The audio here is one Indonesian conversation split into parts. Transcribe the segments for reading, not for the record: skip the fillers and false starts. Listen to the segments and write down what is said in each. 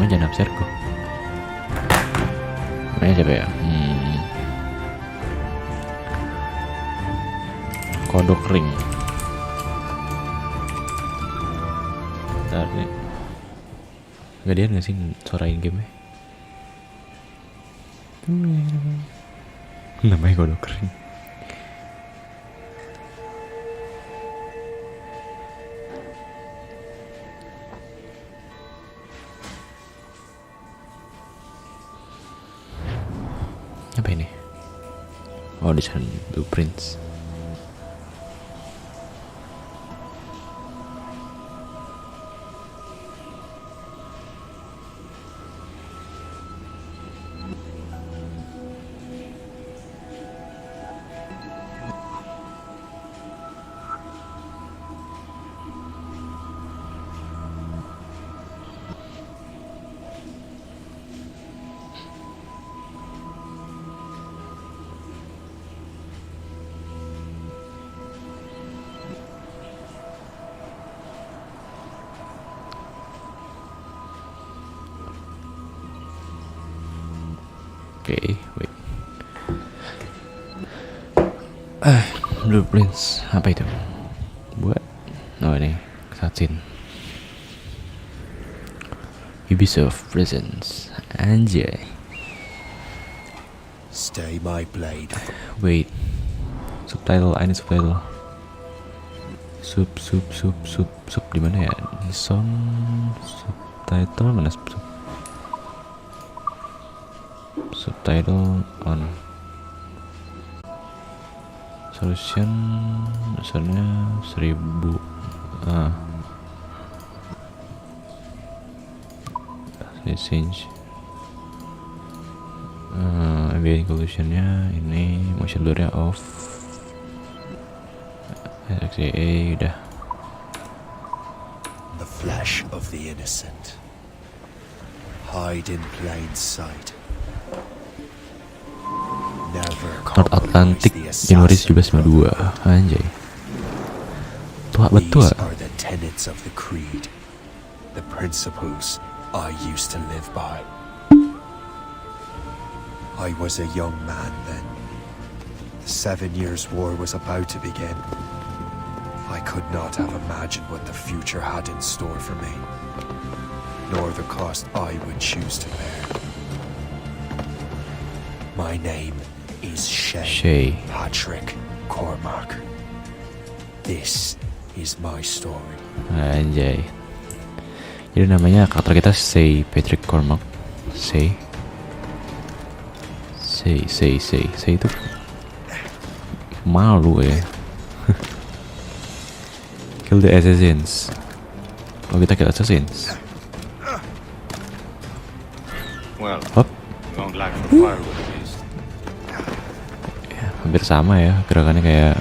Namanya jangan abserku. Namanya siapa ya? Kodok ring. Bentar nih. Gak dia nggak sih suarain game-nya? Namanya kodok ring. Apa ini? Oh, desain blueprints. Oke, wait. Blueprints apa itu? Buat ini cutscene. Ubisoft Presents, anjay. Stay my blade. Wait. Subtitle, ini subtitle. Sub di mana ya? Di subtitle mana subtitle on. Solution dasarnya 1000. Change. Ambient occlusionnya ini, motion blurnya off. XAA udah. The flesh of the innocent. Hide in plain sight. North Atlantic Januari 1792. Anjay. Tua betul. These are the tenets of the creed, the principles I used to live by. I was a young man then. The 7 Years' War was about to begin. I could not have imagined what the future had in store for me, nor the cost I would choose to bear. My name is Shay Patrick Cormac. This is my story. Anjay. Jadi namanya karakter kita Shay Patrick Cormac. Shay itu malu ya. Kill the assassins. Oh, kita kill assassins. Well, Hop. don't lack for firewood at least. Ya, hampir sama ya gerakannya kayak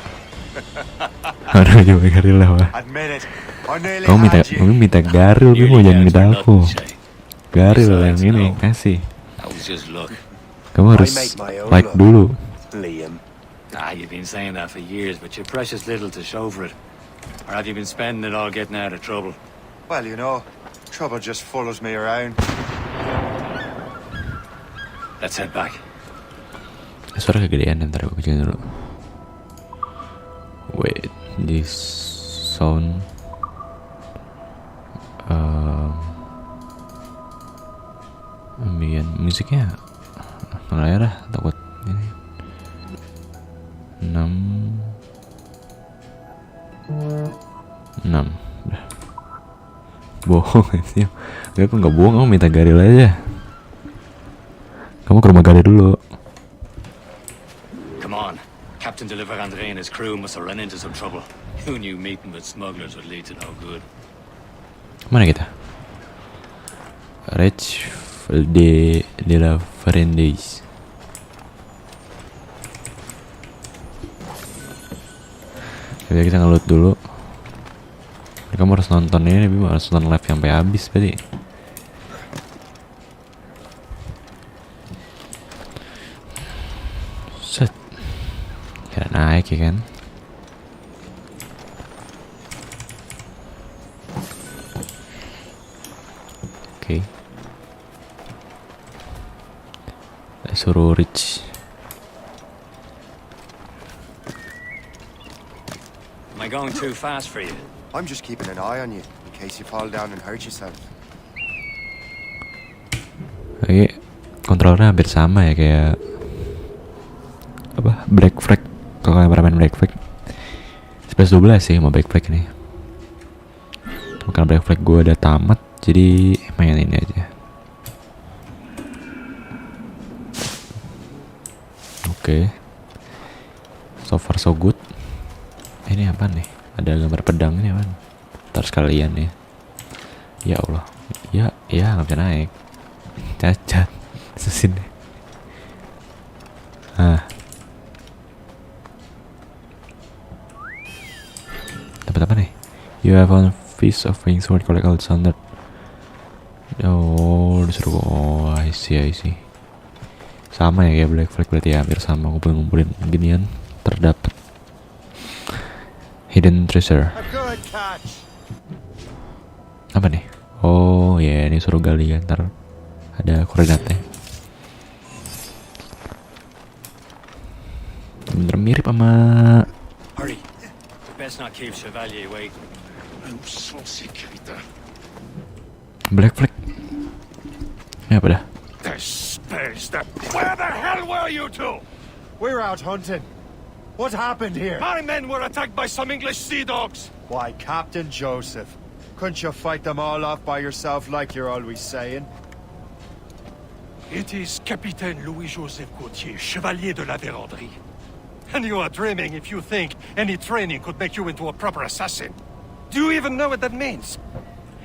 orang coba garil lah, Wak. Kamu minta garil, tapi mau jangan minta aku. Garil yang ini kasih. Kamu harus like dulu. You've been saying that for years, but you're precious little to show for it. Or have you been spending it all getting out of trouble? Well, you know, trouble just follows me around. Let's head back. Suara kegedean, ntar aku kecilin dulu. Wait, this sound ambient musiknya mulai dah, takut ini 6 udah bohong sih. Aku nggak bohong, kamu minta garil aja. Kamu ke rumah garil dulu. Come on. Captain Deliver Andre and his crew must have run into some trouble. Who knew meeting with smugglers would lead to no good? Mana kita? Rich de la Ferendez. Jadi kita ngeload dulu. Kamu harus nonton ini, tapi harus nonton live sampai habis berarti. Set. Kira naik ya kan? Oke. suruh Rich. Am I going too fast for you? I'm just keeping an eye on you in case you fall down and hurt yourself. Oke, kontrolnya hampir sama ya kayak apa? Black Flag. Kalau kalian pernah main Black Flag, 11-12 sih mau Black Flag ini. Karena Black Flag gue udah tamat, jadi main ini aja. Oke. So far so good. Ini apa nih? Ada gambar pedang ini apa? Ntar sekalian ya. Ya Allah. Ya nggak bisa naik. Cacat. Sesin deh. Dapat apa nih? You have found piece of wing sword, collect all standard. Oh, disuruh. Oh, I see. Sama ya kayak Black Flag, berarti ya hampir sama, ngumpulin ginian terdapat hidden treasure. Apa nih? Oh ya, ini suruh gali kan, ntar ada koordinatnya. Bener mirip sama Hurry. Best not keep Chevalier waiting. Black Flag. Ini apa dah? Where the hell were you two? We're out hunting. What happened here? My men were attacked by some English sea dogs. Why, Captain Joseph. Couldn't you fight them all off by yourself like you're always saying? It is Capitaine Louis-Joseph Gauthier, Chevalier de la Vérendrye. And you are dreaming if you think any training could make you into a proper assassin. Do you even know what that means?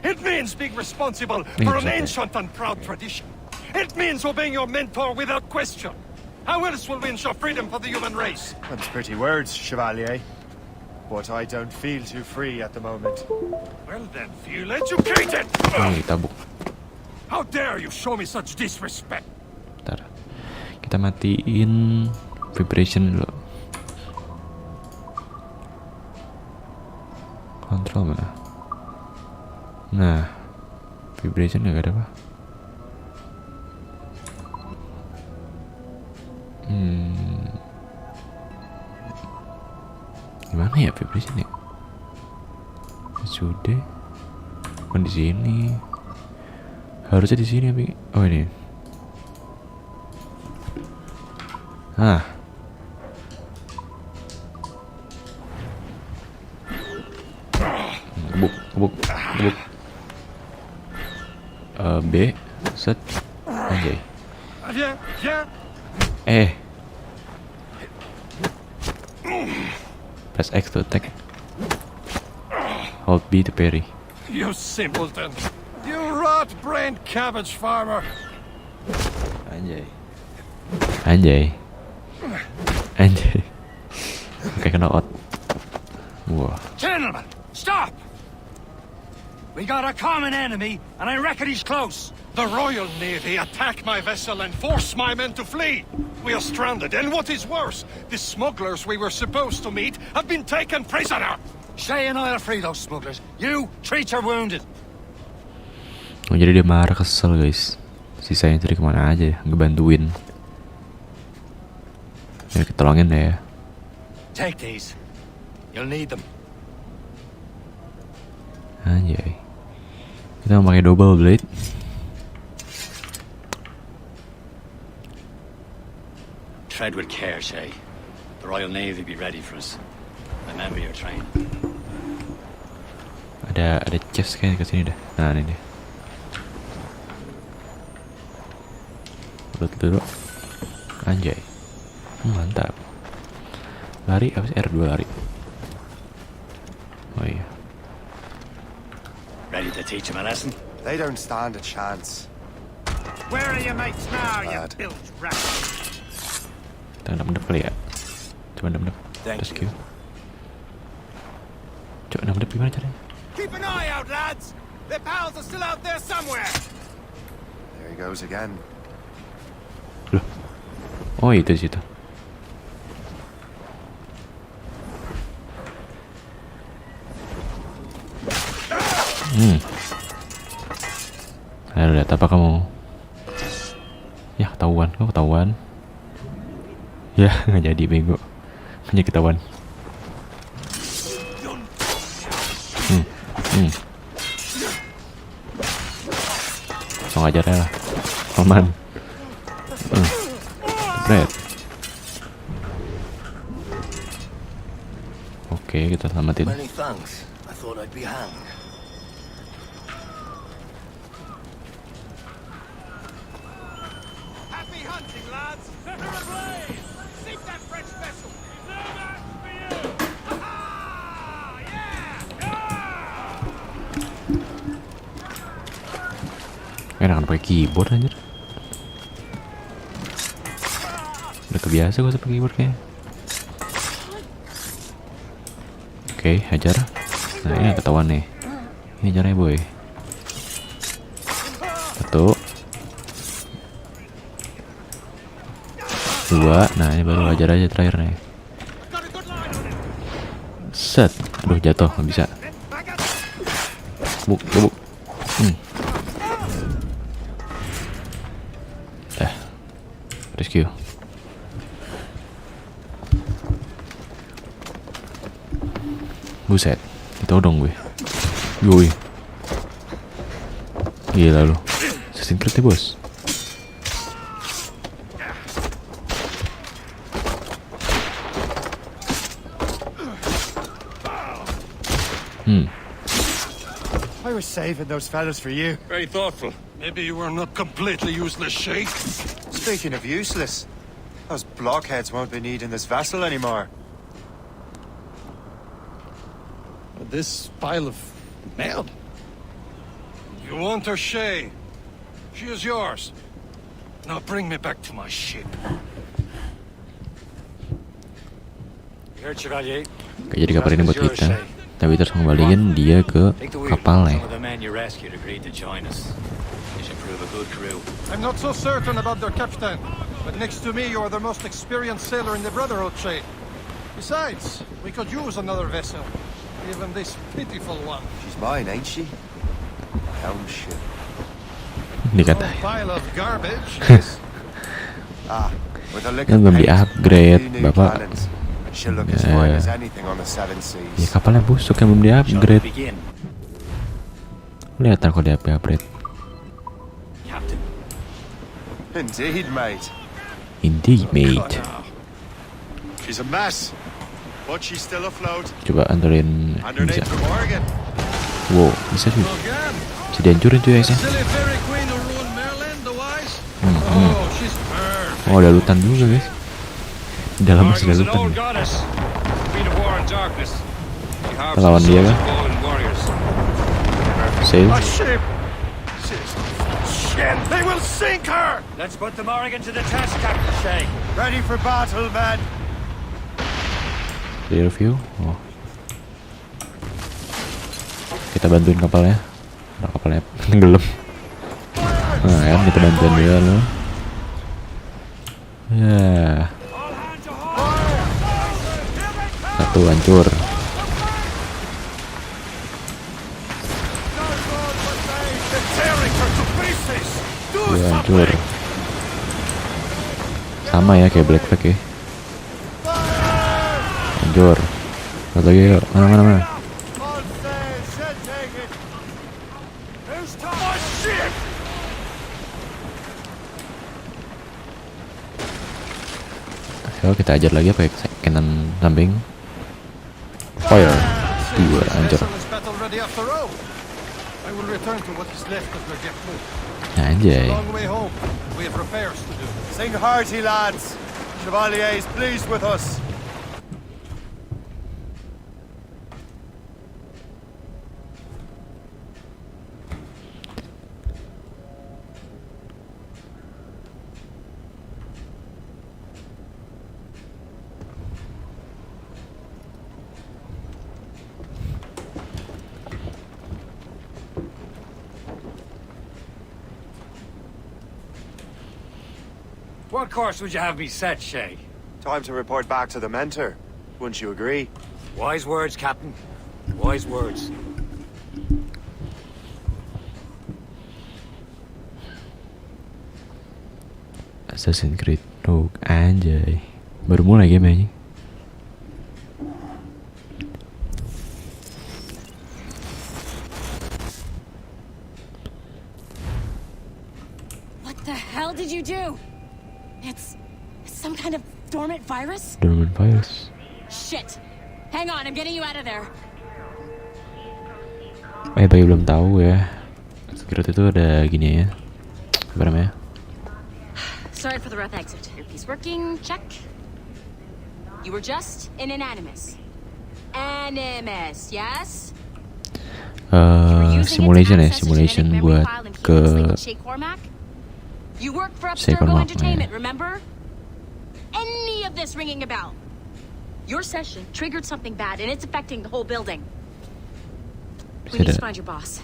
It means being responsible for an ancient and proud tradition. It means obeying your mentor without question. How else will we ensure freedom for the human race? Them's pretty words, Chevalier. But I don't feel too free at the moment. Well then, feel educated! Ini tabuk. How dare you show me such disrespect? Bentar. Kita matiin vibration dulu. Kontrol mana? Nah, vibration nggak ada apa? Gimana ya vibration ya? Sudah. Bukan di sini. Harusnya di sini tapi oh ini. Gebuk. B set anjay. Press X to attack. Hold B to parry. You simpleton! You rat-brained cabbage farmer! Anjay. Oke, kena out. Wah. Gentlemen, stop! We got a common enemy, and I reckon he's close. The Royal Navy attack my vessel and force my men to flee. We are stranded, and what is worse, the smugglers we were supposed to meet have been taken prisoner. Shay and I'll free those smugglers. You treat your wounded. Oh, jadi dia marah, kesel guys. Sisanya tadi kemana aja ya, ngebantuin. Ya kita tolongin deh ya. Take these. You'll need them. Anjay. Kita mau pakai double blade. Tread with care, Shay. The Royal Navy be ready for us. Remember your train. Ada chest kayak kesini dah. Nah ini dia. Urut dulu. Anjay. Mantap. Lari apa sih? R2 lari. Oh iya. Ready to teach him a lesson? They don't stand a chance. Where are your mates now, you Bad. built rat? Kita ndap kali ya. Coba ndap. Thank Rescue. Coba ndap gimana caranya? Keep an eye out, lads! Their pals are still out there somewhere! There he goes again. Loh. Oh itu di situ. Ayo lihat apa kamu? Ya ketahuan, kau ketahuan. Ya, nggak jadi bego. Hanya ketahuan. Langsung aja lah. Aman. Jepret. Oke, kita selamatin. Many thanks. I thought I'd be hanged. Happy hunting, lads! Set her ablaze! Sink that French vessel! No match for you! Ha-ha! Yeah! Enak pakai keyboard anjir. Udah kebiasa gue pakai keyboard kayaknya. Oke, hajar. Nah, ini ketahuan nih. Ini caranya boy. 1 2. Nah, ini baru hajar aja terakhir nih. Set. Aduh, jatuh, nggak bisa. Buk. Rescue. Buset, ditodong gue. Yoi. Gila lu. Assassin's Creed ya, bos. I was saving those fellas for you. Very thoughtful. Maybe you were not completely useless, Sheikh. Speaking of useless, those blockheads won't be needing this vessel anymore. This pile of mail? You want her, Shay? She is yours. Now bring me back to my ship. You heard, Chevalier? Oke, jadi kapal ini buat kita. Tapi terus ngembaliin dia ke kapalnya. Some of the men you rescued agreed to join us. You should prove a good crew. I'm not so certain about their captain, but next to me you are the most experienced sailor in the Brotherhood, Shay. Besides, we could use another vessel. Even this pitiful one. She's mine, ain't she? Helm ship. Dikata. Pile of garbage. With a lick Kan of belum paint, di-upgrade, a few new Bapak. cannons. She'll look as fine as anything on the seven seas. Ya kapalnya busuk yang belum di-upgrade. Begin. Kelihatan kalau di-upgrade. Captain. Indeed, mate. Indeed, mate. She's a mess, but she's still afloat. Coba anterin. And her Bisa. name's Morgan. Wow, bisa sih. Again. Bisa dihancurin tuh ya guys. Silly fairy queen who ruined Merlin, the wise. Oh, she's perfect. Oh, ada lutan juga guys. Di dalam masih ada Morgan's an lutan. old goddess, queen of war and darkness. She harps Lawan on the dia souls kan? of fallen warriors. Sail. A ship. Shit, they will sink her. Let's put the Morrigan to the test, Captain Shay. Ready for battle, men. Clear view. Oh. Kita bantuin kapalnya. Nah, kapalnya tenggelam. Nah, kan kita bantuin dia loh. Ya. Satu hancur. Tearing her to pieces. Do Dua hancur. something. Sama ya kayak Black Flag ya. Hancur. Satu lagi yuk. Mana. All sail, should take it. Who's my ship? Ayo kita ajar lagi pakai cannon samping. Fire. Dua hancur. Vessel is battle ready after all. I will return to what is left of their depot. Anjay. Long way home. We have repairs to do. Sing hearty, lads. Chevalier is pleased with us. What course would you have me set, Shay? Time to report back to the mentor. Wouldn't you agree? Wise words, Captain. Wise words. Assassin's Creed Rogue anjay. Baru mulai game ini. What the hell did you do? It's some kind of dormant virus? Dormant virus. Shit. Hang on, I'm getting you out of there. Bagi belum tahu ya. Secret itu ada gini ya. Apa namanya? Sorry for the rough exit. Your piece working? Check. You were just in an animus. Animus, yes? Simulation ya, simulation buat ke You work for Shake Upstargo Cormac, Entertainment, remember? Any of this ringing a bell? Your session triggered something bad, and it's affecting the whole building. We need to find your boss.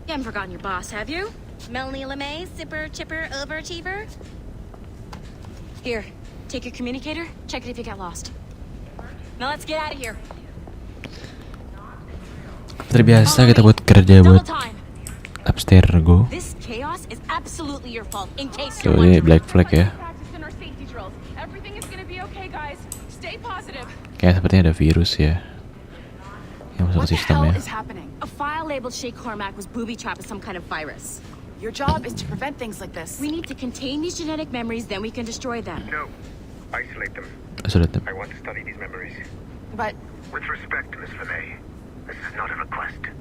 You haven't forgotten your boss, have you? Melanie LeMay, zipper, chipper, overachiever? Here, take your communicator, check it if you get lost. Now let's get out of here. Terbiasa kita buat kerja buat Abstergo. This chaos is absolutely your fault, in case So you're ini wondering. black flag ya. Everything is gonna be okay, guys. Stay positive. Kayak sepertinya ada virus ya yang masuk What ke the hell sistemnya. is happening? A file labeled Shay Cormac was booby-trapped with some kind of virus. Your job is to prevent things like this. We need to contain these genetic memories, then we can destroy them. No. Isolate them. Sudah tem. I want to study these memories. But With respect, Miss LeMay, this is not a request.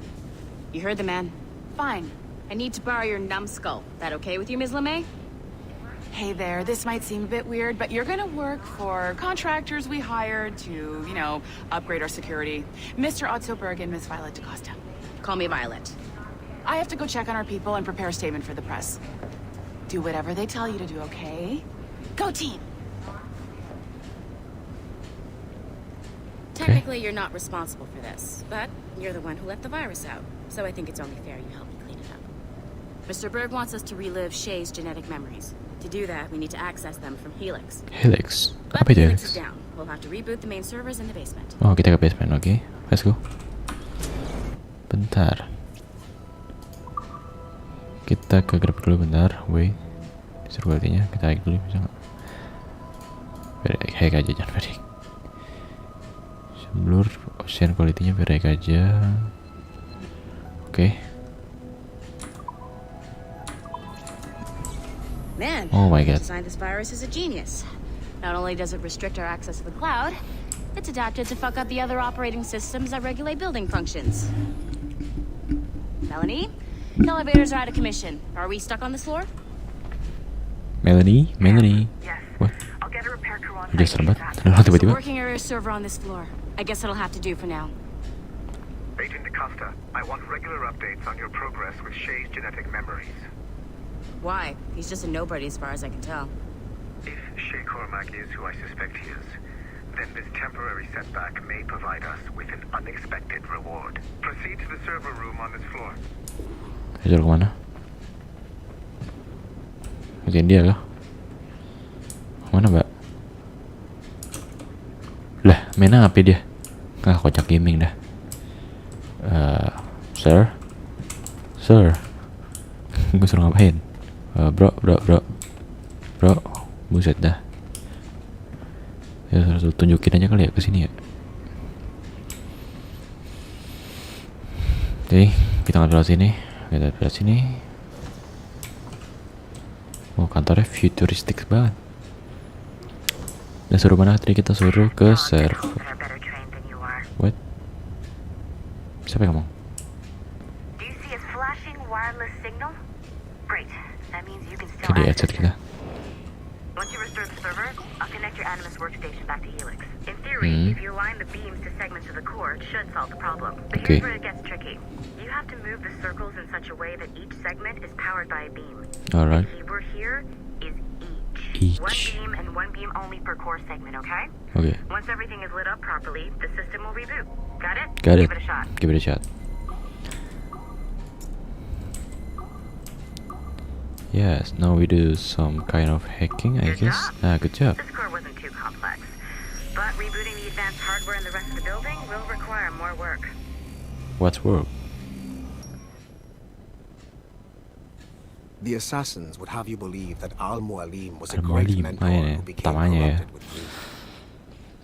You heard the man. fine. I need to borrow your numbskull. That okay with you, Ms. LeMay? Hey there, this might seem a bit weird, but you're gonna work for contractors we hired to, you know, upgrade our security. Mr. Otto Berg and Miss Violet DaCosta. Call me Violet. I have to go check on our people and prepare a statement for the press. Do whatever they tell you to do, okay? Go team! Technically, you're not responsible for this, but you're the one who let the virus out, so I think it's only fair you help me clean it up. Mr. Berg wants us to relive Shay's genetic memories. To do that, we need to access them from Helix. Helix. But Apa itu Helix is Helix? down. We'll have to reboot the main servers in the basement. Oh, kita ke basement, oke. Let's go. Bentar. Kita ke grab dulu bentar. Wait. Disuruh quality-nya. Kita hack dulu bisa nggak? Hack aja, jangan hack. Blur, ocean quality-nya hack aja. Oke. Man, Oh my who god. designed this virus is a genius. Not only does it restrict our access to the cloud, it's adapted to fuck up the other operating systems that regulate building functions. Melanie, the elevators are out of commission. Are we stuck on this floor? Melanie? Yes. What? I'll get a repair crew on Udah site serembat. ASAP. Kenapa tiba-tiba? Working area server on this floor. I guess it'll have to do for now. Agent DaCosta, I want regular updates on your progress with Shay's genetic memories. Why? He's just a nobody as far as I can tell. If Shay Cormac is who I suspect he is, then this temporary setback may provide us with an unexpected reward. Proceed to the server room on this floor. Saya suruh kemana? Ngertiin dia kah? Mana mbak? Lah, main apa dia? Ah, kocak gaming dah. Sir? Gue suruh ngapain? Bro, buset dah. Ya, harus tunjukin aja kali ya kesini ya. Oke, kita ngambil sini. Kita lihat sini. Oh, kantornya futuristik banget. Dan suruh mana? Tadi kita suruh ke server. What? Siapa yang ngomong? Do you see a flashing wireless signal? Great. That means you can still Oke, di headset kita. Once you restore the server, I'll connect your Animus workstation back to Helix. In theory, if you align the beams to segments of the core, it should solve the problem. But Okay. here's where it gets tricky. You have to move the circles in such a way that each segment is powered by a beam. Alright. The keyword here is Each. One beam and one beam only per core segment, okay? Oke. Once everything is lit up properly, the system will reboot. Got it? Got it. Give it a shot. Give it a shot. Yes, now we do some kind of hacking, I Good guess. job. Ah, good job. This core wasn't too complex. But rebooting the advanced hardware in the rest of the building will require more work. What's work? The assassins would have you believe that Al-Mualim was a Al-Mualim, great mentor ayun eh, who became tamanya ya. corrupted with youth.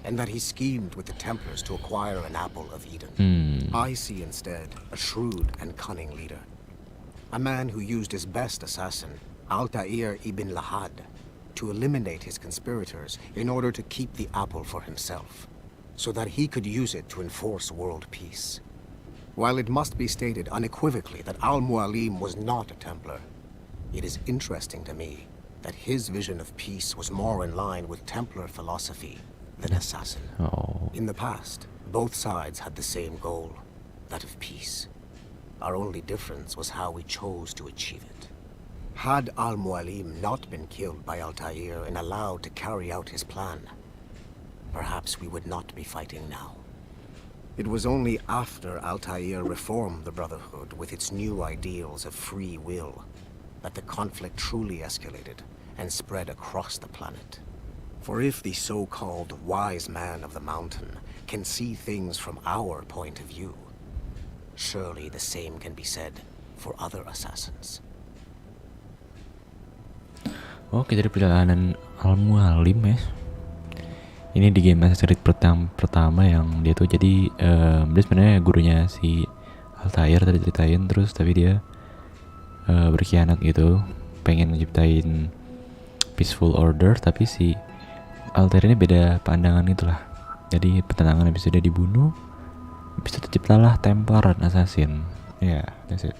and that he schemed with the Templars to acquire an apple of Eden. I see instead a shrewd and cunning leader. A man who used his best assassin, Altair ibn Lahad, to eliminate his conspirators in order to keep the apple for himself, so that he could use it to enforce world peace. While it must be stated unequivocally that Al-Mualim was not a Templar, it is interesting to me that his vision of peace was more in line with Templar philosophy than assassin. In the past, both sides had the same goal, that of peace. Our only difference was how we chose to achieve it. Had Al-Mualim not been killed by Altair and allowed to carry out his plan, perhaps we would not be fighting now. It was only after Altair reformed the Brotherhood with its new ideals of free will that the conflict truly escalated and spread across the planet. For if the so-called wise man of the mountain can see things from our point of view, surely the same can be said for other assassins. Oke, dari perjalanan Al-Mualim ya. Ini di game Assassin's Creed pertama yang dia tuh jadi dia sebenarnya gurunya si Altair tadi ceritain, terus tapi dia berkhianat gitu, pengen menciptain peaceful order, tapi si Altair ini beda pandangan itulah. Jadi pertentangan habis itu dia dibunuh, habis itu terciptalah Templar dan Assassin. Ya, that's it.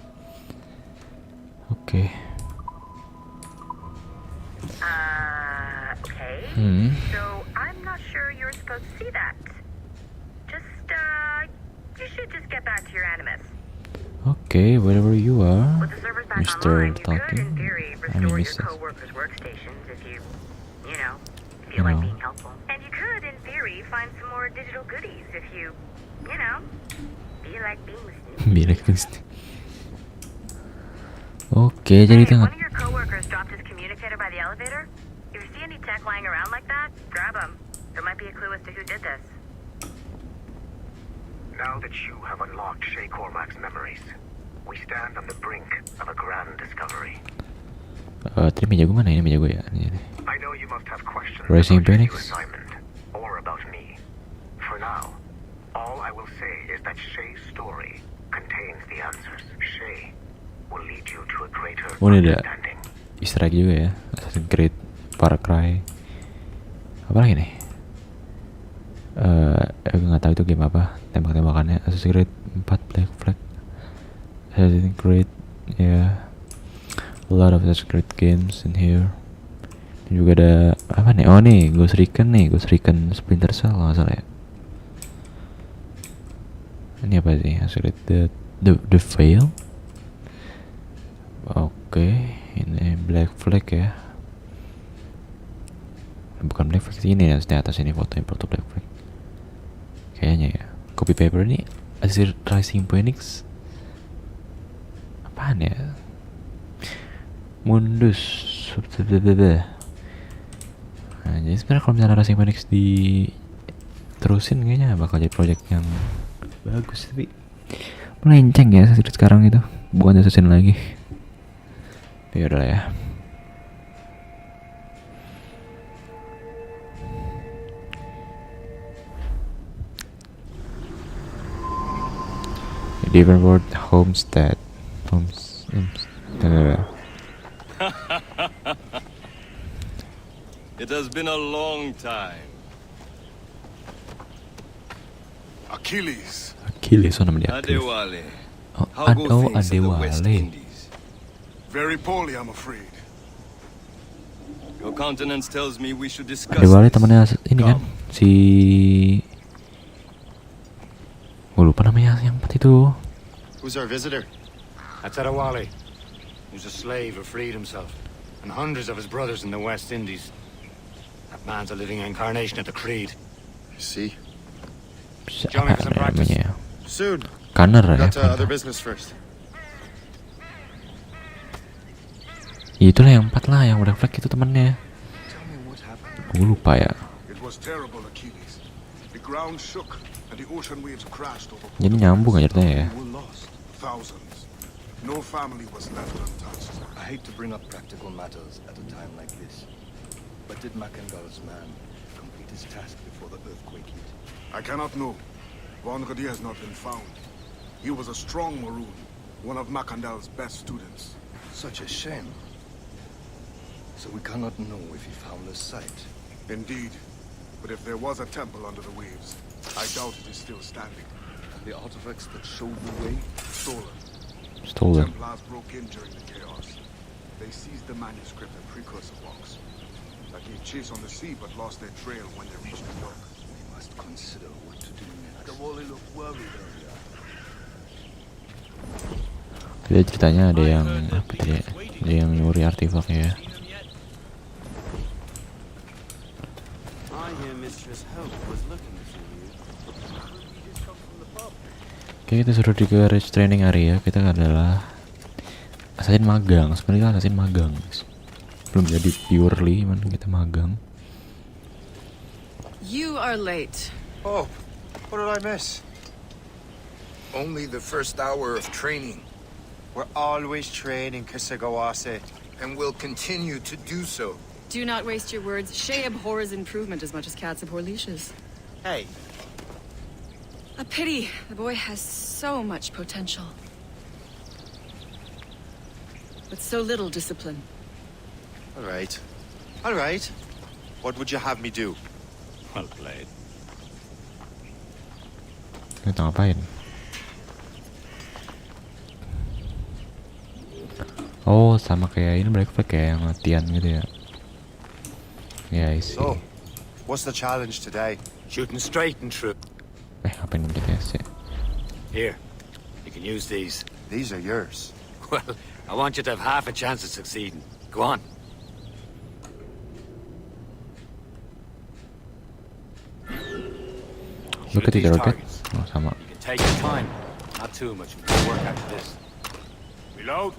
Oke. Okay. So I'm not sure you're supposed to see that. Just, you should just get back to your animus. Okay, wherever you are, With the servers back Mr. online, you could, Talking. in theory, I mean, restore your Mrs. co-workers' workstations if you feel like being helpful. And you could, in theory, find some more digital goodies if you feel like being sneaky. Biar pasti. Oke, jadi Hey, tengah. one of your co-workers dropped his communicator by the elevator. If you see any tech lying around like that, grab them. There might be a clue as to who did this. Now that you have unlocked Shay Cormac's memories, we stand on the brink of a grand discovery. Tadi meja gue mana? Ini meja gue ya. Ini. I know you must have questions Rising about your new Phoenix. assignment, or about me. For now, all I will say is that Shay's story contains the answers. Shay will lead you to a greater understanding. Easter egg juga ya. Assassin's Creed, Far Cry. Apa lagi nih? Gue nggak tahu itu game apa. Tembak-tembakannya Assassin's Creed 4 Black Flag. Assassin's Creed, ya. A lot of Assassin's Creed games in here. Dan juga ada apa nih? Oh nih, Ghost Recon nih, Ghost Recon Splinter Cell kalau nggak salah ya. Ini apa sih? Assassin's Creed The Veil. Oke, ini Black Flag ya. Bukan Black Flag ini ya, di atas ini fotonya foto Black Flag. Kayaknya ya. Copy paper ini Assassin's Rising Phoenix. Apaan ya? Mundus. Nah, jadi sebenarnya kalau misalnya Rising Phoenix terusin kayaknya bakal jadi project yang bagus, tapi melenceng ya Assassin's sekarang itu. Bukan Assassin lagi. Ya udah lah ya. Devonport Homestead. It has been a long time. Achilles. Achilles, oh nama dia Achilles. Adewale. Oh, How go things in the West Adewale. Indies? Very poorly, I'm afraid. Your countenance tells me we should discuss Adewale this. temannya ini kan si gue lupa namanya yang empat itu. Who's our visitor? That's Adewale. He was a slave who freed himself, and hundreds of his brothers in the West Indies. That man's a living incarnation of the creed. You see? Siapa namanya? Soon. Connor ya. Got other business first. Itulah yang empat lah, yang udah flag itu temennya. Gue lupa ya. It was terrible, Achilles. The ground shook and the ocean waves crashed over. Jadi nyambung aja ceritanya ya. We were lost. Thousands. No family was left untouched. I hate to bring up practical matters at a time like this, but did Makengal's man complete this task before the earthquake hit? I cannot know. Von Rudi has not been found. He was a strong Maroon, one of Macandal's best students. Such a shame. So we cannot know if he found the site. Indeed. But if there was a temple under the waves, I doubt it is still standing. And the artifacts that showed the way? Stolen. Templars broke in during the chaos. They seized the manuscript and precursor box. They gave chase on the sea but lost their trail when they reached New York. We must consider what to do next. The Wally looked worried earlier. Jadi ceritanya ada yang apa tadi? Ada yang nyuri artefaknya ya. Oke, kita suruh di garage training area. Kita adalah assassin magang. Sebenarnya assassin magang, guys. Belum jadi purely, cuman kita magang. You are late. Oh, what did I miss? Only the first hour of training. We're always training, Kisagawase. And we'll continue to do so. Do not waste your words. Shay abhors improvement as much as cats abhor leashes. Hey. A pity. The boy has so much potential. But so little discipline. All right. All right. What would you have me do? Well played. Kita ngapain? Oh, sama kayak ini mereka kayak yang latihan gitu ya. Ya, isi. So, what's the challenge today? Shooting straight and true. Ngapain kita sih? Here, you can use these. These are yours. Well, I want you to have half a chance of succeeding. Go on. Look at the rocket. Oh, sama. You can take your time. Not too much. We can work after this. Reload.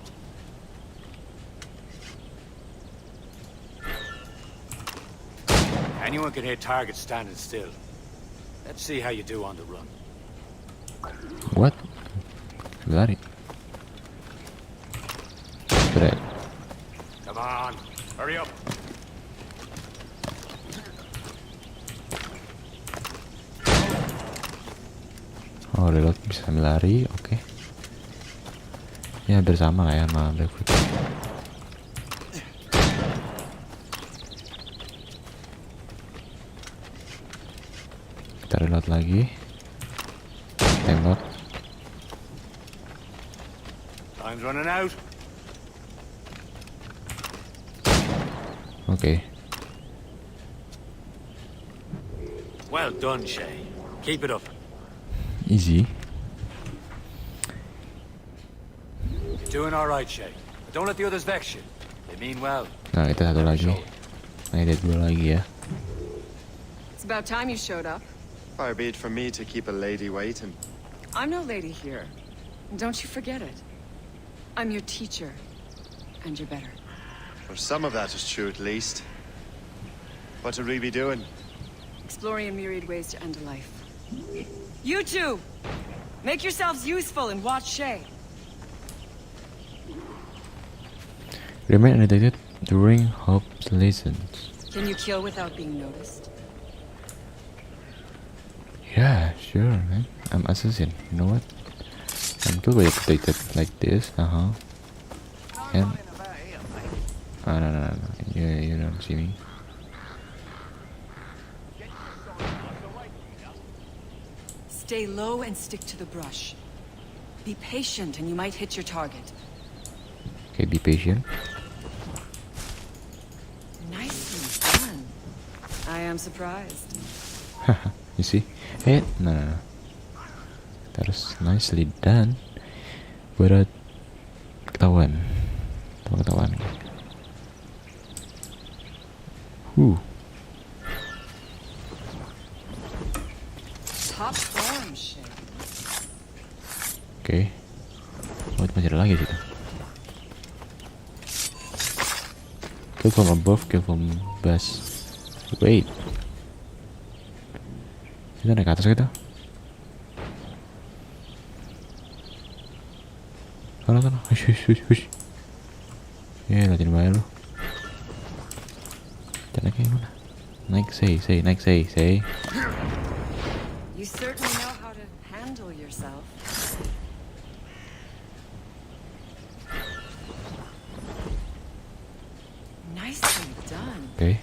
Anyone can hit targets standing still. Let's see how you do on the run. What? Lari. Spread. Come on, hurry up. Oh, reload bisa sambil lari, oke. Ya bersama lah ya sama Blackfoot. Kita reload lagi. Tembak. Time's running out. Oke. Well done, Shay. Keep it up. Easy. You're doing all right, Shay. But don't let the others vex you. They mean well. Nah, kita satu lagi. Nah, ada dua lagi ya. It's about time you showed up. Far be it from me to keep a lady waiting. I'm no lady here. Don't you forget it. I'm your teacher. And you're better. Well, some of that is true, at least. What would we be doing? Exploring a myriad ways to end a life. You two! Make yourselves useful and watch Shay. Remain undetected during Hope's lessons. Can you kill without being noticed? Yeah, sure, man. I'm assassin. You know what? I'm too well protected like this. And no. You don't see me. Stay low and stick to the brush. Be patient and you might hit your target. Okay, be patient. Nicely done. I am surprised. You see? Hey, no. That is nicely done. Berat ketahuan. Ketahuan. Top form, Shay. Oke. Oh, masih ada lagi situ. Kill from above, kill from base. Wait. Kita naik ke atas kita. Sana. Hush. Ya, latihan bayar lu. Kita naik yang mana? Naik, say. You certainly know how to handle yourself. Nicely done. Okay.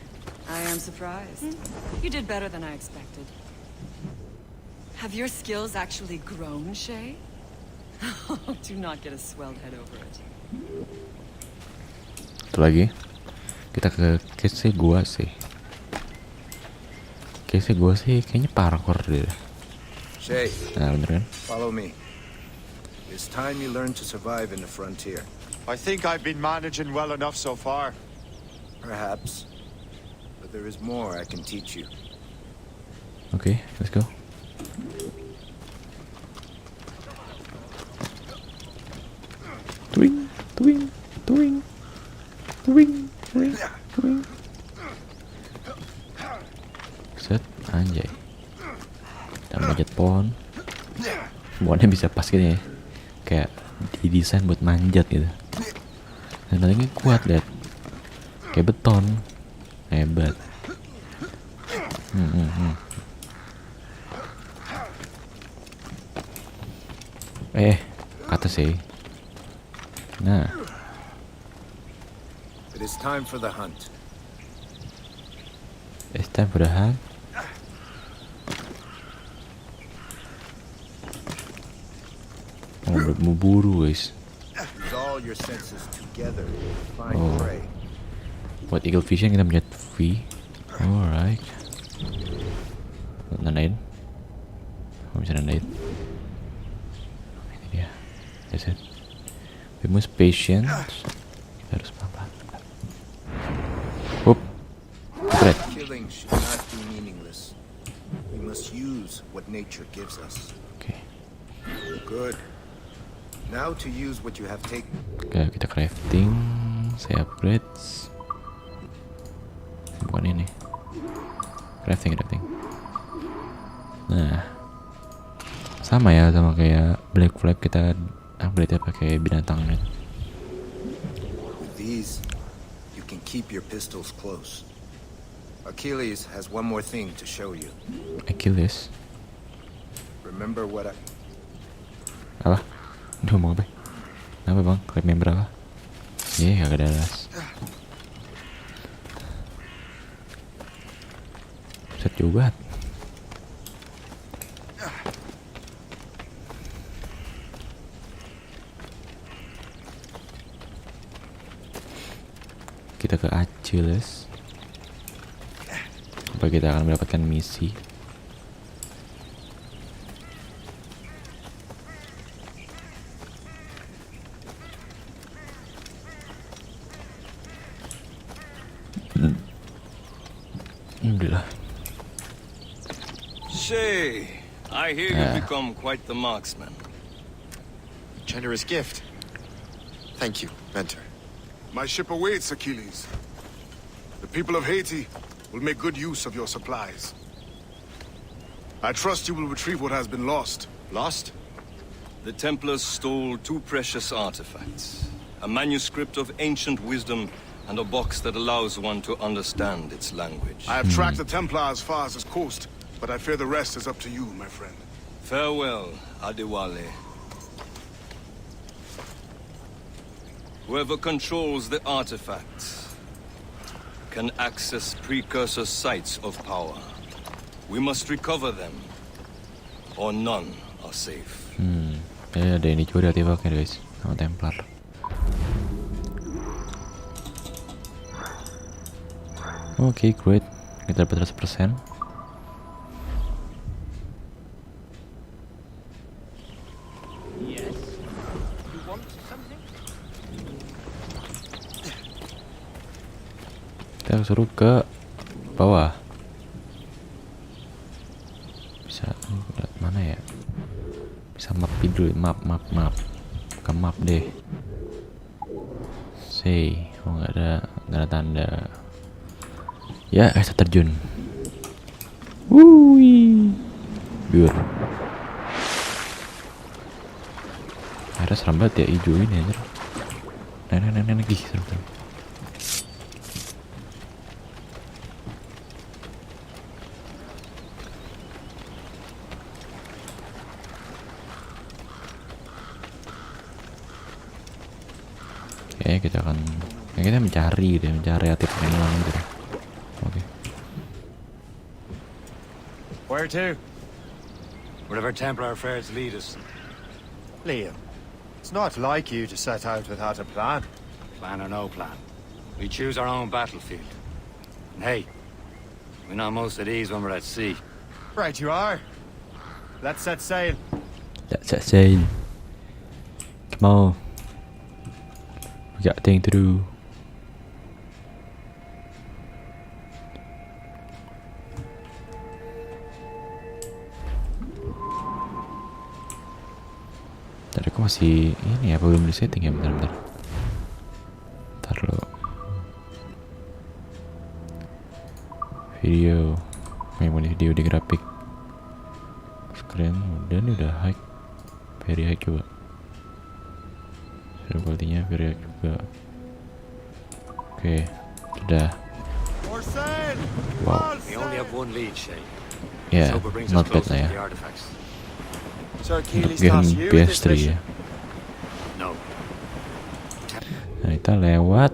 I am surprised. You did better than I expected. Have your skills actually grown, Shay? Do not get a swelled head over it. Satu lagi. Kita ke case gua sih. Case gua sih kayaknya parkour deh. Shay, Nah, bener kan? follow me. It's time you learn to survive in the frontier. I think I've been managing well enough so far. Perhaps. But there is more I can teach you. Okay, let's go. Twing. Set, anjay. Dan manjat pohon. Semuanya bisa pas gitu ya. Kayak didesain buat manjat gitu. Dan nantinya kuat, lihat. Kayak beton. Hebat. Kata sih. Nah. It is time for the hunt. It's time for the hunt. Oh, mau buru guys. Use all your senses together to find prey. Buat eagle vision kita melihat V. Alright. Nandain. Oh, bisa nandain. Ini dia. That's it. We must patience. Kita harus pelan-pelan. Whoop. Great. Killing should not be meaningless. We must use what nature gives us. Okay. Good. Now to use what you have taken. Oke, kita crafting. Saya upgrades. Bukan ini. Crafting. Nah. Sama ya, sama kayak Black Flag, kita upgrade pakai binatangnya. With these, you can keep your pistols close. Achilles has one more thing to show you. Achilles. Remember what I... Apa? Udah ngomong apa? Kenapa bang? Remember apa? Kagak ada alas. Set juga. Kita ke Achilles. Apa kita akan mendapatkan misi? Alhamdulillah. Shay, I hear you've become quite the marksman. Generous gift. Thank you, mentor. My ship awaits, Achilles. The people of Haiti will make good use of your supplies. I trust you will retrieve what has been lost. Lost? The Templars stole 2 precious artifacts. A manuscript of ancient wisdom and a box that allows one to understand its language. I have tracked the Templar as far as this coast, but I fear the rest is up to you, my friend. Farewell, Adewale. Whoever controls the artifacts can access precursor sites of power. We must recover them, or none are safe. Ada ini juga artefaknya guys, sama Templar. Oke, great. Kita dapat 100%. Kita suruh ke bawah. Bisa mana ya? Bisa map dulu, map. Ke map deh. Nggak ada tanda. Ya, air terjun. Wuih. Biar. Airnya serem banget ya, hijau ini anjir. Nenek lagi serem. Oke, kita akan kita mencari artefak yang hilang gitu. Oke. Where to? Wherever Templar affairs lead us. Liam, it's not like you to set out without a plan. Plan or no plan. We choose our own battlefield. And hey, we know most of these when we're at sea. Right you are. Let's set sail. Let's set sail. Come on. We got things to do. Tadi aku masih ini ya, belum di setting ya, bentar. Ntar lo. Video. Video di grafik. Screen udah high. Very high juga. Shadow quality-nya very high juga. Oke, sudah. Wow. We only have one lead, Shay. Yeah, not bad lah ya. Untuk game PS3 ya. No. Nah, kita lewat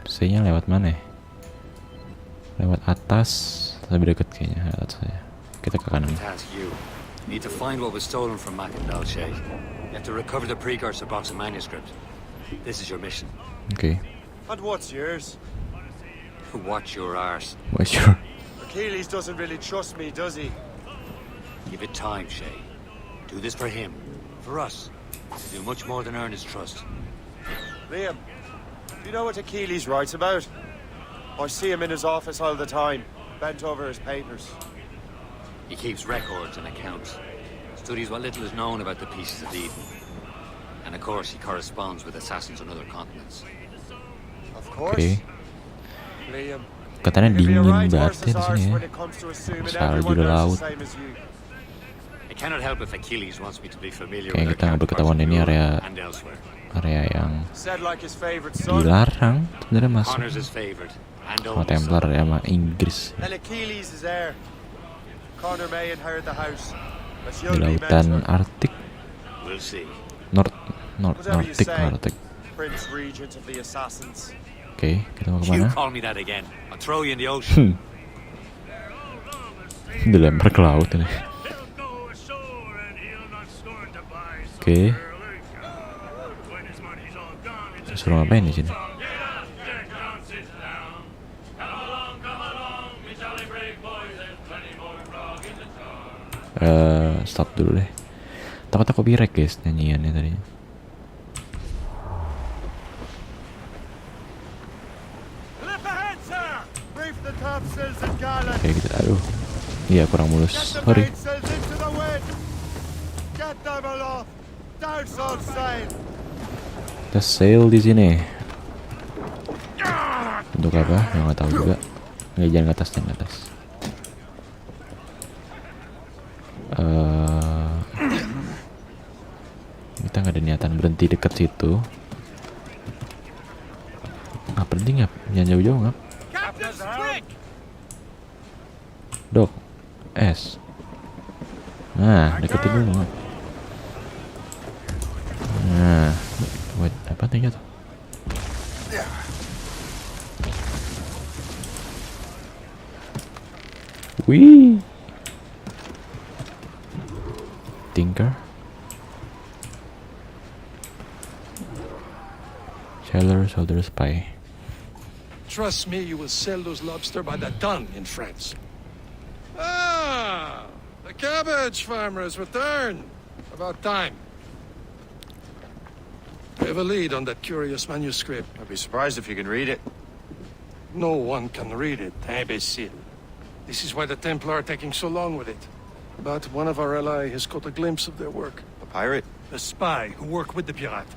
C-nya lewat mana ya? Lewat atas, lebih dekat kayaknya atas saya. Kita ke kanan. You need to find what was stolen from Mackendal, Shay. You have to recover the precursor box of manuscript. This is your mission. Okay. And what's yours? Watch your arse. What's your? Achilles doesn't really trust me, does he? Give it time, Shay. Do this for him, for us. Do much more than earn his trust. Liam, do you know what Achilles writes about? I see him in his office all the time, bent over his papers. He keeps records and accounts. Studies what little is known about the pieces of Eden. And of course, he corresponds with assassins on other continents. Of course. Okay. Liam, Katanya you'd be a dingin right banget horse's ya di sini arse ya. when it comes to assuming Salju everyone di knows laut. the same as you. I cannot help if Achilles wants me to be familiar Kayak with kita nggak berketahuan ini area yang Said like his favorite son. dilarang sebenarnya masuk Connor's his favorite. And sama Templar ya, sama Inggris And Achilles is heir. Connor may inherit the house. But di you'll be lautan mentor. Arktik. We'll see. Whatever you Nordik, say, Arktik. Prince Regent of the Assassins. Oke, kita mau You kemana? call me that again. I'll throw you in the ocean. Dilempar ke laut ini. Oke. Suruh ngapain di sini? Stop dulu deh. Takut copyright guys nyanyiannya tadi. Oke, kita aduh. Iya, kurang mulus. Sorry. Kita sail di sini. Untuk apa? Ya, nggak tahu juga. Nggak, jangan ke atas, jangan ke atas. Kita nggak ada niatan berhenti dekat situ. Nggak berhenti, nggak? Jangan jauh-jauh, nggak? Dok, S. Nah, deketin dulu, nggak? Nah, buat apa tinggal tuh? Wih, Tinker, Sailor, Soldier, Spy. Trust me, you will sell those lobster by the ton in France. Ah, the cabbage farmer has returned. About time. We have a lead on that curious manuscript. I'd be surprised if you can read it. No one can read it, imbecile. This is why the Templar are taking so long with it. But one of our allies has caught a glimpse of their work. A pirate? A spy who worked with the pirate.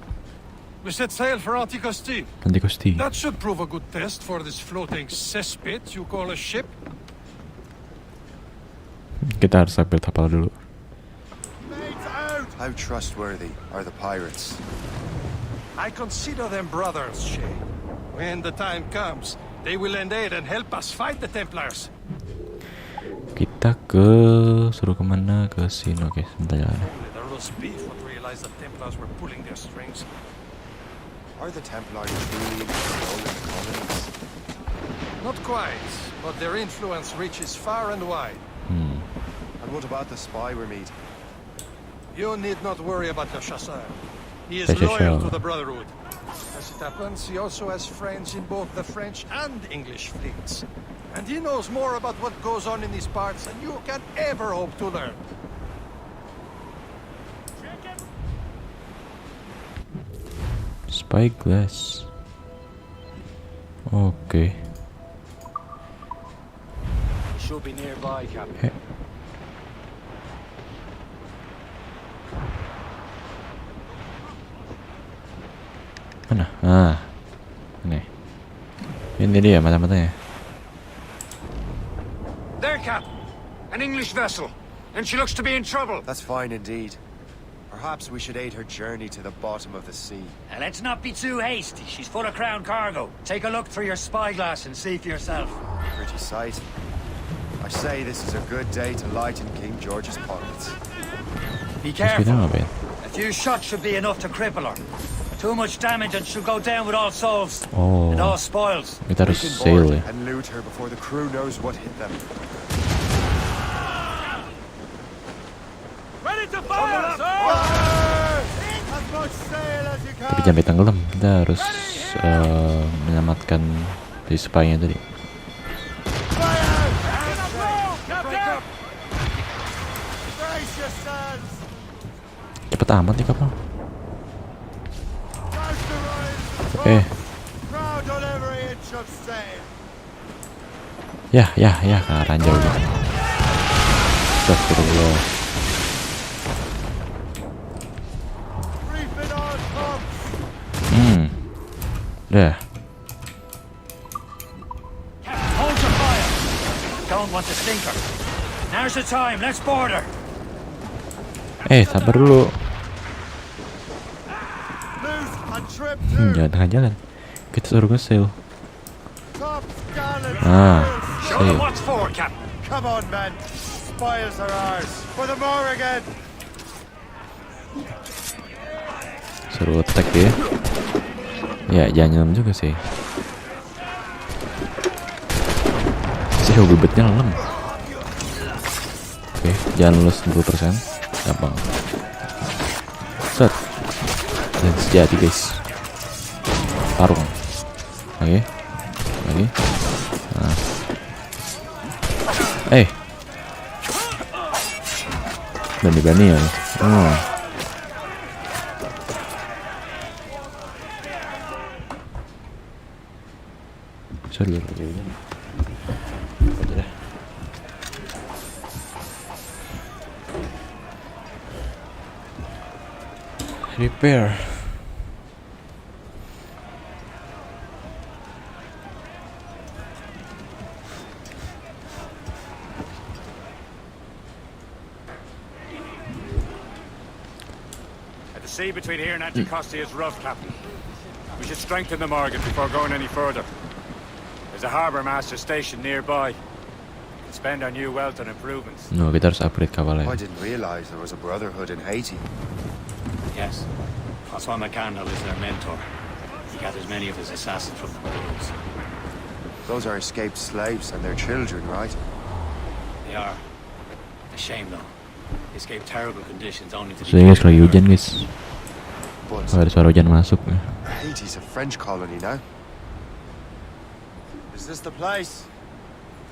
We set sail for Anticosti. Anticosti. That should prove a good test for this floating cesspit you call a ship. Kita harus upgrade kapal dulu. How trustworthy are the pirates? I consider them brothers, Shay. When the time comes, they will lend aid and help us fight the Templars. Kita suruh kemana? Ke sini, oke, sebentar jalan. The roast beef would realize the Templars were pulling their strings. Are the Templars truly in control of the colonies? Not quite, but their influence reaches far and wide. And what about the spy we're meeting? You need not worry about the chasseur. He is The loyal chasseur. to the Brotherhood. As it happens, he also has friends in both the French and English fleets. And he knows more about what goes on in these parts than you can ever hope to learn. Spyglass. Oke. Should be nearby, Captain. Heh. Mana? Ah, ini dia mata-matanya. There, Cap. An English vessel. And she looks to be in trouble. That's fine indeed. Perhaps we should aid her journey to the bottom of the sea. Let's not be too hasty. She's full of crown cargo. Take a look through your spyglass and see for yourself. Pretty sight. I say this is a good day to lighten King George's pockets. Be Terus kita careful. ngapain? A few shots should be enough to cripple her. Too much damage and she'll go down with all souls. Oh, And all spoils. kita We harus can sail board ya. and loot her before the crew knows what hit them. Ready to fire, sir! As much sail as you Tapi can. sampai tenggelam, kita harus menyelamatkan si spy-nya tadi. Brace yourselves. Cepet amat nih kapal. Douse the royals. Oke. Proud on every inch of sail. Ya, ke ranjau gua. Astagfirullah. Reef it on pumps. Udah. Hold your fire. Don't want to sink her. Now's the time. Let's board her. Sabar dulu. Loose and trip to. Jangan tengah jalan. Kita suruh nge-sail. Top gallant. Show them what's for, Captain. Come on, men. Spoils are ours. For the more again. Suruh attack dia. Ya, jangan nyelam juga sih. Si hobi betnya lem. Oke, jangan lulus 10%. Gampang. Set. Dan sejati guys. Tarung. Lagi. Nah. Berani-berani ya. Sorry, aja dah. Repair. The sea between here and Anticosti is rough, Captain. We should strengthen the Morgan before going any further. There's a harbour master stationed nearby. We can spend our new wealth on improvements. No, kita harus upgrade kapalnya. I didn't realize there was a brotherhood in Haiti. Yes. Francois McCandle is their mentor. He gathers many of his assassins from the Brotherhoods. Those are escaped slaves and their children, right? They are. A shame, though. They escape terrible conditions only to So guys, lagi hujan guys. But Ada suara hujan masuk. Haiti's a French colony now. Is this the place?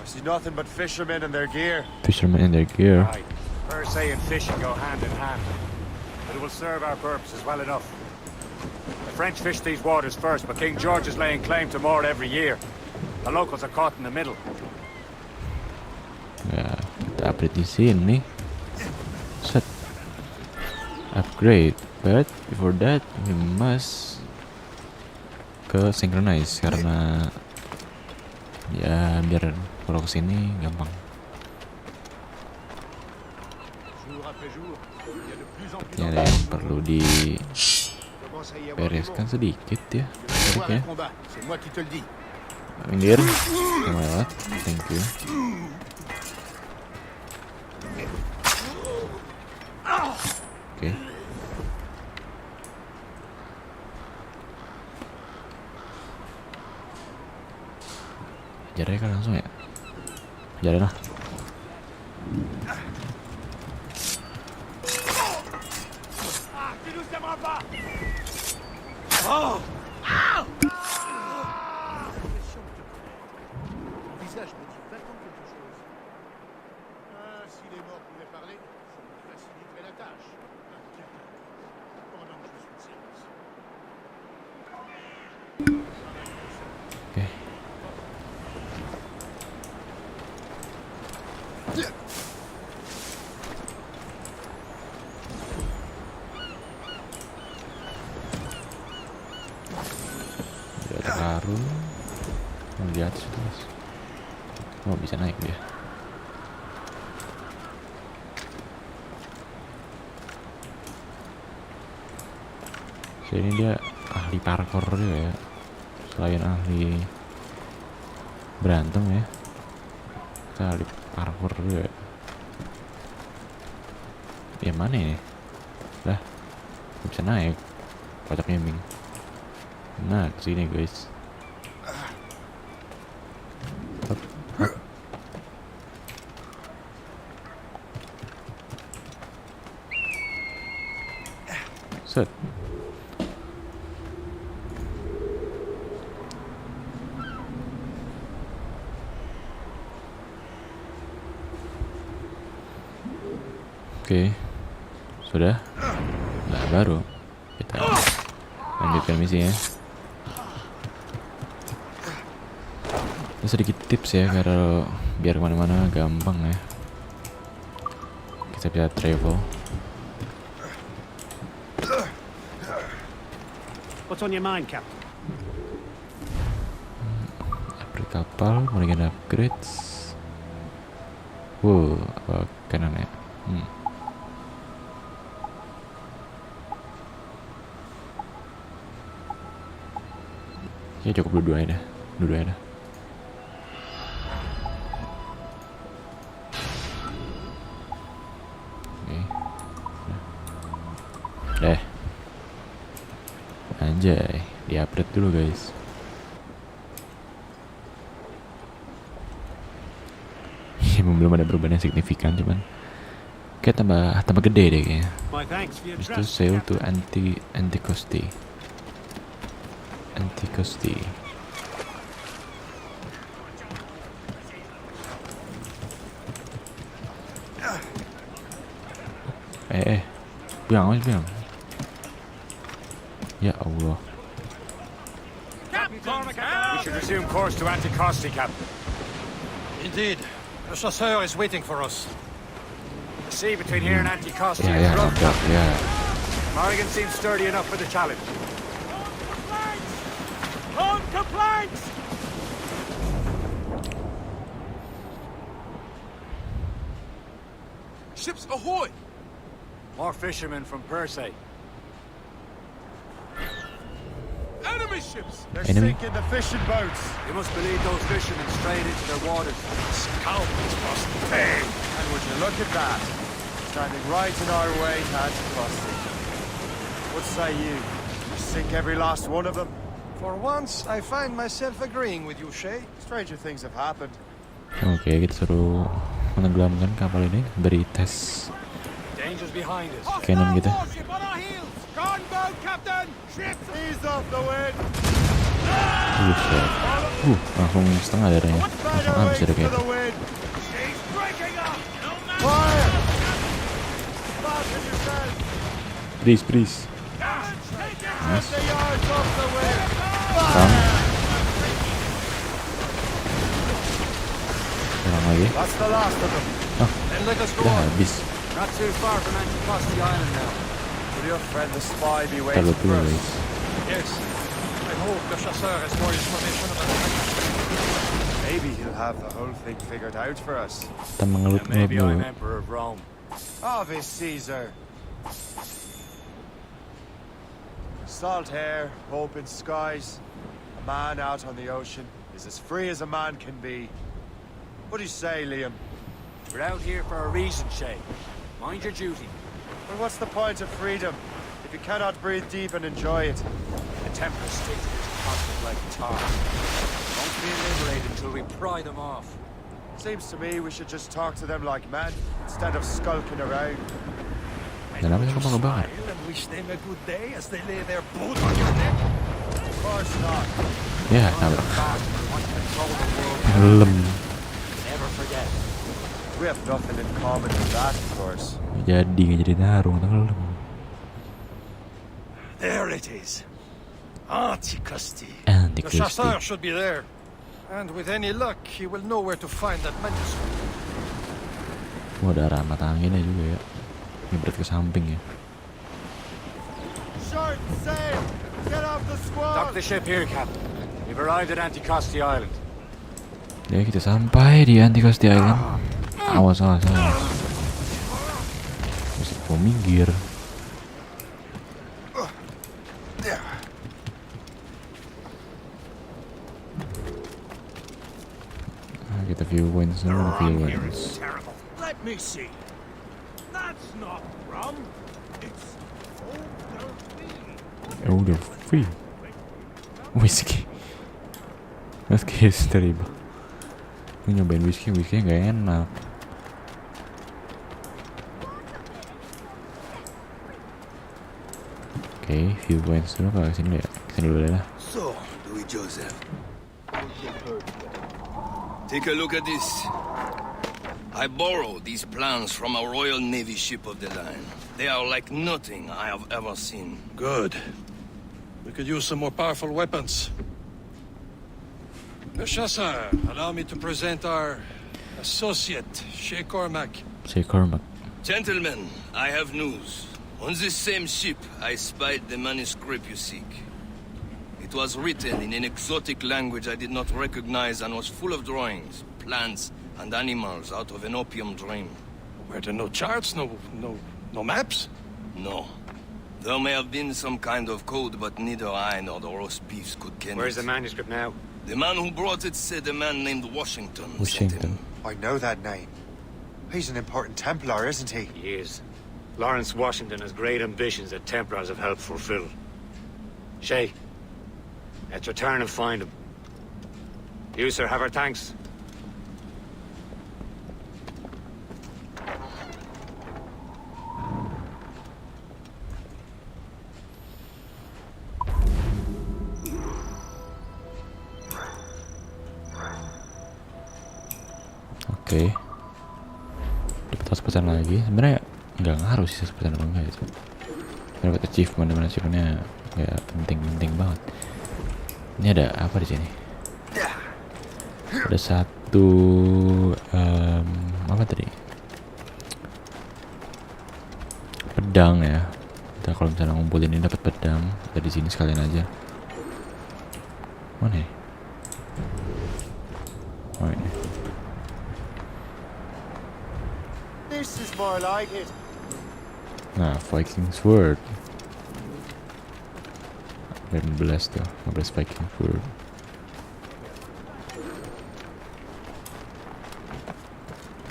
I see nothing but fishermen and their gear. Fishermen in their gear. Right. Hersey and fishing go hand in hand. But it will serve our purposes well enough. The French fish these waters first, but King George is laying claim to more every year. The locals are caught in the middle. Ya, kita upgrade di sini. Set. Upgrade. But before that we must ke synchronize karena ya biar kalau kesini gampang. Sepertinya ada yang perlu dibereskan sedikit ya. Oke. Minggir. Lewat. Thank you. Oke. mereka langsung ya. Jalan lah. Oh! Oke. Ada karung. Di atas itu mas. Oh bisa naik dia. So, ini dia ahli parkour juga ya. Selain ahli berantem ya, kita ahli parkour juga. Ya mana ini? Lah, gak bisa naik. Kocak gaming. Nah, kesini guys. Set. Oke, sudah. Nah, baru kita lanjutkan misinya. Ini sedikit tips ya, kalau biar kemana-mana gampang ya. Kita bisa travel. What's on your mind, Captain? Upgrade kapal, mulai upgrades. Wow, apa kanan ya? Ya cukup dua-duanya dah. Dua-duanya dah. Oke. Deh. Anjay, di-upgrade dulu guys. Belum ada perubahan yang signifikan, cuman kayak tambah gede deh kayaknya. Habis itu sail to Anticosti. Bilang. Ya Allah. We should resume course to Anticosti, Captain. Indeed. The chasseur is waiting for us. The sea between here and Anticosti is Ya, rough. ya. Morrigan seems sturdy enough for the challenge. On complaints! Ships ahoy! More fishermen from Persay. Enemy ships! They're Enemy? sinking the fishing boats. You must believe those fishermen strayed into their waters. Scoundrels must pay. And would you look at that? Standing right in our way to Anticosti. What say you? You sink every last one of them? For once, I find myself agreeing with you, Shay. Stranger things have happened. Oke, kita suruh menenggelamkan kapal ini, beri tes Dangers behind us. cannon kita. Gunboat, Captain! Ships! Ease off the wind! Buset. Langsung setengah darahnya. Langsung habis darah kayak. She's breaking up! Fire! Fasten yourself! Please. Nice. The yards off the wind! Serang. Serang lagi. That's the last of them. Then let us go Udah on. habis. Not too far from Anticosti Island now. Will your friend the spy be Kita waiting lihat dulu for us? guys. Yes. I hope the chasseur has more information about the Maybe he'll have the whole thing figured out for us. Kita mengelut Maybe I'm dulu. Emperor of Rome. Ave Caesar. Salt hair, open skies. A man out on the ocean is as free as a man can be. What do you say, Liam? We're out here for a reason, Shay. Mind your duty. Well, what's the point of freedom if you cannot breathe deep and enjoy it? The Templars stick to this conflict like tar. Don't always being liberated until we pry them off. Seems to me we should just talk to them like men instead of skulking around. Kenapa sih kamu ngebakar? And wish them a good day as they lay their boot on your neck. Of course not. Ya, nabrak. Ngelem. Never forget. We have nothing in common with that, of course. Jadi nggak jadi tarung, ngelem. There it is. Anticosti. The Anticosti. chasseur should be there. And with any luck, he will know where to find that manuscript. Wah, ada arah mata anginnya juga ya. Nyebret ke samping ya. Short sail! Get off the squall! Dock the ship here, Captain. We've arrived at Anticosti Island. Ya, kita sampai di Anticosti Island. Awas. Masih mau minggir. Kita viewpoints dulu, viewpoints. Let me see. That's not rum. It's Udah free. Whiskey. Whiskey is terrible. Gue nyobain whiskey nggak enak. Oke, viewpoints dulu kalau kesini ya. Kesini dulu lah. So, Louis Joseph. Take a look at this. I borrowed these plans from a Royal Navy ship of the line. They are like nothing I have ever seen. good. We could use some more powerful weapons. Le Chasseur, allow me to present our associate, Shay Cormac. Gentlemen, I have news. On this same ship, I spied the manuscript you seek. It was written in an exotic language I did not recognize and was full of drawings, plants, and animals out of an opium dream. Were there no charts, no maps? No. There may have been some kind of code, but neither I nor the roast beefs could ken Where's it. the manuscript now? The man who brought it said a man named Washington sent him. I know that name. He's an important Templar, isn't he? He is. Lawrence Washington has great ambitions that Templars have helped fulfill. Shay, let's return and find him. You, sir, have our thanks. Oke. Dapat pesan lagi. Sebenarnya nggak ngaruh sih pesan apa enggak itu. Dapat achievementnya nggak penting banget. Ini ada apa di sini? Ada satu apa tadi? Pedang ya. Kita kalau misalnya ngumpulin ini dapat pedang. Kita di sini sekalian aja. Mana ya? Oh ini. This is more like it. Nah, Viking Sword. 15 tuh, 15 Viking Sword.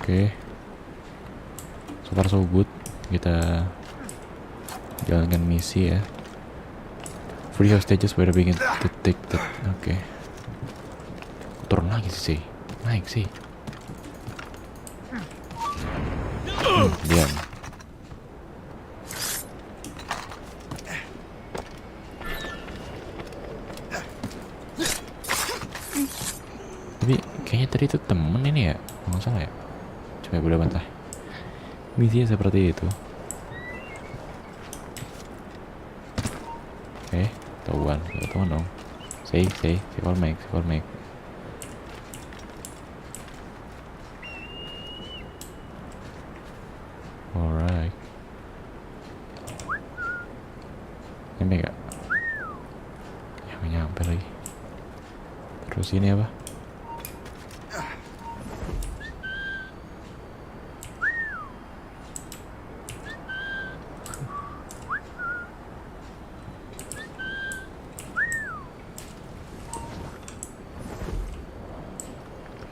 Oke. So far so good. Kita jalankan misi ya. Free hostages were begin to take the... Oke. Turun lagi sih. Naik sih. Diam. Tapi kayaknya tadi itu temen ini ya, nggak salah ya. Coba udah bantah. Misinya seperti itu. Tahuan dong. Say, call make. Alright. Nyampe gak? Ya gak nyampe lagi. Terus ini apa?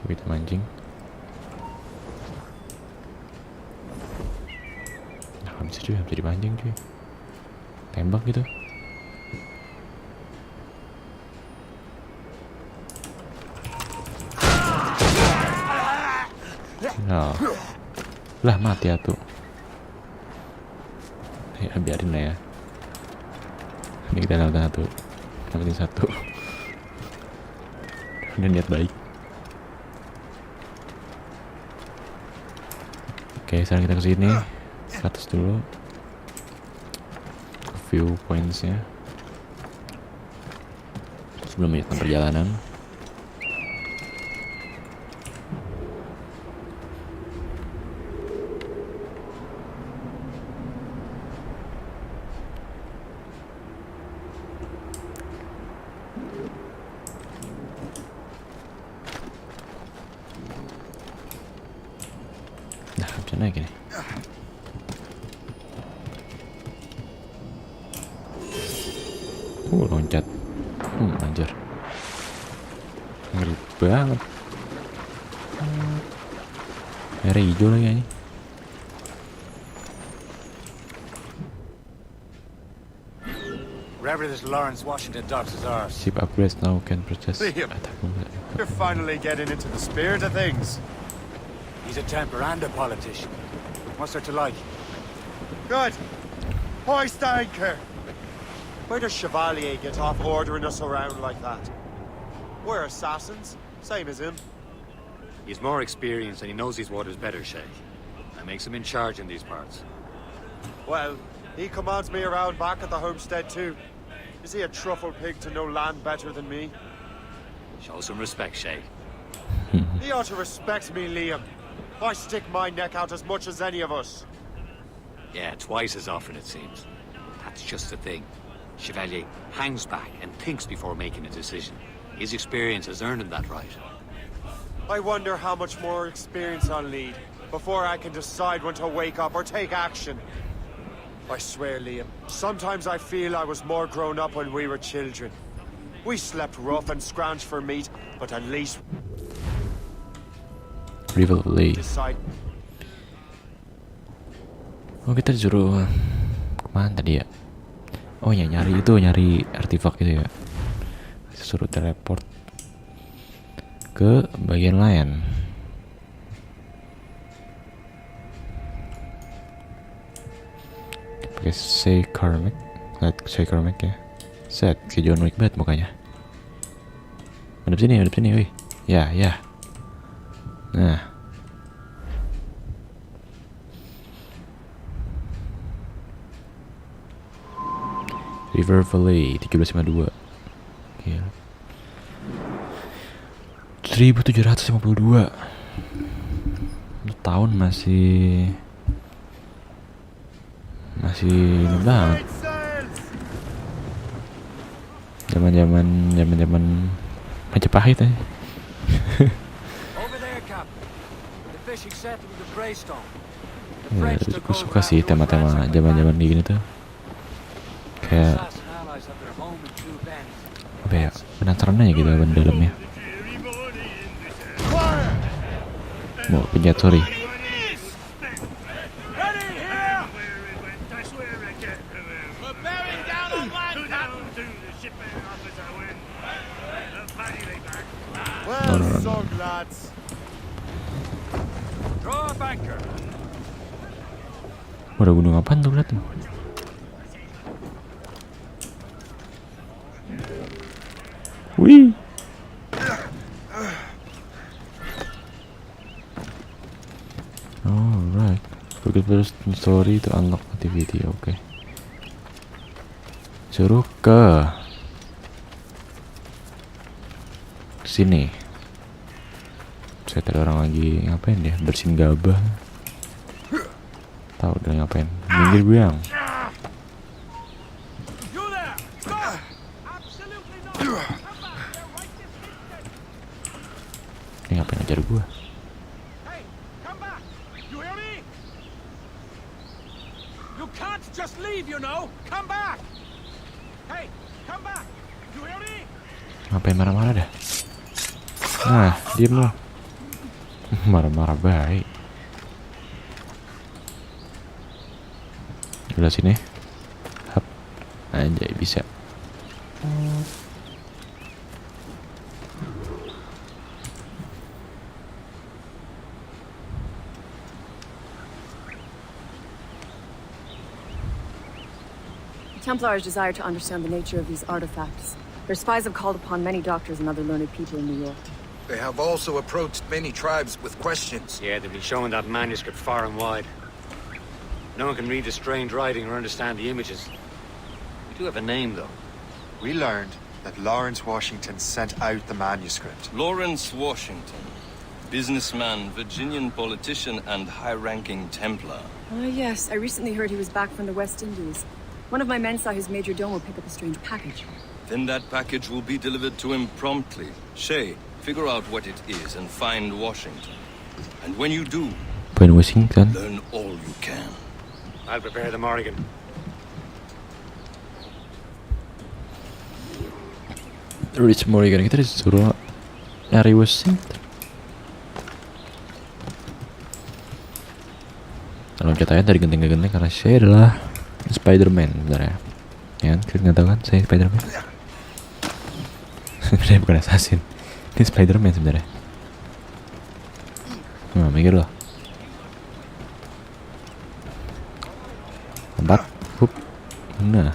Kita mancing. Bisa dipancing cuy. Tembak gitu. Lah mati atuh. Ya biarin lah ya. Ini kita nonton satu. Nanti satu. Udah niat baik. Oke, sekarang kita kesini. Ke atas dulu. View points-nya. Sebelum melanjutkan perjalanan. Nah, bisa naik ini. Loncat. Anjir. Ngeri banget. Merah hijau lagi ini. Wherever this Lawrence Washington docks is ours. Ship upgrades now can purchase. Liam, you're finally getting into the spirit of things. He's a temper and a politician. What's there to like? Good. Hoist anchor. Where does Chevalier get off ordering us around like that? We're assassins, same as him. He's more experienced and he knows these waters better, Shay. That makes him in charge in these parts. Well, he commands me around back at the homestead too. Is he a truffle pig to know land better than me? Show some respect, Shay. He ought to respect me, Liam. I stick my neck out as much as any of us. Yeah, twice as often it seems. That's just the thing. Chevalier hangs back and thinks before making a decision. His experience has earned him that right. I wonder how much more experience I'll need before I can decide when to wake up or take action. I swear, Liam, sometimes I feel I was more grown up when we were children. We slept rough and scrounged for meat, but at least... Rivalry. Oh, kita disuruh kemana tadi ya? Oh ya, nyari artefak gitu ya. Disuruh teleport ke bagian lain. Pakai Seorang, lihat Seorang ya. Set, si John Wick banget mukanya. Hadap sini, wih. Ya. Nah. River Valley 1752. Gila. 1752. Tahun masih ini banget. Zaman Majapahit aja. Ya, gue suka sih tema-tema zaman-zaman gini tuh. Kayak apa ya, penasaran aja gitu ban dalamnya. Mau penjat, sorry. No. Ada gunung apaan tuh berarti? Wih. Alright. Forget first story to unlock activity. Oke. Suruh ke sini. Saya ada orang lagi ngapain dia? Bersihin gabah. Tahu udah ngapain? Minggir gue yang. Ini ngapain ajar gue? Ngapain marah-marah dah? Nah, diem loh. Marah-marah baik. Sebelah sini. Hap. Anjay, bisa. Templars desire to understand the nature of these artifacts. Their spies have called upon many doctors and other learned people in New York. They have also approached many tribes with questions. Yeah, they've been showing that manuscript far and wide. No one can read the strange writing or understand the images. We do have a name, though. We learned that Lawrence Washington sent out the manuscript. Lawrence Washington. Businessman, Virginian politician, and high-ranking Templar. Yes, I recently heard he was back from the West Indies. One of my men saw his major domo pick up a strange package. Then that package will be delivered to him promptly. Shay, figure out what it is and find Washington. And when you do, Poin Washington. learn all you can. I'll prepare the Morrigan. Rich Morrigan, kita disuruh nyari Washington. Kalau ceritanya dari genting-genting karena saya adalah Spider-Man sebenarnya. Ya kan, kalian nggak tahu kan saya Spider-Man. Saya bukan assassin. Ini Spider-Man sebenarnya. Mikir loh. 4, hup. Nah.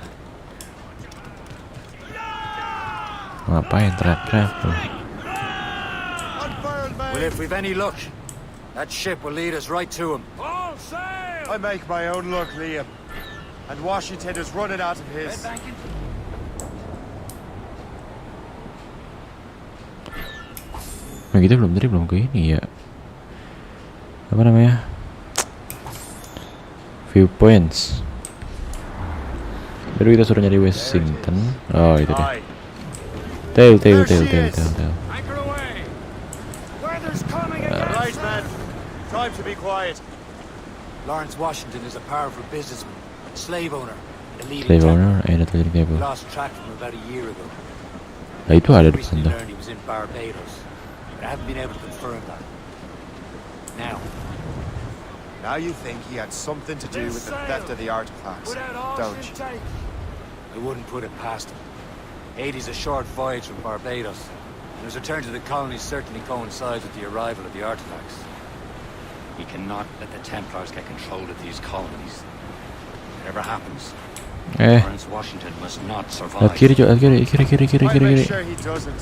Ngapain trap-trap loh. Well, if we've any luck, that ship will lead us right to him. I make my own luck, Liam. And Washington is running out of his. Nah kita belum ke ini ya. Apa namanya? Viewpoints. Baru kita suruh nyari Washington. Oh itu dia. Tail. Right, man. Time to be quiet. Lawrence Washington is a powerful businessman, slave owner, a leading Slave Templar. owner, ada tuh We kabel. lost track from him about a year ago. Nah itu ada di Recently sana. learned he was in Barbados, but I haven't been able to confirm that. Now you think he had something to do with the theft of the artifacts, don't you? I wouldn't put it past him. 80's a short voyage from Barbados, and his return to the colonies certainly coincides with the arrival of the artifacts. We cannot let the Templars get control of these colonies. Whatever happens, Lawrence Washington must not survive. Lihat kiri, I'll make sure he doesn't.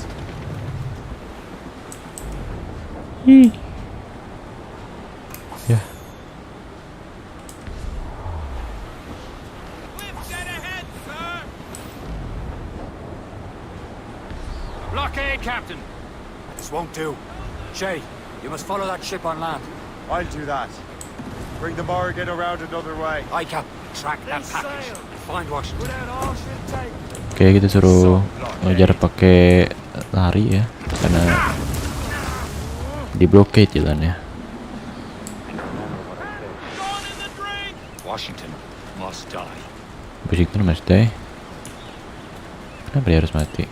Ya. Blockade, Captain! This won't do. Shay, you must follow that ship on land. I'll do that. Bring the Morrigan around another way. Aye, Cap. Track that package and find Washington. Oke kita suruh ngejar pakai lari ya, karena di blockade jalannya. Washington must die. Washington must die. Kenapa dia harus mati?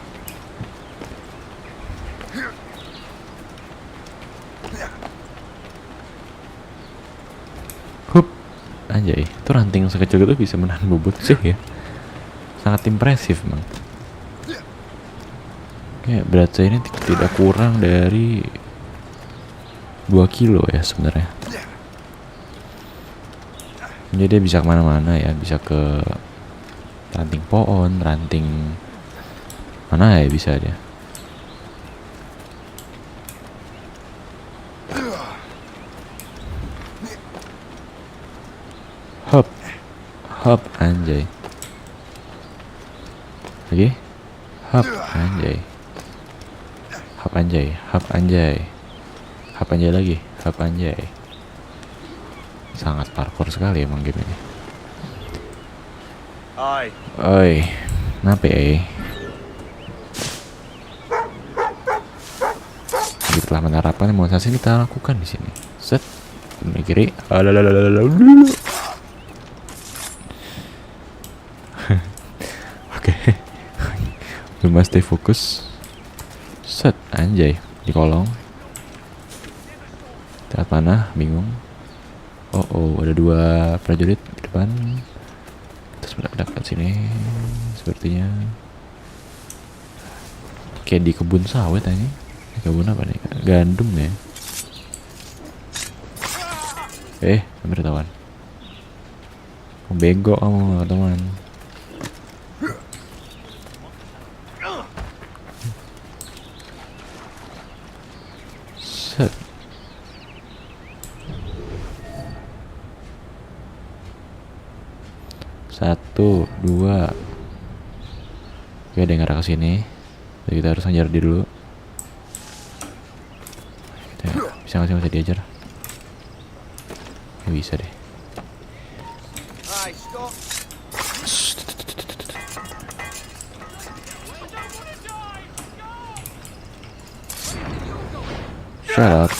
Hup, anjay, itu ranting sekecil itu bisa menahan bobot sih ya. Sangat impresif emang. Kayak berat saya ini tidak kurang dari 2 kilo ya sebenarnya. Jadi dia bisa kemana-mana ya, bisa ke ranting pohon, ranting mana ya bisa dia. Hop anjay. Lagi hop anjay. Hop anjay, hop anjay. Hop anjay lagi, hop anjay. Sangat parkour sekali emang game ini. Oi, kenapa ya? Jadi telah menerapkan demonstrasi yang kita lakukan di sini. Set, ini kiri. Oke, we must stay focus. Set, anjay, di kolong. Lihat mana, bingung. Oh, ada 2 prajurit di depan. Terus mendekat sini, sepertinya. Kayak di kebun sawit aja. Kebun apa nih? Gandum ya. Pemberitahuan. Bego kamu teman. 1, 2. Oke, ada yang ngarah ke sini. Jadi kita harus ngejar dia dulu. Bisa nggak sih, bisa diajar? Ya, bisa deh. Shut up.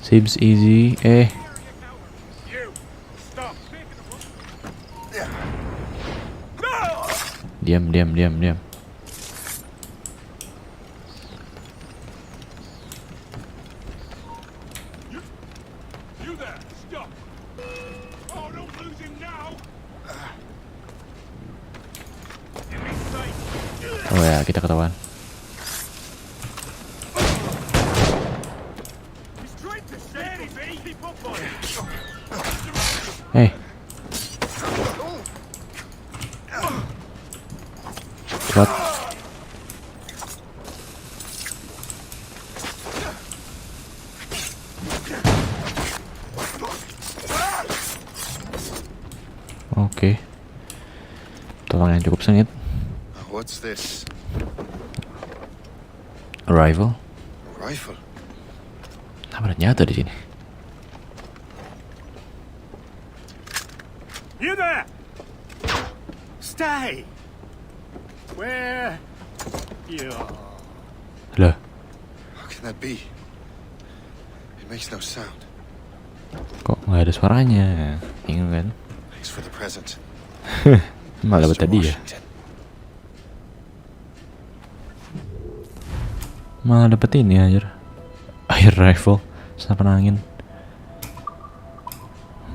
Seems easy. Diam. Oh ya, kita ketahuan. Cepat. Oke. Tolong yang cukup sengit. What's this? A rifle. Rifle? Apa nyata di sini? You there! Stay! Where you are? Lah. How can that be? It makes no sound. Kok nggak ada suaranya? Bingung kan? Thanks for the present. Malah dapat tadi ya. Malah dapet ini aja. Air rifle, senapan angin.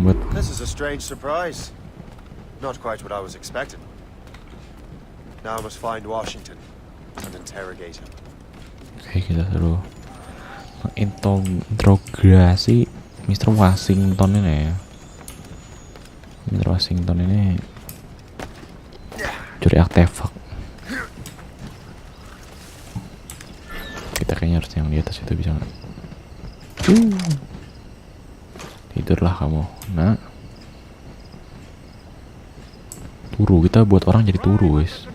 Buat. This is a strange surprise. Not quite what I was expecting. Now I must find Washington and interrogate him. Oke, kita suruh menginterogasi Mr. Washington ini ya. Mr. Washington ini curi artefak. Kita kayaknya harus yang di atas itu, bisa nggak? Tidurlah kamu, nak. Turu, kita buat orang jadi turu, guys.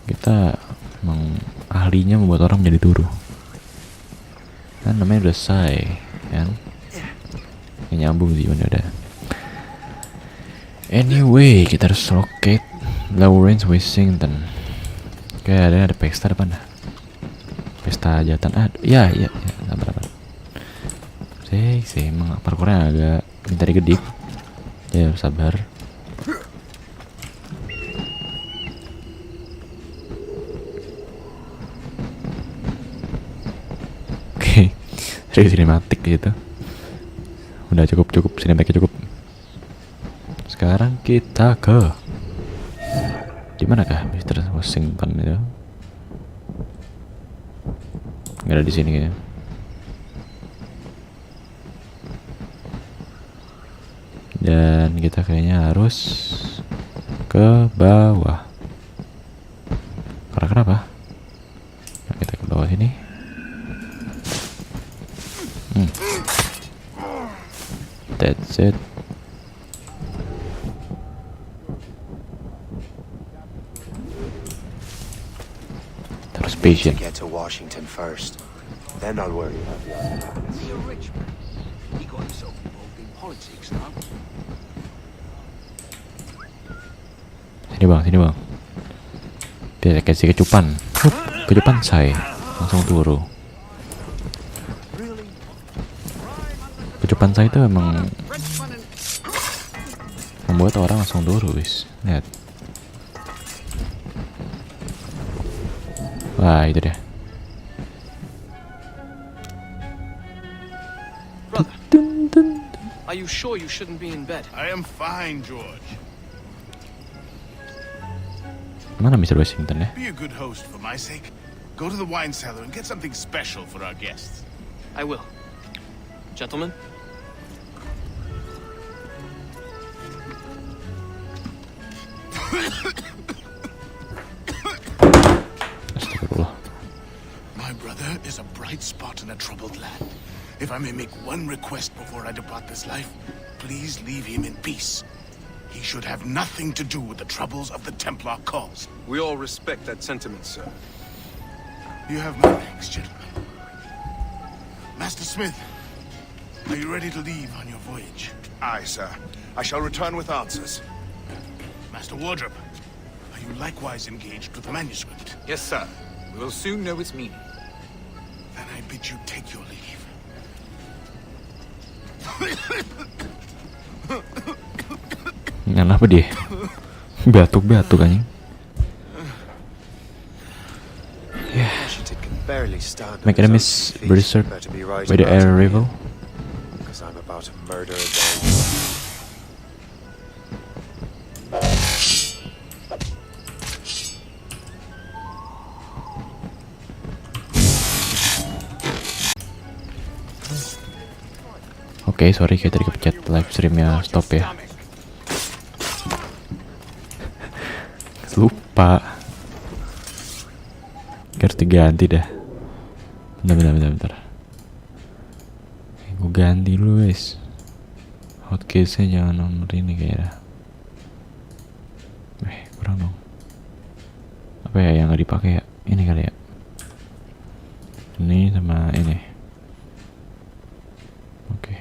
Kita emang ahlinya membuat orang menjadi turu. Kan namanya udah say, kan? Nggak nyambung sih, udah. Anyway, kita harus locate Lawrence Washington. Oke, ada pesta depan dah. Pesta hajatan. Ya, sabar. Sih, emang parkurnya agak minta digedip. Ya, harus sabar. Oke, dari sinematik gitu. Udah cukup, sinematiknya cukup. Sekarang kita ke dimana kah Mr. Washington itu? Nggak ada di sini kayaknya. Dan kita kayaknya harus ke bawah. Karena kenapa? Nah, kita ke bawah sini. That's it. To get to Washington first, then I'll worry about the other. He's a rich man. He got himself involved in politics now. Sini bang. Dia kasih kecupan. Kecupan saya langsung turu. Kecupan saya itu emang membuat orang langsung turu, guys. Lihat. Wah, itu dia. Are you sure you shouldn't be in bed? I am fine, George. Mana Mr. Washington ya? Be a good host for my sake. Go to the wine cellar and get something special for our guests. I will. Gentlemen? bright spot in a troubled land. If I may make one request before I depart this life, please leave him in peace. He should have nothing to do with the troubles of the Templar cause. We all respect that sentiment, sir. You have my thanks, gentlemen. Master Smith, are you ready to leave on your voyage? Aye, sir. I shall return with answers. Master Wardrop, are you likewise engaged with the manuscript? Yes, sir. We will soon know its meaning. Then I bid you take your leave. Kenapa dia? Batuk-batuk anjing. Make enemies berserk by the air rival. Because I'm about to murder a Oke, sorry kayak tadi kepencet live streamnya stop ya. Lupa. Harus diganti dah. Bentar. Gue ganti dulu guys. Hotkeysnya jangan nomor ini kayaknya. Kurang dong. Apa ya yang nggak dipakai ya? Ini kali ya. Ini sama ini. Oke.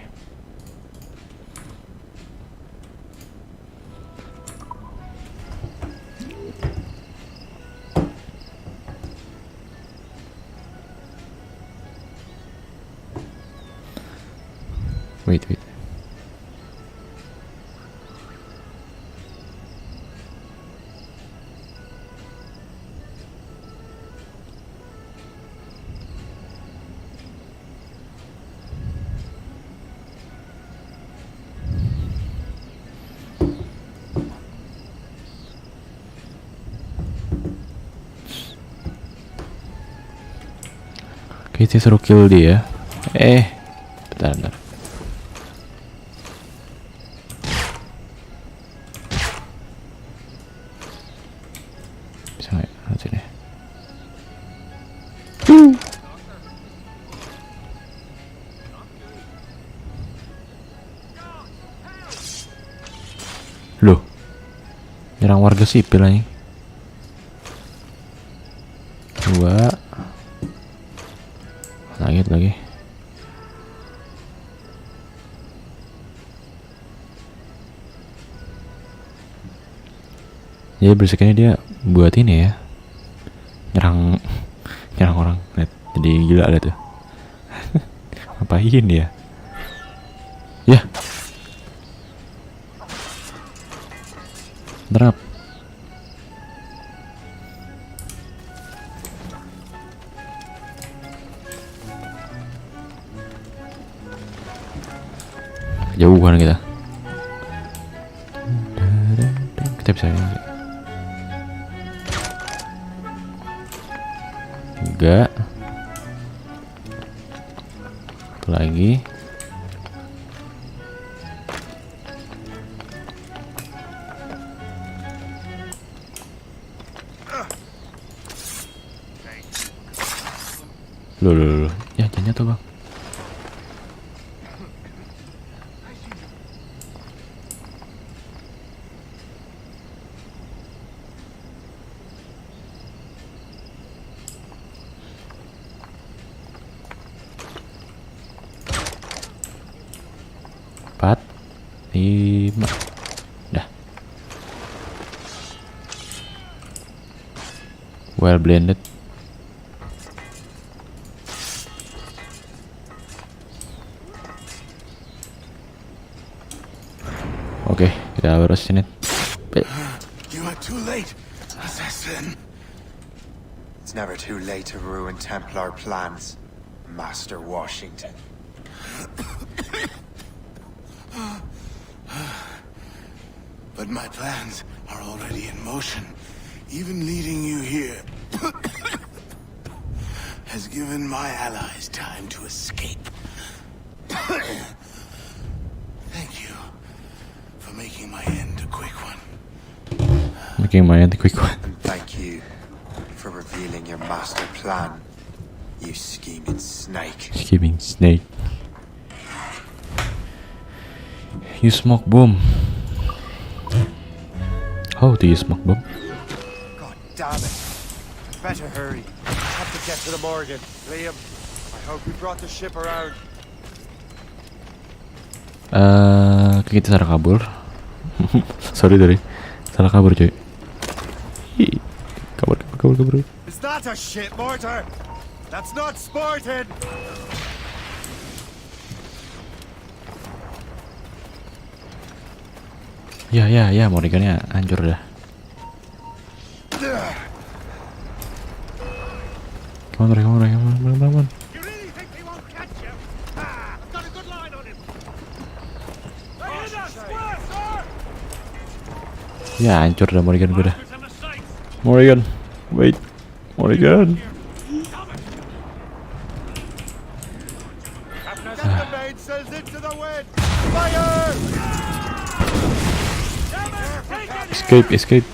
Wait. Kita suruh kill dia. Bentar. Bisa nggak? Sini. Loh, nyerang warga sipil aja. 2 lagi. Jadi bersikapnya dia buat ini ya, nyerang orang. Lihat, jadi gila lihat tuh. Ngapain dia? Ya. Drop. Jauhan kita. Kita bisa ini. Enggak. Lagi. Loh. Ya, jangan jatuh, Bang. Dah. Well blended. Oke, kita harus ini. You are too late, assassin. It's never too late to ruin Templar plans, Master Washington. But my plans are already in motion. Even leading you here has given my allies time to escape. Thank you for making my end a quick one. And thank you for revealing your master plan. You scheming snake. Scheming snake. You smoke bomb. How do you smoke bomb? God damn it. Better hurry. Have to get to the Morgan. Liam, I hope we brought the ship around. Kita salah kabur. Sorry salah kabur coy. Kabur. Is that a shit mortar? That's not sporting. Ya, Morrigannya hancur dah. Come on. Ya, hancur dah Morrigan gue dah. Morrigan, wait. Morrigan. Escape.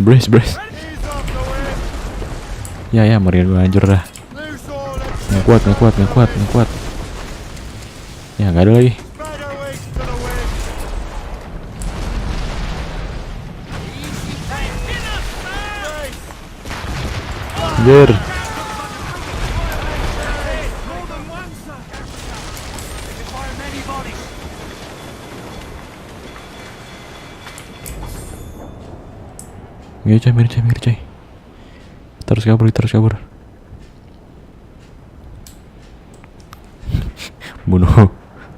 Brace. Ya, Morrigan gue hancur dah. Nggak kuat. Ya, nggak ada lagi. Anjir. Minggir coy. Terus kabur.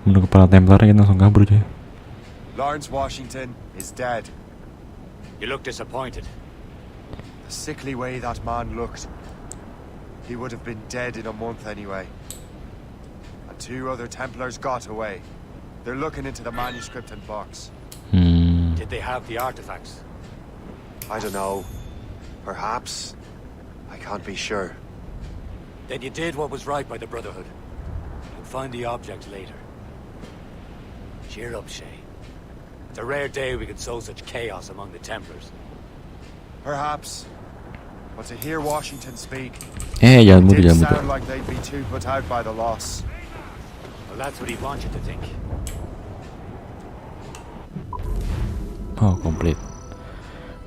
Bunuh kepala Templarnya, kita langsung kabur coy. Lawrence Washington is dead. You look disappointed. The sickly way that man looked. He would have been dead in a month anyway. And 2 other Templars got away. They're looking into the manuscript and box. Did they have the artifacts? I don't know. Perhaps. I can't be sure. Then you did what was right by the Brotherhood. You'll find the object later. Cheer up, Shay. It's a rare day we could sow such chaos among the Templars. Perhaps. But to hear Washington speak, Jangan it did mudah. sound like they'd be too put out by the loss. Well, that's what he wants you to think. Oh, complete.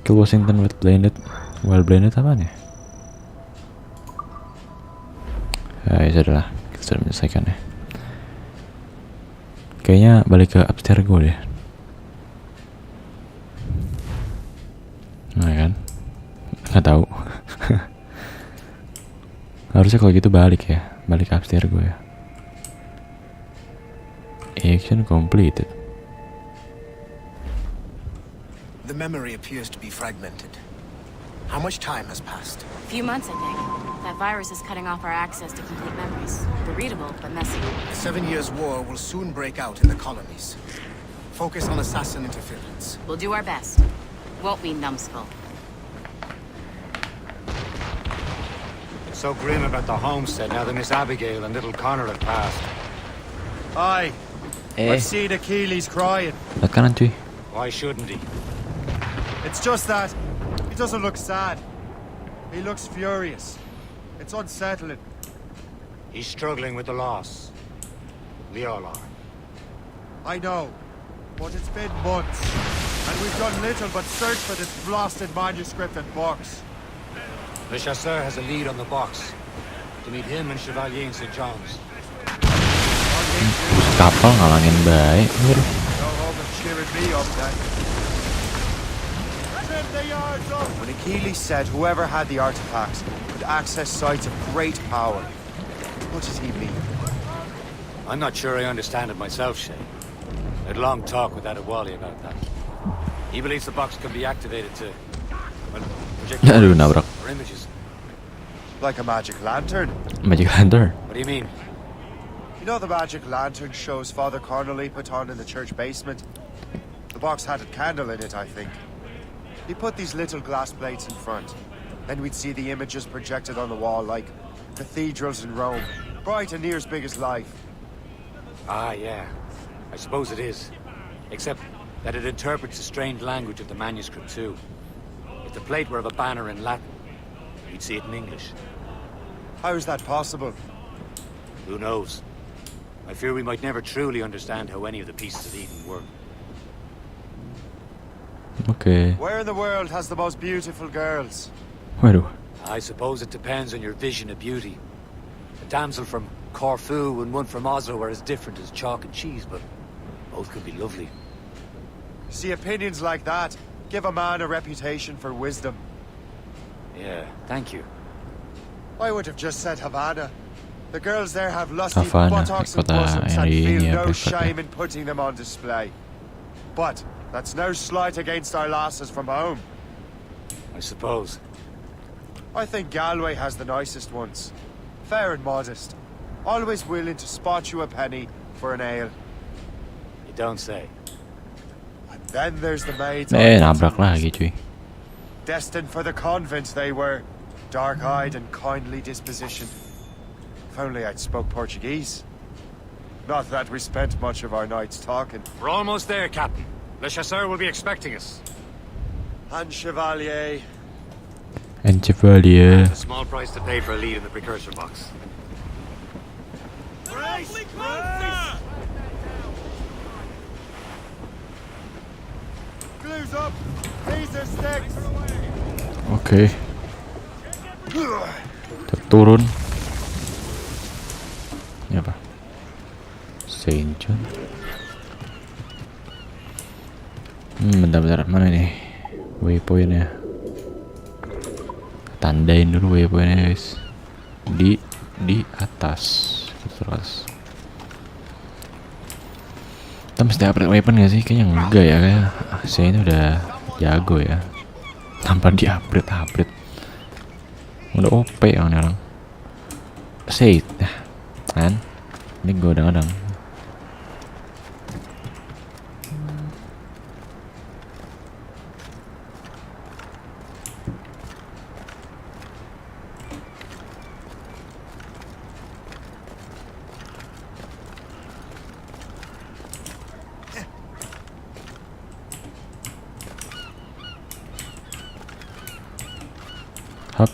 Kill Washington with blinded. Well blinded apaan ya? Ya sudahlah, kita sudah menyelesaikannya. Kayaknya balik ke upstairs gue deh. Nah kan? Nggak tahu. Harusnya kalau gitu balik upstairs gue ya. Action completed. The memory appears to be fragmented. How much time has passed? A few months, I think. That virus is cutting off our access to complete memories. They're readable, but messy. The 7 Years' War will soon break out in the colonies. Focus on assassin interference. We'll do our best. Won't we, numbskull? It's so grim about the homestead now that Miss Abigail and little Connor have passed. Aye. I've seen Achilles crying. Kanan cuy. Why shouldn't he? It's just that he doesn't look sad. He looks furious. It's unsettling. He's struggling with the loss. We all are. I know, but it's been months, and we've done little but search for this blasted manuscript and box. Le Chasseur has a lead on the box. To meet him and Chevalier in St. John's. Kapal ngalangin baik. No hope of cheering me up then. When Achilles said whoever had the artifacts could access sites of great power, what does he mean? I'm not sure I understand it myself, Shay. I had a long talk with Adewale about that. He believes the box can be activated to, well, project nabrak. or images. Like a magic lantern? Magic lantern? What do you mean? You know the magic lantern shows Father Connolly put on in the church basement? The box had a candle in it, I think. He put these little glass plates in front. Then we'd see the images projected on the wall like cathedrals in Rome. Bright and near as big as life. Ah, yeah. I suppose it is. Except that it interprets the strange language of the manuscript, too. the plate were of a banner in Latin, you'd see it in English. How is that possible? Who knows? I fear we might never truly understand how any of the pieces of Eden work. Okay. Where in the world has the most beautiful girls? Waduh. I suppose it depends on your vision of beauty. A damsel from Corfu and one from Oslo are as different as chalk and cheese, but both could be lovely. See, opinions like that give a man a reputation for wisdom. Yeah, thank you. I would have just said Havana. The girls there have lusty Havana, buttocks and kota bosoms and yang feel ini ya, no private ya. shame in putting them on display. But that's no slight against our lasses from home. I suppose. I think Galway has the nicest ones. Fair and modest. Always willing to spot you a penny for an ale. You don't say. And then there's the maids. Nabrak lagi cuy. Destined for the convent they were. Dark-eyed and kindly dispositioned. If only I'd spoke Portuguese. Not that we spent much of our nights talking. We're almost there, Captain. Le Chasseur will be expecting us. And Chevalier. And Chevalier. A small price to pay for a lead in the precursor box. Glues up! These are sticks! Oke. Turun. Ini apa? Saint John. Bentar-bentar, mana nih waypointnya? Tandain dulu waypointnya guys. Di atas terus. Kita mesti upgrade weapon gak sih? Kayaknya enggak ya, kayak saya ini udah jago ya. Tanpa di upgrade. Udah OP yang ini orang. Say kan? Ini gue kadang-kadang. Hap.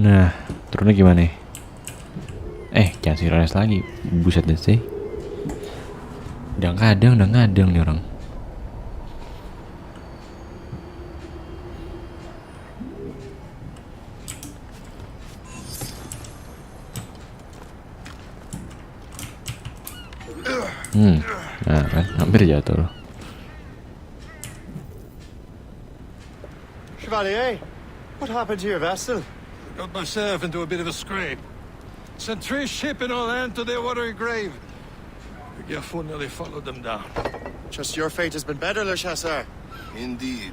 Nah, turunnya gimana nih? Jangan sirines lagi. Buset deh sih. Udah ngadeng nih orang. Nah kan, hampir jatuh loh. Chevalier, what happened to your vessel? Got myself into a bit of a scrape. Sent 3 ships in our land to their watery grave. Gerfo nearly followed them down. Just your fate has been better, Le Chasseur. Indeed.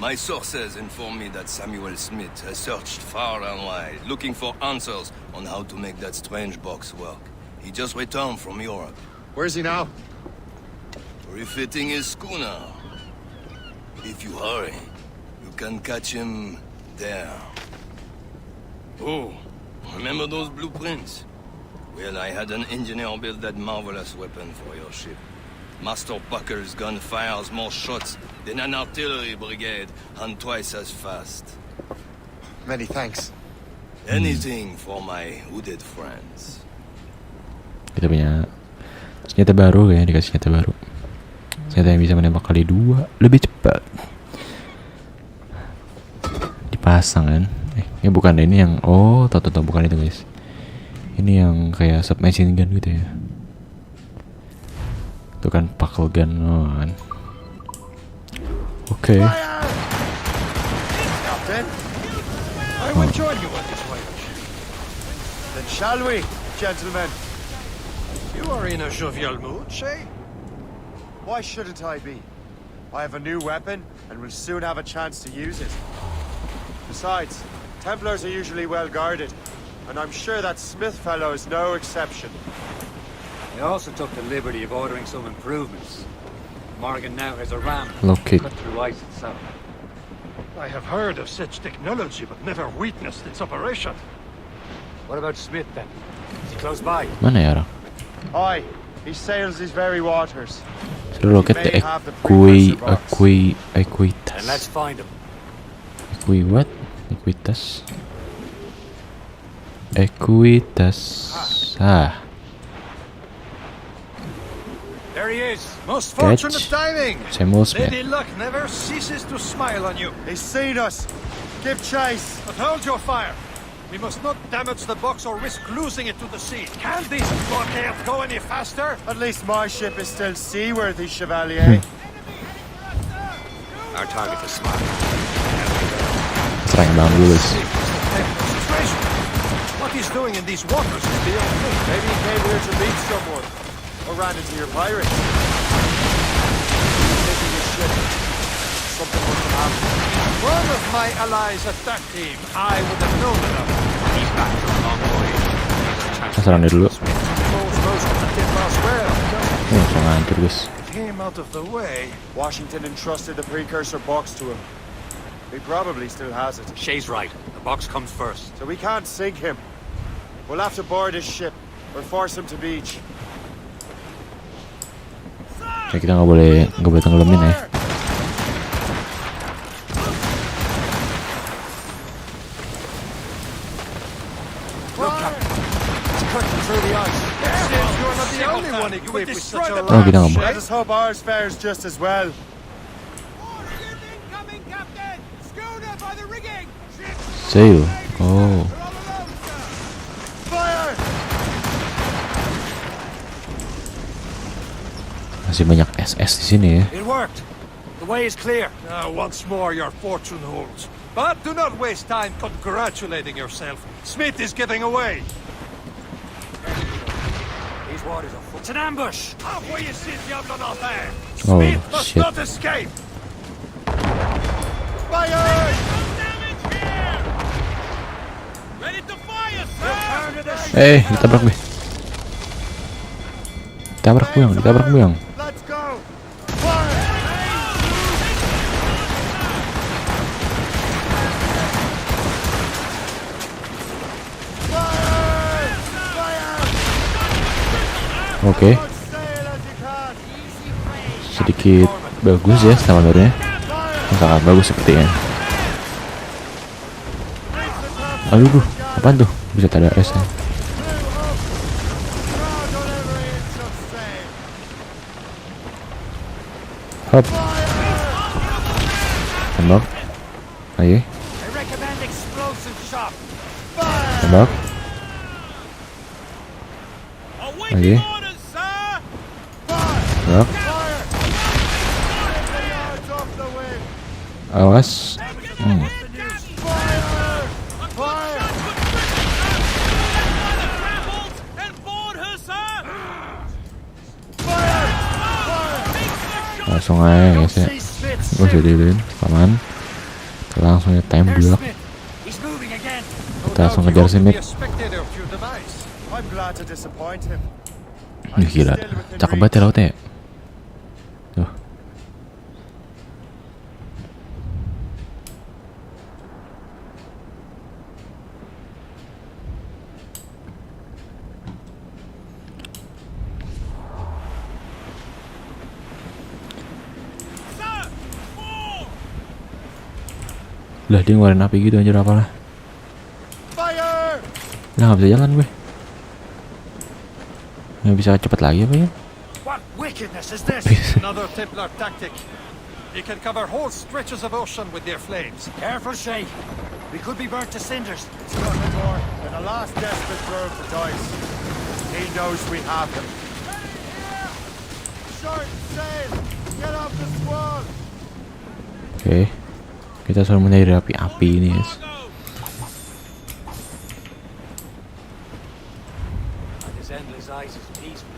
My sources inform me that Samuel Smith has searched far and wide, looking for answers on how to make that strange box work. He just returned from Europe. Where's he now? Refitting his schooner. If you hurry, you can catch him there. Oh, remember those blueprints? Well, I had an engineer build that marvelous weapon for your ship. Master Pucker's gun fires more shots than an artillery brigade, and twice as fast. Many thanks. Anything for my hooded friends. Kita punya senjata baru ya, dikasih senjata baru. Senjata yang bisa menembak kali 2 lebih cepat. Dipasang kan? Ini bukan, ini yang tahu bukan itu guys. Ini yang kayak submachine gun gitu ya. Itu kan buckle gun kan. Oke. Captain, I will join you on this voyage. then shall we, gentlemen? You are in a jovial mood, Shay? Why shouldn't I be? I have a new weapon and will soon have a chance to use it. Besides, Templars are usually well guarded. and I'm sure that Smith fellow is no exception. I also took the liberty of ordering some improvements. Morgan now has a ram Locate. cut through ice itself. I have heard of such technology, but never witnessed its operation. What about Smith then? Is he close by? Mana ya orang? Aye, he sails these very waters. Sudah loket the Then let's Equitas. find him. What? Equitas. Equitas. Ah. There he is. Most Catch. fortunate timing. Same old Smith. Lady Luck never ceases to smile on you. He's seen us. Give chase. But hold your fire. We must not damage the box or risk losing it to the sea. Can this blockade go any faster? At least my ship is still seaworthy, Chevalier. Our target is smart. Serang banget dulu guys. What he's doing in these waters is beyond me. Maybe he came here to meet someone. Or ran into your pirates. Taking his ship. Something must have happened. One of my allies at that team, I would have known enough. He's back from a long voyage. Serang dia dulu. Knows most of the Templar's well. Langsung hancur guys. Him out of the way. Washington entrusted the precursor box to him. He probably still has it. Shay's right. The box comes first. So we can't sink him. We'll have to board his ship or force him to beach. Ya kita nggak boleh tenggelamin ya. Oh kita nggak boleh. Let us hope ours fares just as well. Sail. Oh. Masih banyak SS di sini ya. It worked. The way is clear. Now once more your fortune holds. But do not waste time congratulating yourself. Smith is giving away. These waters are full. It's an ambush. Halfway you see Diablo not there. Oh, Smith must shit. not escape. Fire! Ready to fire, sir. Ditabrak gue. Ditabrak buyang. Let's go. Oke. Sedikit bagus ya standarnya. Sangat bagus sepertinya. Aduh, apaan tuh? Bisa ada es ya. Hop. Tembak. Ayo. Tembak. Ayo. Tembak. Awas. Langsung aja guys ya. Gak usah dilihin, paman. Kita langsung ya tembak. Kita langsung ngejar Smith. Gila, cakep banget ya lautnya ya. Tuh. Lah dia ngeluarin api gitu anjir apalah. Lah nggak bisa jalan gue. Nggak bisa cepet lagi apa ya? What wickedness is this? Another Templar tactic. You can cover whole stretches of ocean with their flames. Careful, Shay. We could be burnt to cinders. It's nothing more than a last desperate throw of the dice. He knows we have him. Short sail! Get off the squall! Oke. Kita selalu mencari api-api ini guys. His endless eyes is peaceful.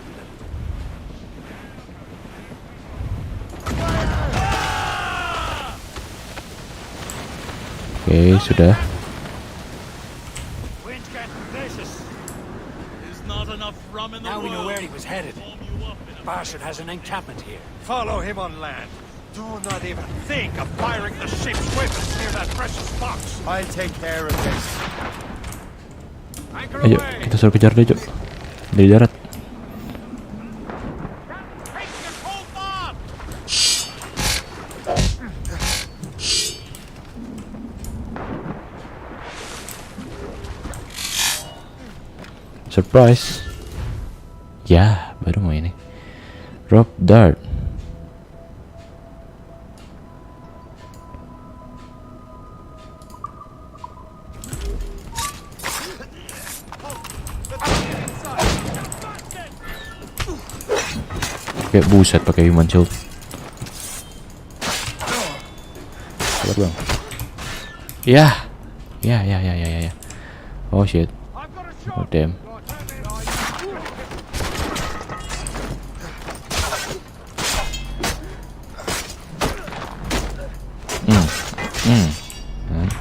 Oke, sudah. Now we know where he was headed. Bastard has an encampment here. Follow him on land. Do not even think of firing the ship's weapons near that precious box. I'll take care of this. Ayo, kita suruh kejar dia, Cok. Dari darat. Surprise. Ya, baru mau ini. Drop dart. Kayak buset pakai human shield. Sabar bang. Ya. Oh shit. Oh damn.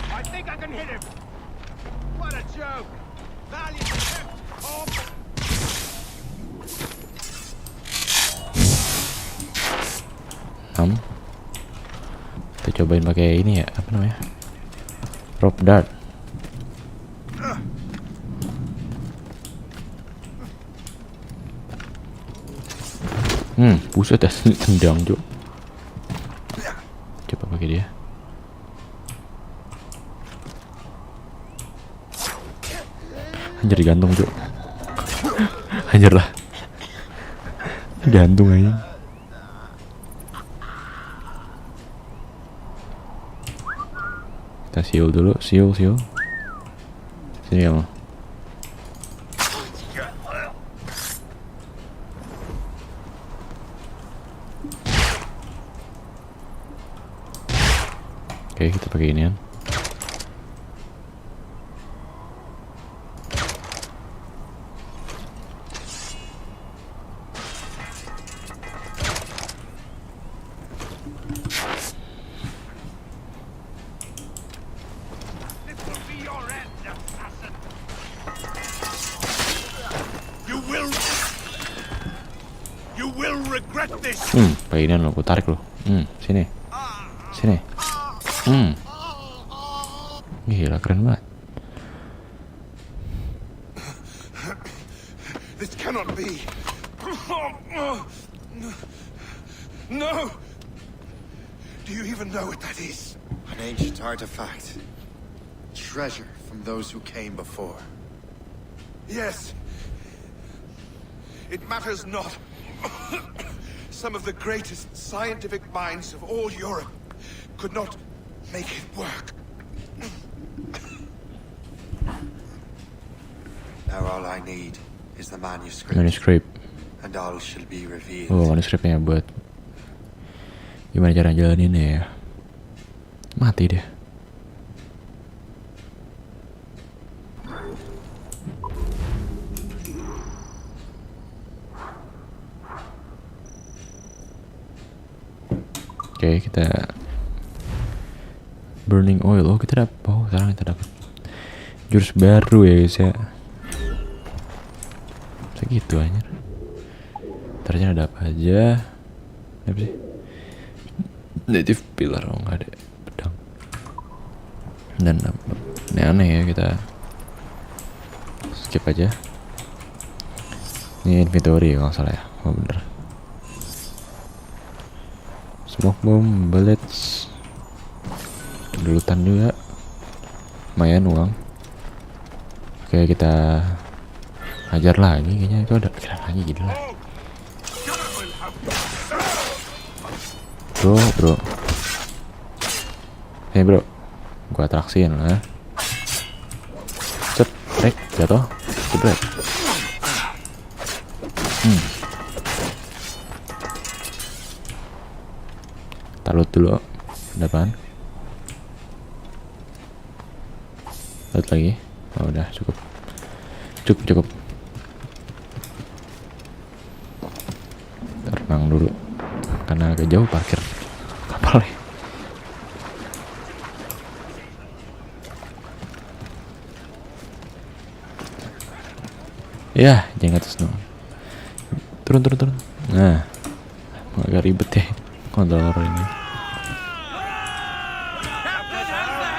I think I can hit him. What a joke. Valiant attempt. Kita cobain pakai ini ya, apa namanya? Rope dart. Buset ya, tendang Cok. Coba pakai dia. Anjir digantung Cok. Anjir lah. Gantung aja. Kita seal dulu, seal. Sini ya, Mang. Oke, kita pakai inian. Pakai inian lo, gue tarik lo. Sini. Gila, keren banget. This cannot be. No. Do you even know what that is? An ancient artifact. Treasure from those who came before. Yes. It matters not. Some of the greatest scientific minds of all Europe could not make it work. Now all I need is the manuscript. And all shall be revealed. Oh, manuskripnya buat gimana cara jalaninnya ya? Mati deh. Oke, kita burning oil. Oh, kita dapat. Oh, sekarang kita dapat jurus baru ya guys ya. Segitu aja. Ternyata ada apa aja? Apa sih? Native pillar, oh nggak ada pedang. Dan ini aneh ya, kita skip aja. Ini inventory kalau salah ya. Oh bener. Smoke bomb, bullets, dulutan juga, lumayan uang. Oke, kita hajar lagi, kayaknya itu ada pikiran lagi gitu lah. Bro, bro, gua atraksiin lah. Cet, break, jatuh, break. Taruh dulu, depan. Lihat lagi. Oh, udah cukup. Terbang dulu, karena agak jauh parkir kapal ya. Ya, jangan atas dong. turun. Nah, agak ribet ya kontrol ini.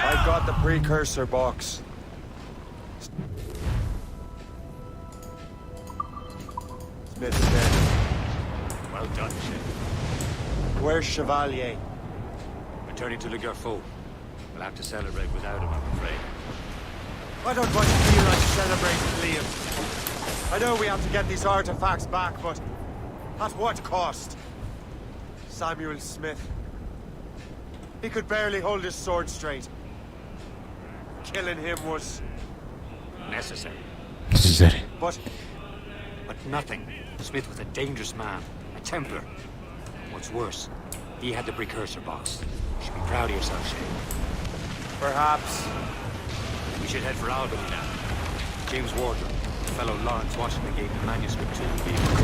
I got the precursor box. Smith is dead. Well done, Shay. Where's Chevalier? Returning to Le Garfou. We'll have to celebrate without him, I'm afraid. I don't quite feel like celebrating, Liam. I know we have to get these artifacts back, but at what cost? Samuel Smith. He could barely hold his sword straight. Killing him was Necessary. Necessary. But nothing. Smith was a dangerous man, a Templar. What's worse, he had the precursor box. You should be proud of yourself, Shay. perhaps. We should head for Albany now. James Wardrobe, the fellow Lawrence Washington gave the manuscript to the people.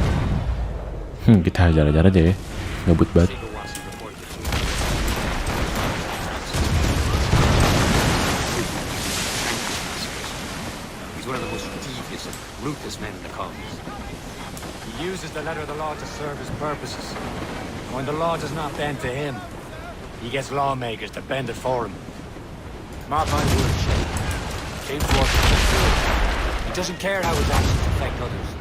Kita hajar-hajar aja ya. Gabut banget. He's one of the most devious and ruthless men in the colonies. He uses the letter of the law to serve his purposes. When the law does not bend to him, he gets lawmakers to bend it for him. Mark my words, James Washington is good. He doesn't care how his actions affect others.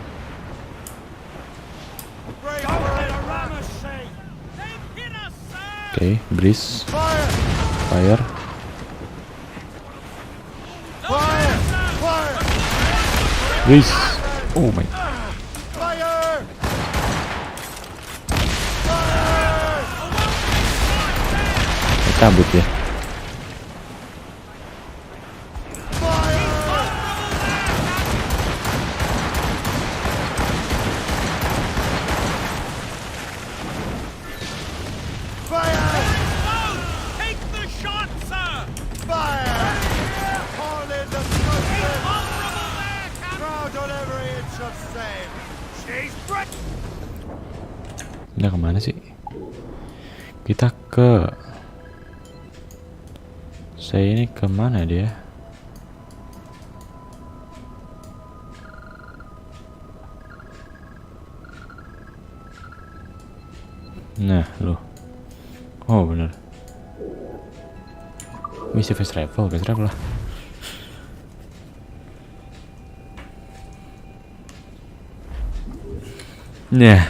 Okay, breeze. Fire. Breeze. Oh my. Cabut ya. Kita kemana sih? Kita ke... Saya ini kemana dia? Nah, loh. Oh, bener. Misi fast travel lah. Nah.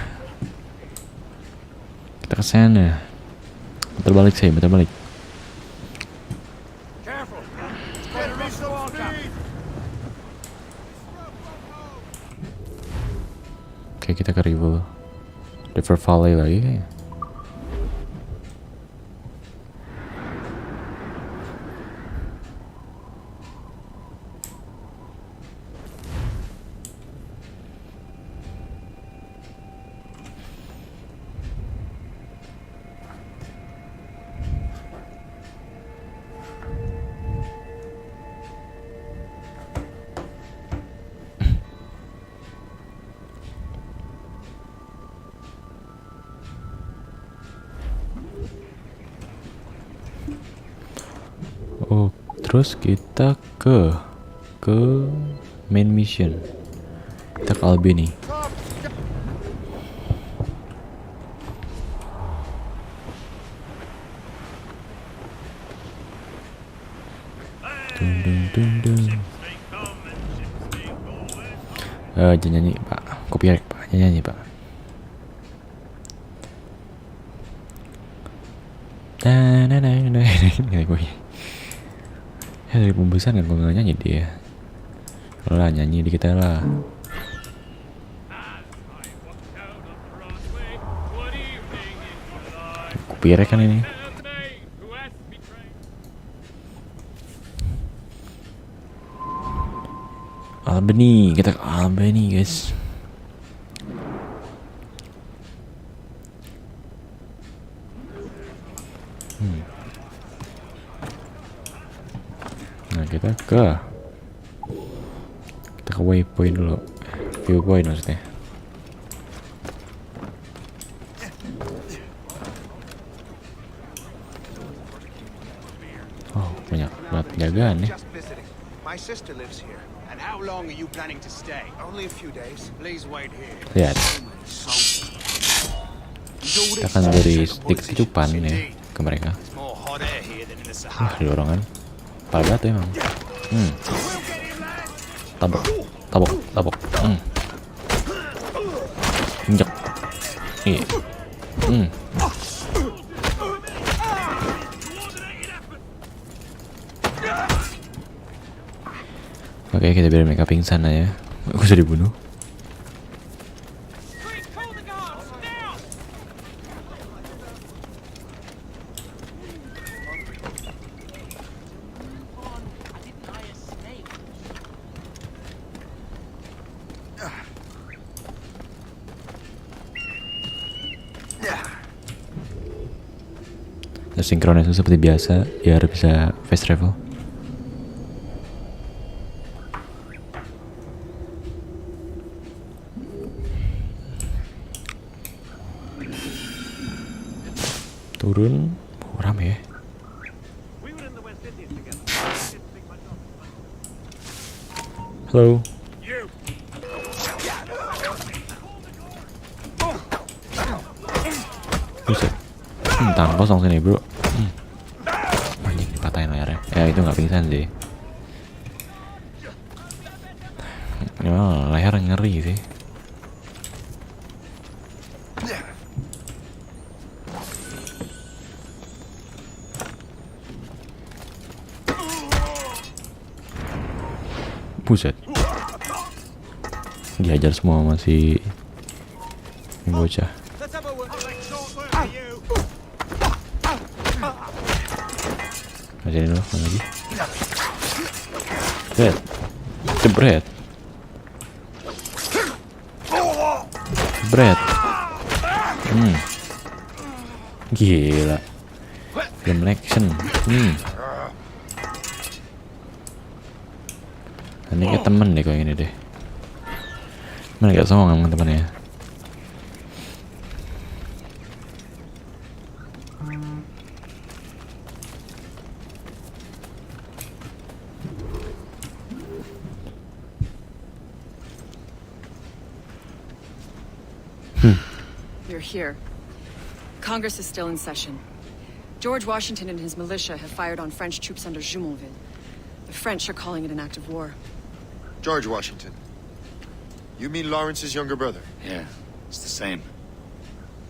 Kita ke sana. Muter balik sih, muter balik. Oke, kita ke River Valley lagi kayaknya. Oh, terus kita ke main mission. Kita ke Albany. Jangan nyanyi Pak, copyright Pak, jangan nyanyi Pak. Gini gue. Ya dari pembesaran kan gue gak nyanyi dia. Kalau lah nyanyi dikit aja lah. Copyright kan ini. Albany, kita ke Albany guys. Nah kita ke waypoint dulu, viewpoint maksudnya. Oh banyak banget penjagaan nih. My sister lives here. And how long are you planning to stay? Only a few days. Please wait here. Lihat. So Kita akan beri sedikit kecupan ya ke mereka. Wah, dorongan. Pada tuh emang. Tabok. Injek. Iya. Oke, kita biar mereka pingsan aja. Aku sudah dibunuh. Sinkronis seperti biasa biar bisa fast travel. Turun, rame ya. Halo. Buset. Tangan kosong sini bro. Anjing dipatahin layarnya. Ya itu nggak pingsan sih. Layar ngeri sih. Buset. Dihajar semua masih bocah. Ajarin dulu lagi. Jebret. Gila. Game action. Ini kayak temen deh kalau ini deh. Mana gak songong sama temennya. You're here. Congress is still in session. George Washington and his militia have fired on French troops under Jumonville. The French are calling it an act of war. George Washington. You mean Lawrence's younger brother? Yeah, it's the same.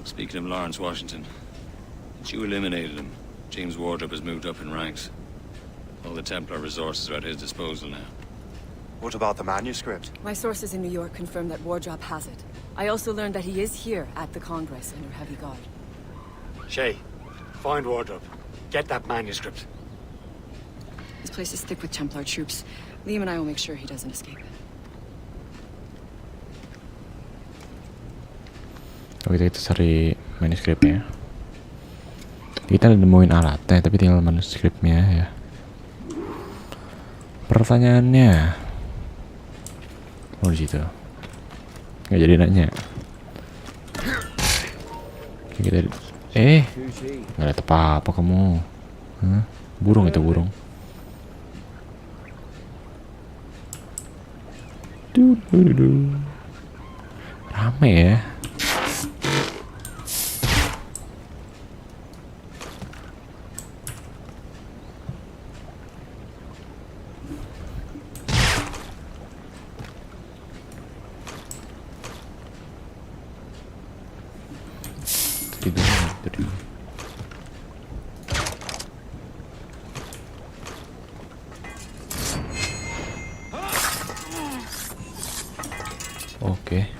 Speaking of Lawrence Washington, since you eliminated him, James Wardrop has moved up in ranks. All the Templar resources are at his disposal now. What about the manuscript? My sources in New York confirm that Wardrop has it. I also learned that he is here at the Congress under heavy guard. Shay, find Wardrop. Get that manuscript. This place is thick with Templar troops. Liam and I will make sure he doesn't escape. Oke, kita cari manuskripnya. Kita udah nemuin alatnya, tapi tinggal manuskripnya ya. Pertanyaannya, di situ. Nggak jadi nanya. Oke, kita, nggak ada apa-apa kamu. Hah? Burung itu burung. Rame ya. Oke.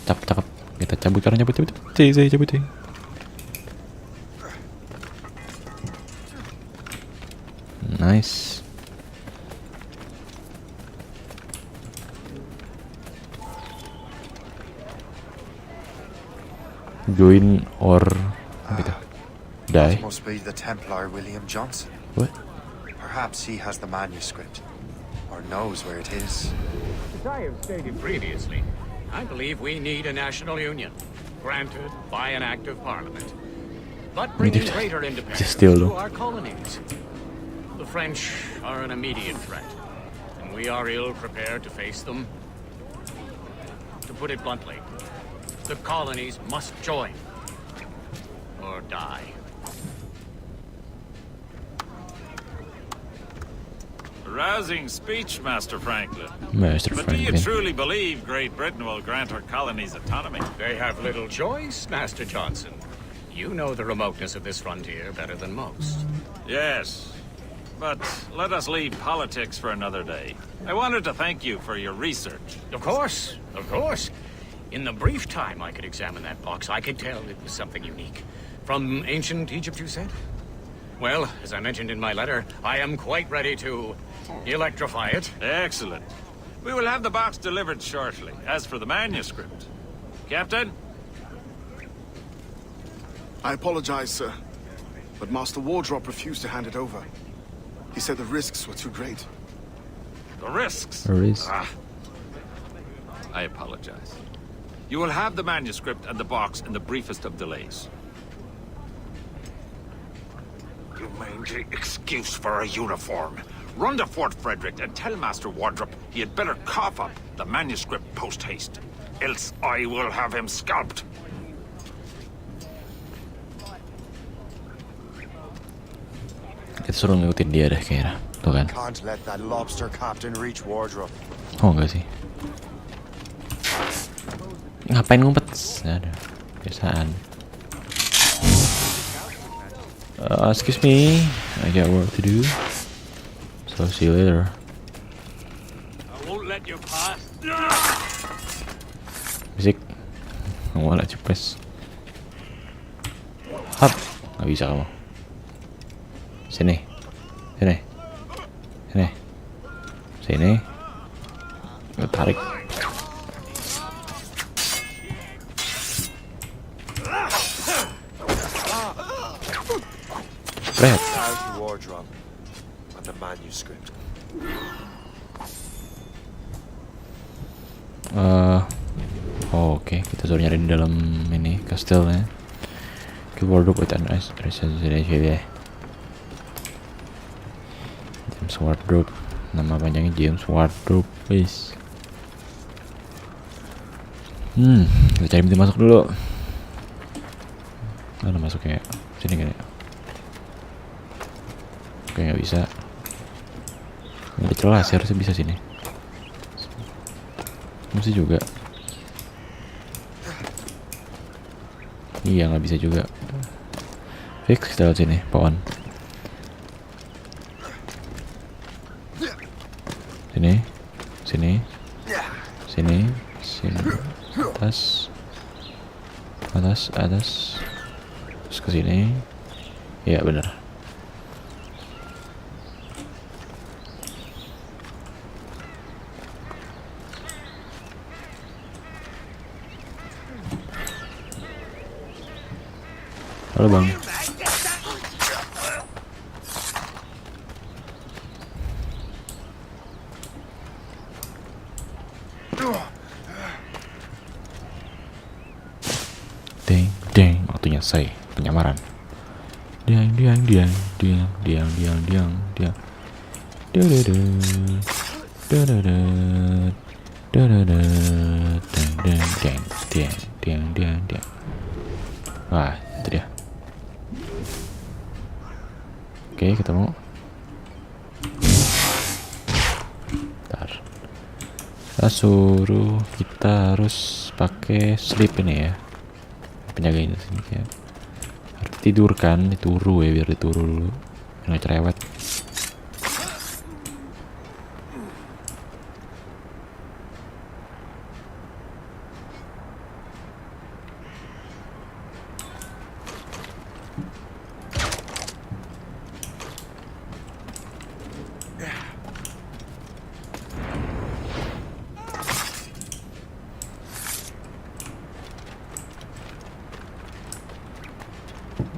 Cakep. Kita cabut karena cabut. Saya cabut ya. Nice. Join or die. Must be the Templar William Johnson. What? Perhaps he has the manuscript, or knows where it is. As I have stated previously, I believe we need a national union, granted by an act of parliament, but bringing greater independence to our colonies. The French are an immediate threat, and we are ill prepared to face them. To put it bluntly, The colonies must join. Or die. Rousing speech, Master Franklin. Master But do you Franklin. truly believe Great Britain will grant her colonies autonomy? They have little choice, Master Johnson. You know the remoteness of this frontier better than most. Yes. But let us leave politics for another day. I wanted to thank you for your research. Of course, of course. In the brief time I could examine that box, I could tell it was something unique. From ancient Egypt, you said? Well, as I mentioned in my letter, I am quite ready to electrify it. Excellent. We will have the box delivered shortly. As for the manuscript, Captain? I apologize, sir, but Master Wardrop refused to hand it over. He said the risks were too great. The risks? Risk. I apologize. You will have the manuscript and the box in the briefest of delays. You mangy excuse for a uniform. Run to Fort Frederick and tell Master Wardrop he had better cough up the manuscript post-haste. Else I will have him scalped. Kita suruh ngikutin dia deh kayaknya. Tuh kan. Can't let that lobster captain reach Wardrop. Oh enggak sih. Ngapain ngumpet? Ada kebiasaan. Excuse me, I got work to do. So see you later. I won't let you pass. Bisik. Nggak mau lah cepes. Hap. Nggak bisa kamu. Sini. Sini. Sini. Sini. Gue tarik. Spread. Now to Wardrop on the manuscript. Oke, kita suruh nyari di dalam ini kastilnya. Ke wardrobe with an ice ya. James Wardrobe, nama panjangnya James Wardrobe, guys. Kita cari pintu masuk dulu. Mana masuknya? Sini kan ya? Oke, nggak bisa. Nggak ada celah sih, harusnya bisa sini. Mesti juga. Iya, nggak bisa juga. Fix, kita lihat sini, pohon. Sini, sini, sini, sini, atas, atas, atas, terus ke sini. Iya benar. Halo bang. Ding ding, waktunya say penyamaran. Diang diang diang diang diang diang diang diang. Diang. Wah, itu dia. Oke, ketemu. Bentar. Kita harus pakai sleep ini ya. Penjaganya sini ya. Harus tidurkan, dituru ya, biar dituru dulu. Nggak cerewet.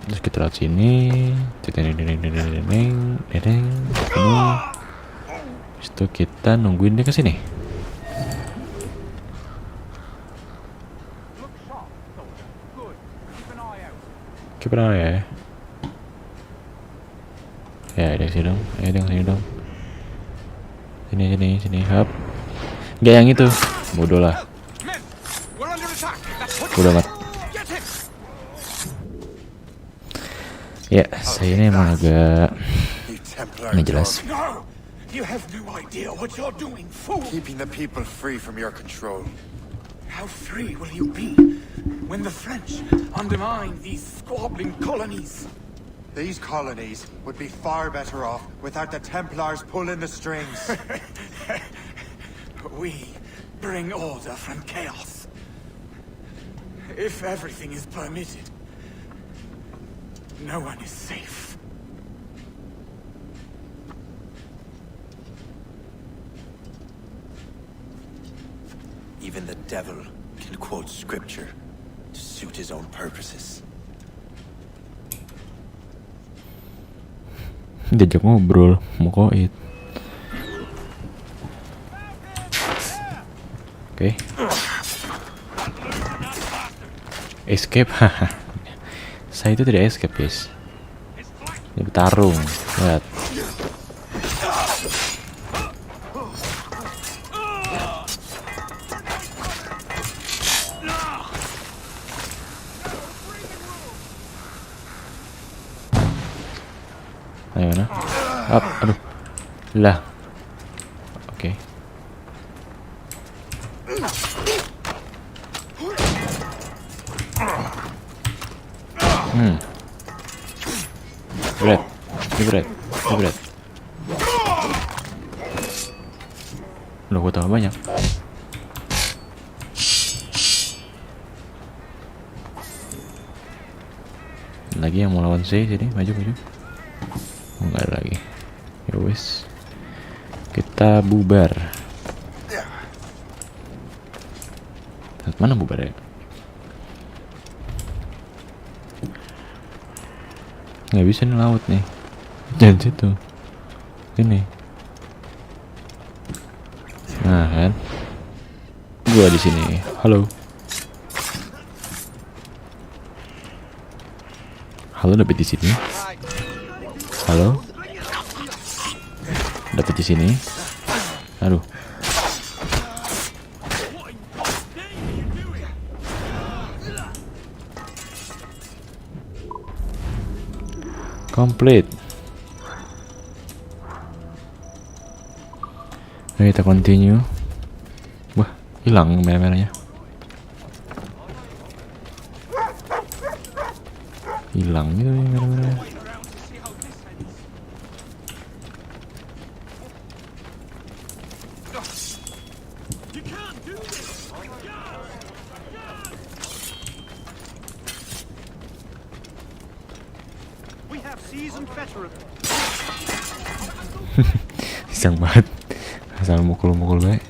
Terus kita lihat sini, itu kita nungguin dia kesini. Keep an eye ya. Ya, dari sini dong, dari sini dong. Sini, hap. Gak yang itu, bodoh lah. Udah amat. Ya, saya ini emang agak nggak jelas. No! You have no idea what you're doing, fool! Keeping the people free from your control. How free will you be when the French undermine these squabbling colonies? These colonies would be far better off without the Templars pulling the strings. We bring order from chaos. If everything is permitted, no one is safe. Even the devil can quote scripture to suit his own purposes. Diajak ngobrol, mau koit. Oke. Escape, haha. Saya itu tidak escape, guys. Ini bertarung, lihat. Ayo mana? Up, aduh, lah. Oke. Berat. Loh, gua tambah banyak. Lagi yang mau lawan saya, jadi maju. Enggak ada lagi. Ya wes. Kita bubar. Mana bubar ya? Nggak bisa nih laut nih. Jangan situ. Ini. Nah kan. Gua di sini. Halo. Halo, dapet di sini. Halo. Dapet di sini. Aduh. Complete. Oke, kita continue. Wah, hilang merah-merahnya. Hilang gitu ya merah-merahnya. Iseng banget, asal mukul-mukul baik.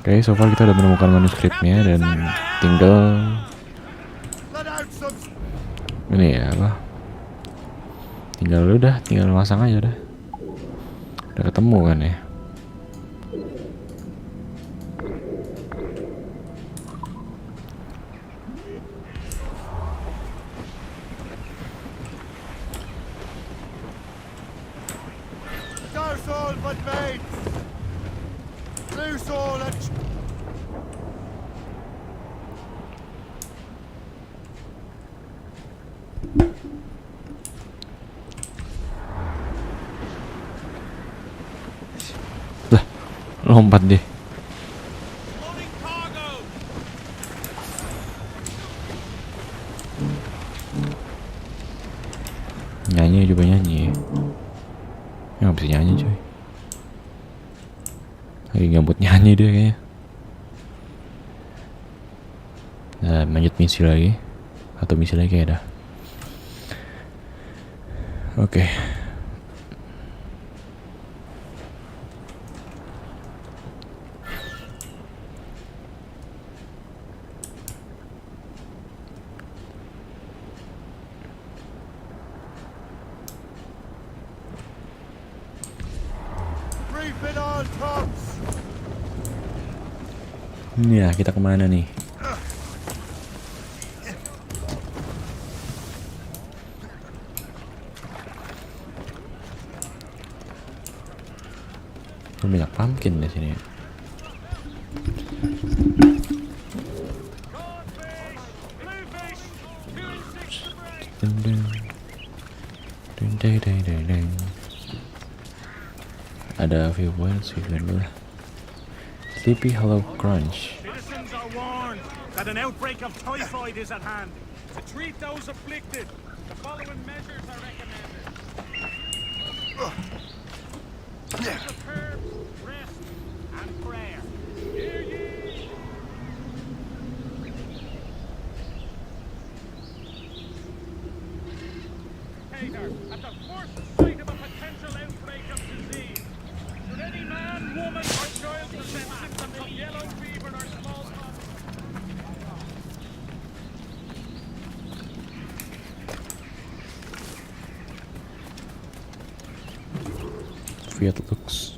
Oke, so far kita udah menemukan manuskripnya dan tinggal ini ya apa? Tinggal masang aja udah. Udah ketemu kan ya? Lompat deh. Nyanyi, coba nyanyi. Ya nggak bisa nyanyi coy. Lagi gabut nyanyi dia kayaknya. Nah, lanjut misi lagi. Atau misi lagi kayak dah. Oke. Ya, kita kemana nih? Banyak pumpkin di sini. Ada view points, Sleepy Hollow Crunch. Citizens are warned that an outbreak of typhoid is at hand. To treat those afflicted, the following measures are recommended. Use of herbs, rest, and prayer. Hear ye! Hagar, at the first sight of a potential outbreak of disease, should any man, woman, or child present symptoms of yellow fever or smallpox, Fiat looks.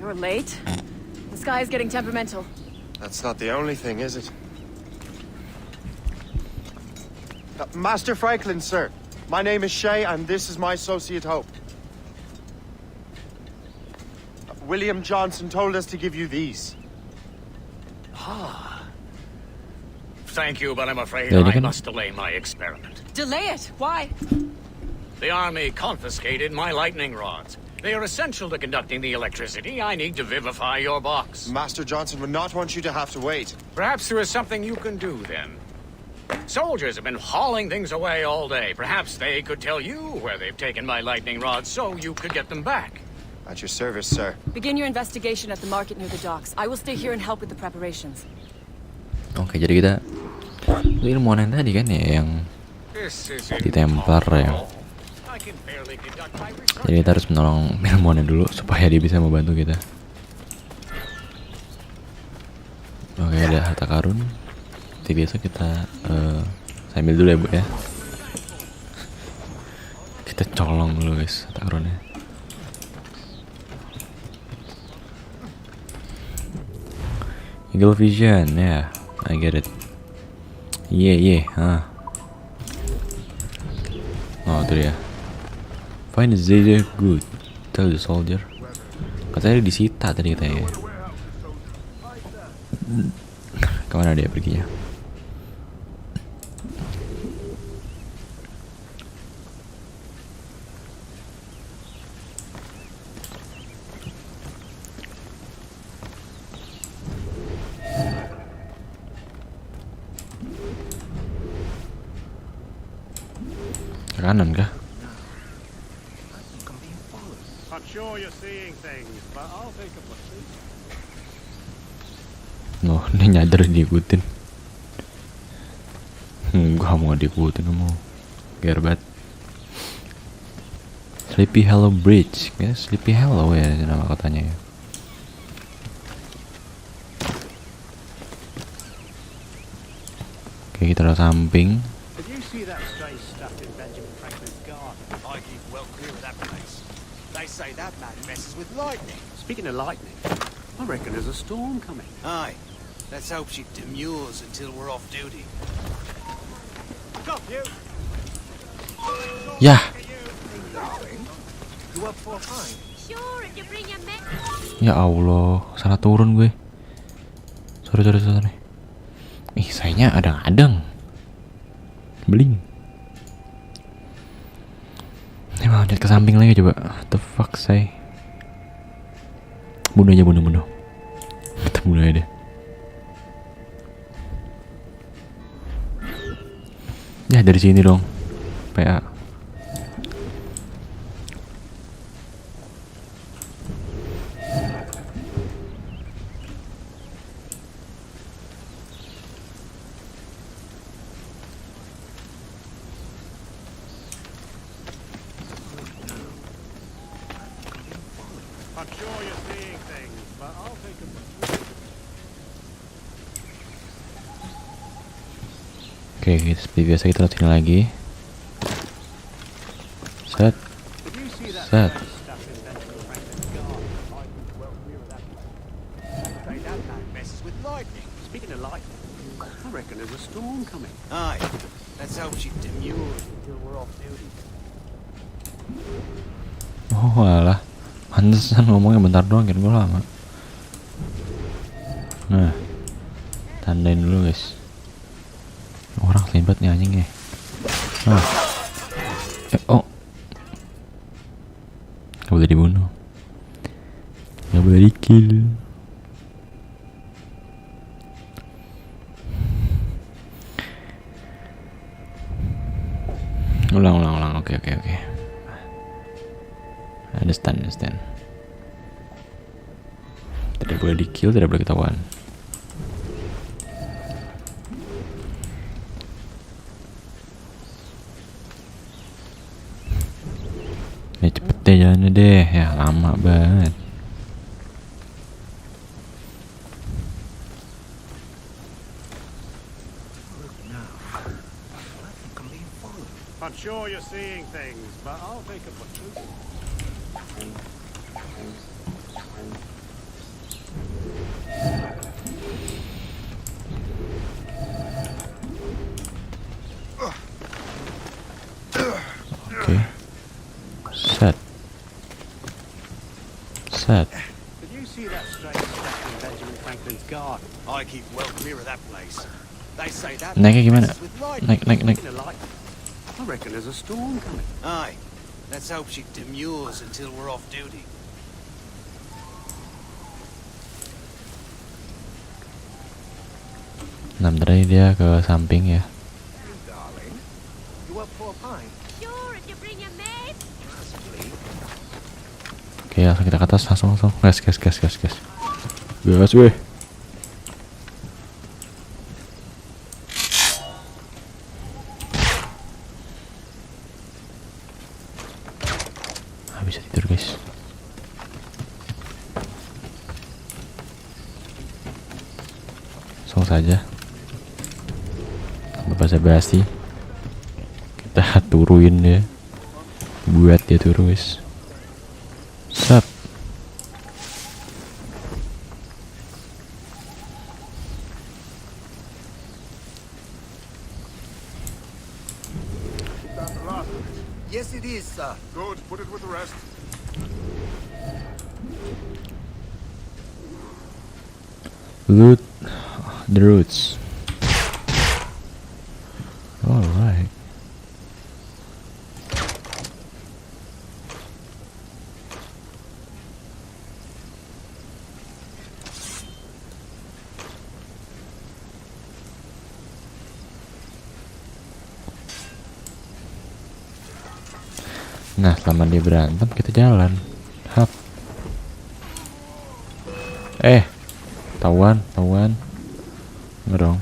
You're late. The sky is getting temperamental. That's not the only thing, is it? Master Franklin, sir. My name is Shay, and this is my associate Hope. William Johnson told us to give you these. Ah. Thank you, but I'm afraid Yeah, I must delay my experiment. Delay it? Why? The army confiscated my lightning rods. They are essential to conducting the electricity I need to vivify your box. Master Johnson would not want you to have to wait. Perhaps there is something you can do, then. Soldiers have been hauling things away all day. Perhaps they could tell you where they've taken my lightning rods so you could get them back. At your service, sir. Begin your investigation at the market near the docks. I will stay here and help with the preparations. Oke, jadi kita ilmuwan yang tadi kan ya, yang di Templar ya. Jadi kita harus menolong ilmuwannya dulu supaya dia bisa membantu kita. Oke, ada harta karun. Seperti biasa kita saya ambil dulu ya, Bu ya. Kita colong dulu guys harta karunnya. Eagle Vision, yeah, I get it. Yeah, Oh, itu dia. Find the Zazer good. Tell the soldier. Katanya disita tadi katanya. Kemana dia perginya? Ke kanan kah? I'm sure you're seeing things, but I'll take a look. Loh, ini nyadar diikutin. Gua mau diikutin, mau gerbat. Sleepy Hollow Bridge, ya Sleepy Hollow ya nama katanya ya. Oke, kita udah samping. Did you see that strange stuff in Benjamin Franklin's garden? I keep well clear of that place. They say that man messes with lightning. Speaking of lightning, I reckon there's a storm coming. Aye. Let's hope she demurs until we're off duty. Stop you! Yah. You up for a pint? Sure, if you bring your men. Ya Allah, salah turun gue. Sorry. Ih, sayanya adang-adang. Beling. Ini mau lihat ke samping lagi coba. What the fuck, say. Bunuh aja. Kita bunuh aja deh. Ya dari sini dong. PA. I'm sure you're seeing things, but I'll take a look. Oke, seperti biasa kita lihat sini lagi. Set. lightning. Speaking of lightning, I reckon there's a storm coming. Aye. Let's hope she demurs until we're off duty. Oh alah, pantesan ngomongnya bentar doang, kira gue lama. Nah, tandain dulu guys. Orang terlibat nih anjing ya. Nah. Oh, gak boleh dibunuh, gak boleh di kill. Ulang. Oke. Understand. Tidak boleh di kill, tidak boleh ketahuan. Ya cepet deh jalannya deh, ya lama banget. I'm sure you're seeing things, but I'll take it for truth. Oke. Set. Did you see that strange statue in Benjamin Franklin's garden? I keep well clear of that place. They say that. Naiknya gimana? Naik. Speaking of lightning, I reckon there's a storm coming. Aye. Let's hope she demurs until we're off duty. Nah, tadi dia ke samping ya. Oke, langsung kita ke atas, langsung. Gas. Gas, weh. Bisa tidur guys. Langsung saja. Basa-basi. Kita turuin ya. Buat dia turun guys. Sap. Yes, it is, sir. Good, put it with the rest. Loot the roots. All right. Nah, selama dia berantem kita jalan. Hap. Tawan. Enggak dong.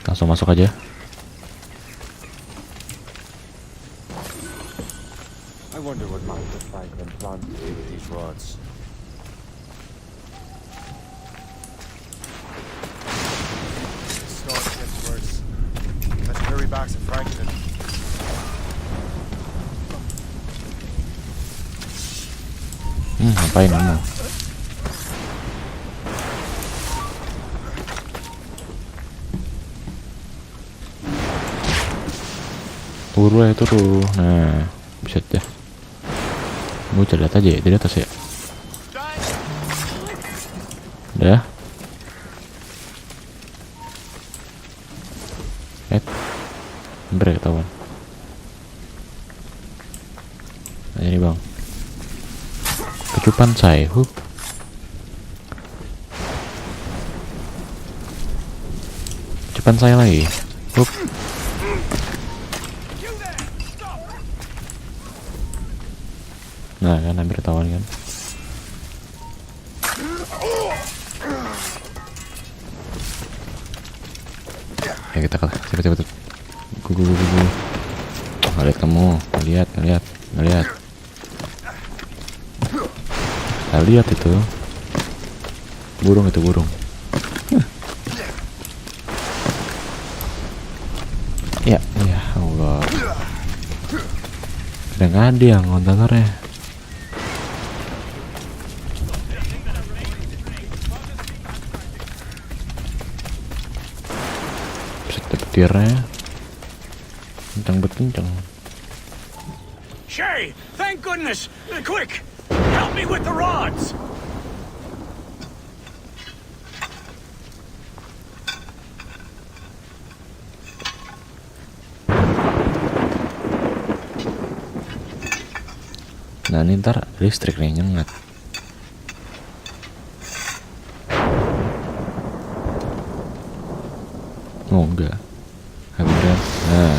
Langsung masuk aja. I wonder what Master Franklin planned to do with these rods. The storm gets worse. Let's hurry back to Franklin. Ngapain kamu? Turu. Nah, bisa aja. Mau lihat aja ya, di atas ya. Udah. Hampir ketahuan. Nah, ini bang. Kecupan saya. Kecupan saya lagi. Nah kan hampir ketahuan kan. Ya kita kalah. Cepet. Gu. Lihat kamu. Lihat. Lihat itu. Burung. Ya Allah. Kadang-kadang kontatornya. Petirnya kencang berkencang. Shay, thank goodness! Quick, help me with the rods! Nah ini ntar listrik nih nyengat. Oh enggak. Habis. Nah.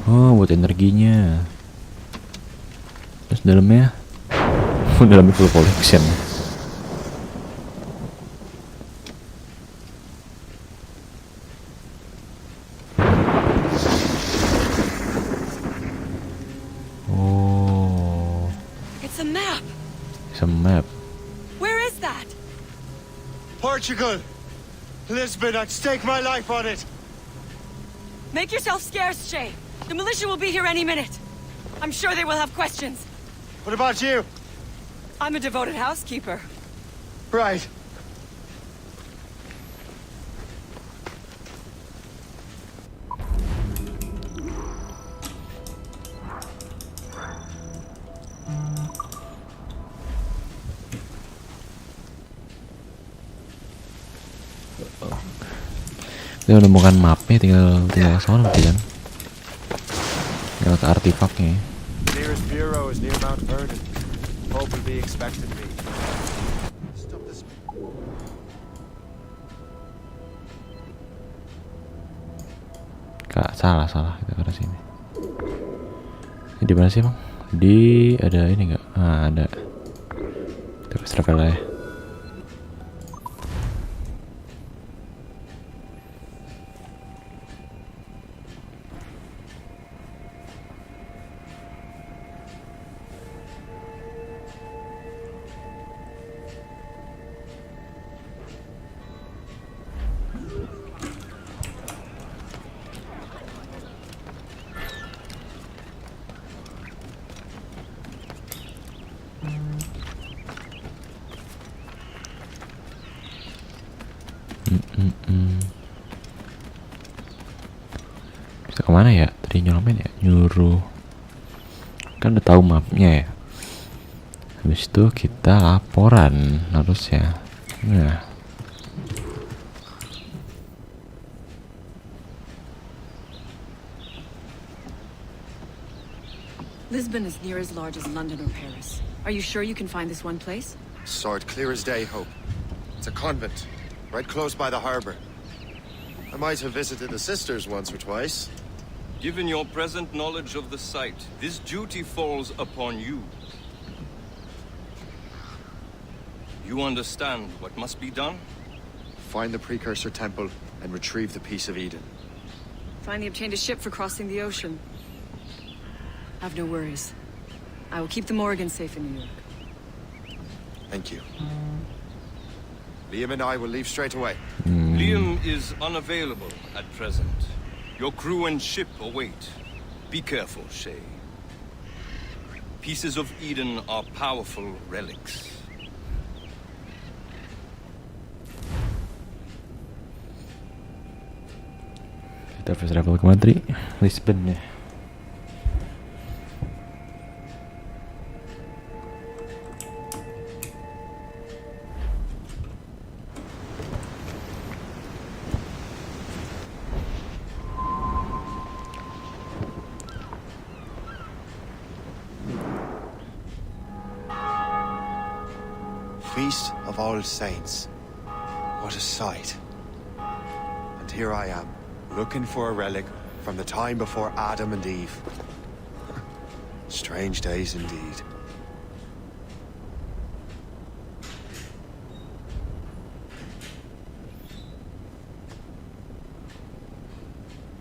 Oh buat energinya. Terus dalamnya, dalamnya full collection. Oh. It's a map. It's a map. Where is that? Portugal! Lisbon, I'd stake my life on it! Make yourself scarce, Shay. The militia will be here any minute. I'm sure they will have questions. What about you? I'm a devoted housekeeper. Right. Kita menemukan mapnya, tinggal soal nanti kan. Tinggal ke artefaknya. Nearest bureau is near Mount Vernon. Hope will be expecting me. Stop this. Kak, salah kita ke sini. Ini di mana sih, Bang? Ada ini enggak? Ah, ada. Terus travel ya. Bisa kemana ya? Tadi nyuruh kan udah tahu mapnya ya. Habis itu kita laporan harusnya. Nah, Lisbon is near as large as London or Paris. Are you sure you can find this one place? Sword clear as day, Hope. It's a convent, right close by the harbor. I might have visited the sisters once or twice. Given your present knowledge of the site, this duty falls upon you. You understand what must be done? Find the precursor temple and retrieve the piece of Eden. Finally obtained a ship for crossing the ocean. Have no worries. I will keep the Morgan safe in New York. Thank you. Liam and I will leave straight away. Liam is unavailable at present. Your crew and ship await. Be careful, Shay. Pieces of Eden are powerful relics. kita fast travel ke Madrid, Lisbon ya. Feast of All Saints. What a sight. And here I am, looking for a relic from the time before Adam and Eve. Strange days indeed.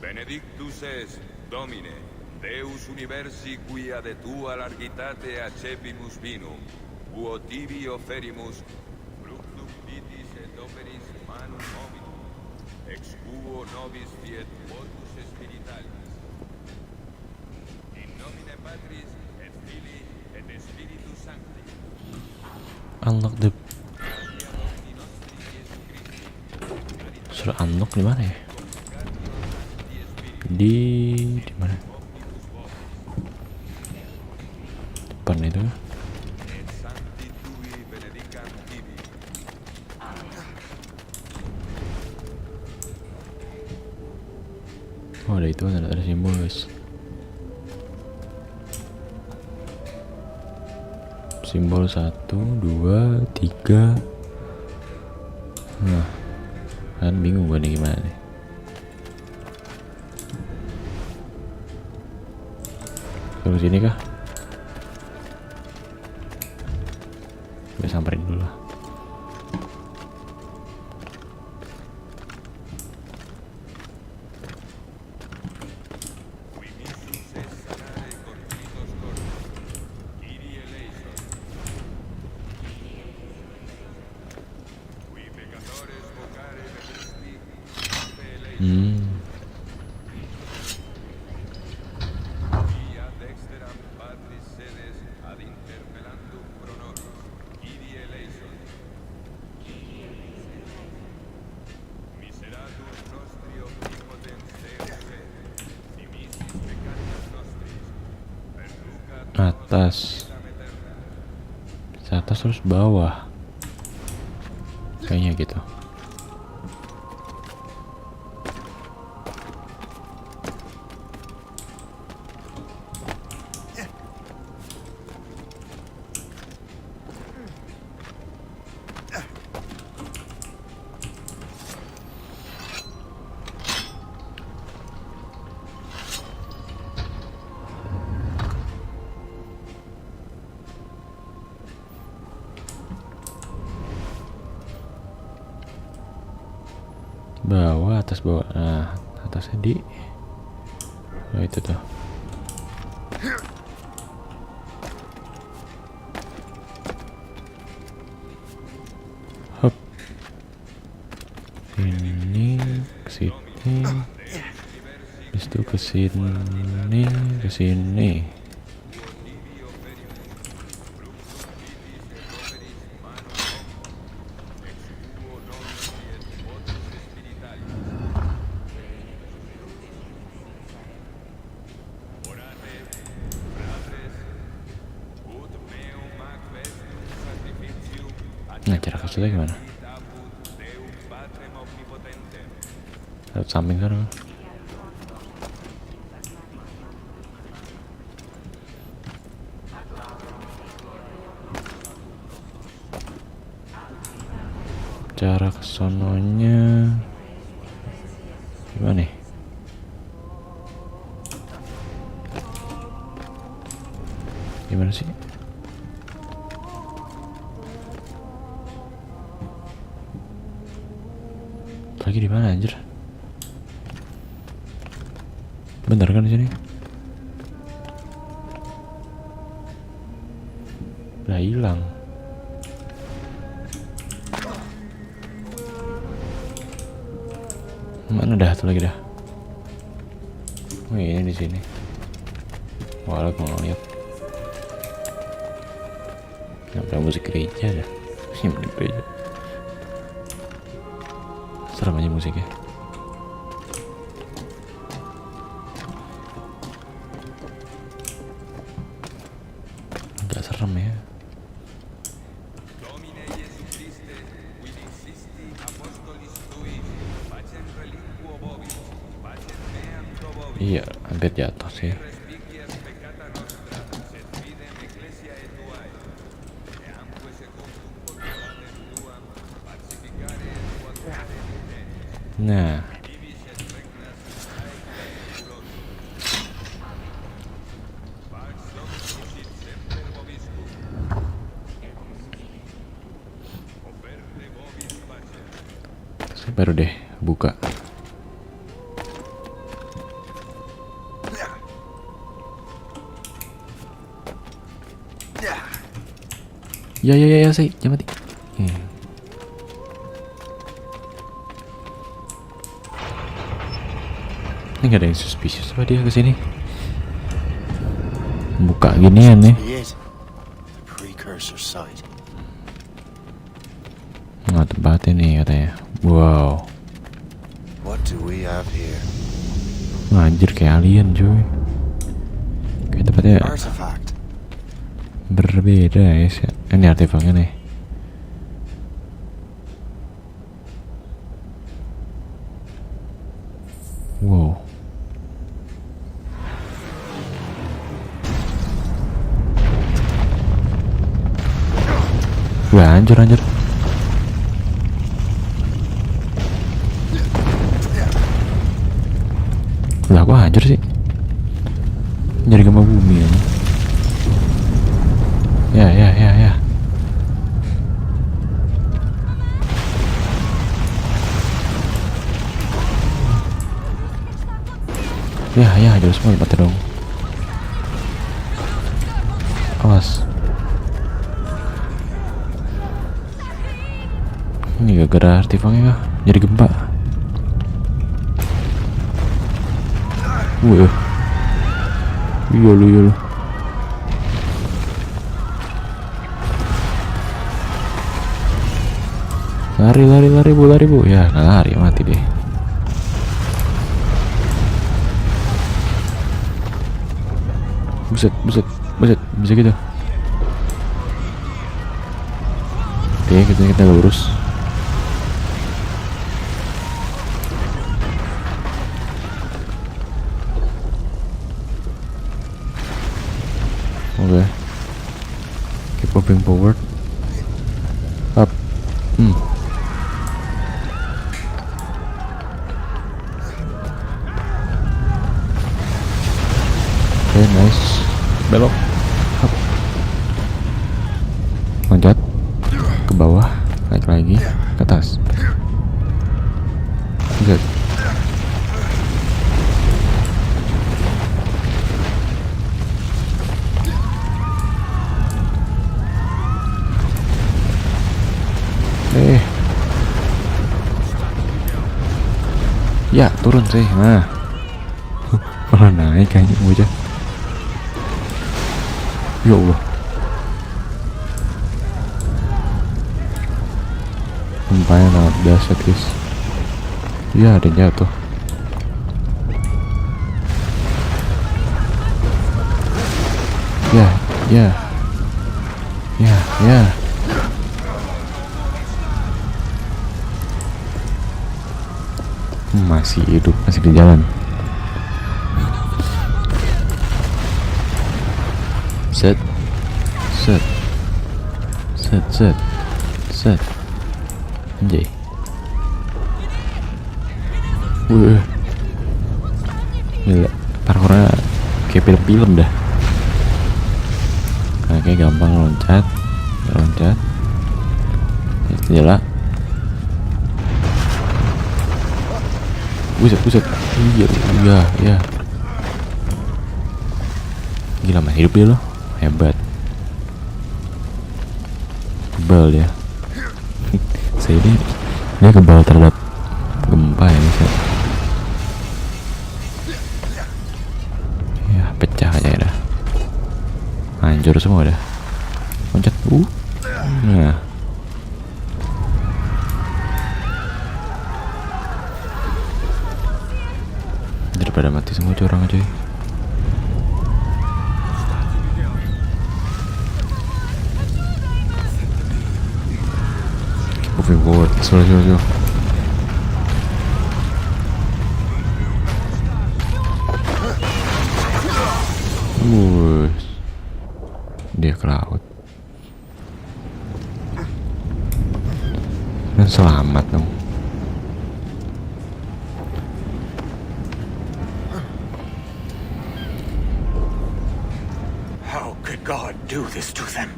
Benedictus est, Domine, Deus universi quia de tua largitate accepimus vinum, uo tibi offerimus fructum vitis et operis manum hominum. Ex quo nobis fiet votus spiritualis. In nomine Patris et Filii et Spiritus Sancti. Unlock the. Suruh unlock di mana ya? Di mana? Depan itu. Oh, ada itu, ada simbol guys. Simbol 1, 2, 3. Nah, kan bingung gue nih gimana nih. Terus sini kah? Gue samperin dulu lah. Atas terus bawah kayaknya gitu. Bawah, atas, bawah. Nah, atasnya di. Oh, itu tuh. Hop. Ini ke sini. Habis itu ke sini, ke sini. Nah, cara kasutnya gimana? Lewat samping kan? Cara kesononya gimana nih? Gimana sih? Lagi di mana anjir? Bentar kan di sini? Udah hilang. Mana dah tuh lagi dah? Oh ini di sini. Walau gue nggak lihat. Kenapa musik gereja dah? Ini musik gereja. Serem aja musiknya. Agak serem ya. Iya, hampir jatuh sih. Nah, saya baru deh buka. Ya, saya jangan mati. Ini gak ada yang suspicious apa dia kesini? Buka ginian nih. Nggak tempat ini katanya. Wow. Anjir kayak alien cuy. Kayak tempatnya berbeda ya. Ini artefaknya nih. Wow. Wah, hancur. Lah kok hancur sih? Jadi gempa bumi ya. Ya. Ya, hancur semua mati dong. Awas. Ini gara-gara artefaknya kah? Jadi gempa. Iya lu. Lari bu. Ya, nggak lari, mati deh. Buset, bisa gitu. Oke, kita lurus. Oke. Keep moving forward. Up. Oke, nice. Belok. Up. Loncat ke bawah, naik lagi ke atas. Good. Ya, turun sih. Nah. Malah naik kayaknya bocah. Ya Allah. Gempanya sangat dahsyat, guys. Ya, ada yang jatuh. Ya. Masih hidup, masih di jalan. Set. Anjay. Gila, parkournya kayak film-film dah. Oke, gampang loncat. Jala. Buset. Iya. Gila, mah hidup dia loh. Hebat. Kebal ya. Saya ini dia kebal terhadap gempa ya, guys. Ya, pecah aja dah. Hancur semua dah. Loncat. Nah. Daripada mati semua orang aja. Keep moving forward. Slow. Dia ke laut. Dan selamat dong. God do this to them?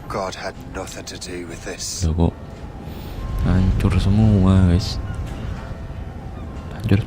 God had nothing to do with this. Loh, kok hancur semua, guys. Hancur.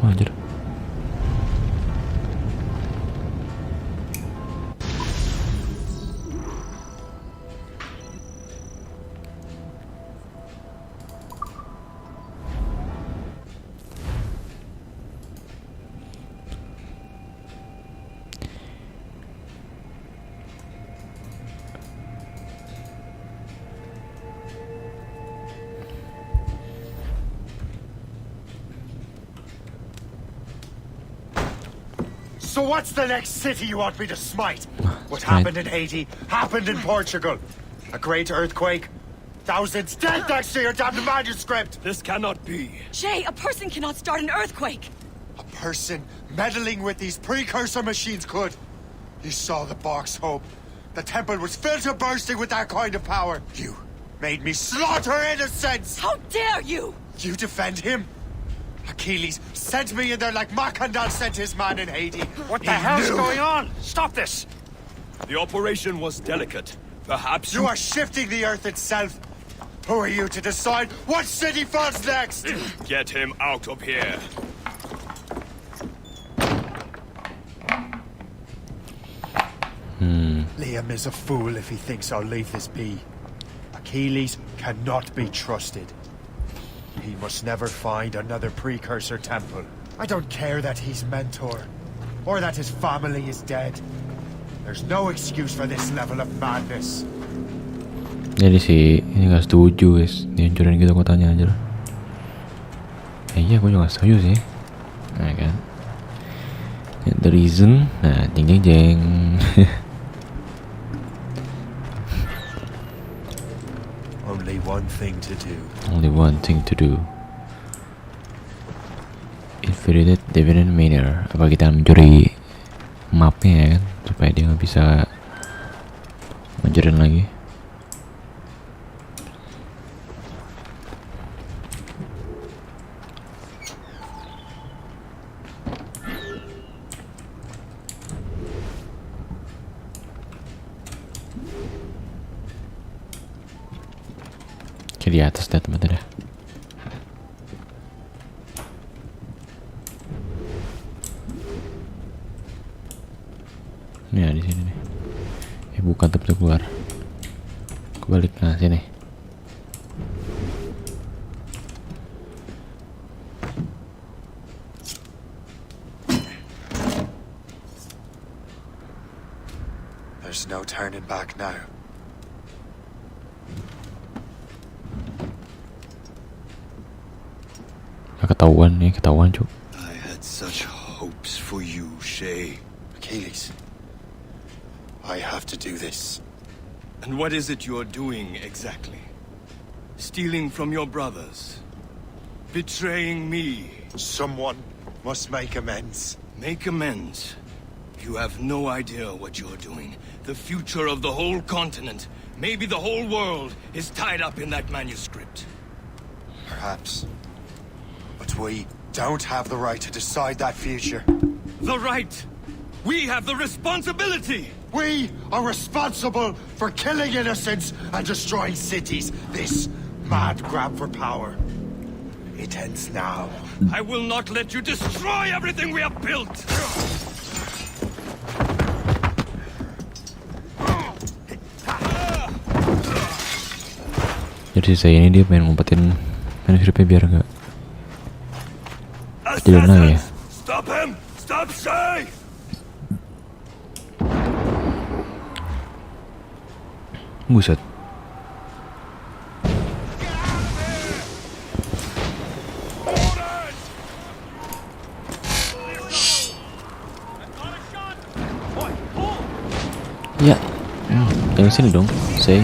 So what's the next city you want me to smite? What happened in Haiti happened in Portugal. A great earthquake. Thousands dead thanks to your damned manuscript. This cannot be. Shay, a person cannot start an earthquake. A person meddling with these precursor machines could. You saw the box, Hope. The temple was filled to bursting with that kind of power. You made me slaughter innocents! How dare you! You defend him? Achilles sent me in there like Macandal sent his man in Haiti. What the hell's going on? Stop this! The operation was delicate. Perhaps you are shifting the earth itself. Who are you to decide what city falls next? Get him out of here. Liam is a fool if he thinks I'll leave this be. Achilles cannot be trusted. He must never find another precursor temple. I don't care that he's mentor, or that his family is dead. There's no excuse for this level of madness. Jadi sih ini gak setuju guys, dihancurin gitu kotanya aja. Iya, gue juga gak setuju sih. Nah kan, the reason, nah jeng jeng jeng. Only one thing to do. Only one thing to do. Infuriated Dividend Miner. Apa kita mencuri mapnya ya kan, supaya dia nggak bisa ngancurin lagi. Di atas dah teman-teman. Nih di sini nih. Bukan tapi keluar. Kebalik, nah sini. There's no turning back now. Ketahuan cuk. I had such hopes for you, Shay. Achilles, I have to do this. And what is it you're doing exactly? Stealing from your brothers? Betraying me? Someone must make amends. Make amends? You have no idea what you're doing. The future of the whole continent, maybe the whole world, is tied up in that manuscript. Perhaps. But we don't have the right to decide that future. The right? We have the responsibility! We are responsible for killing innocents and destroying cities. This mad grab for power. It ends now. I will not let you destroy everything we have built! Jadi saya ini dia pengen ngumpetin manuskripnya biar gak kejadian lagi ya. Stop him! Stop Shay! Buset. Ya, jangan sini dong, Say.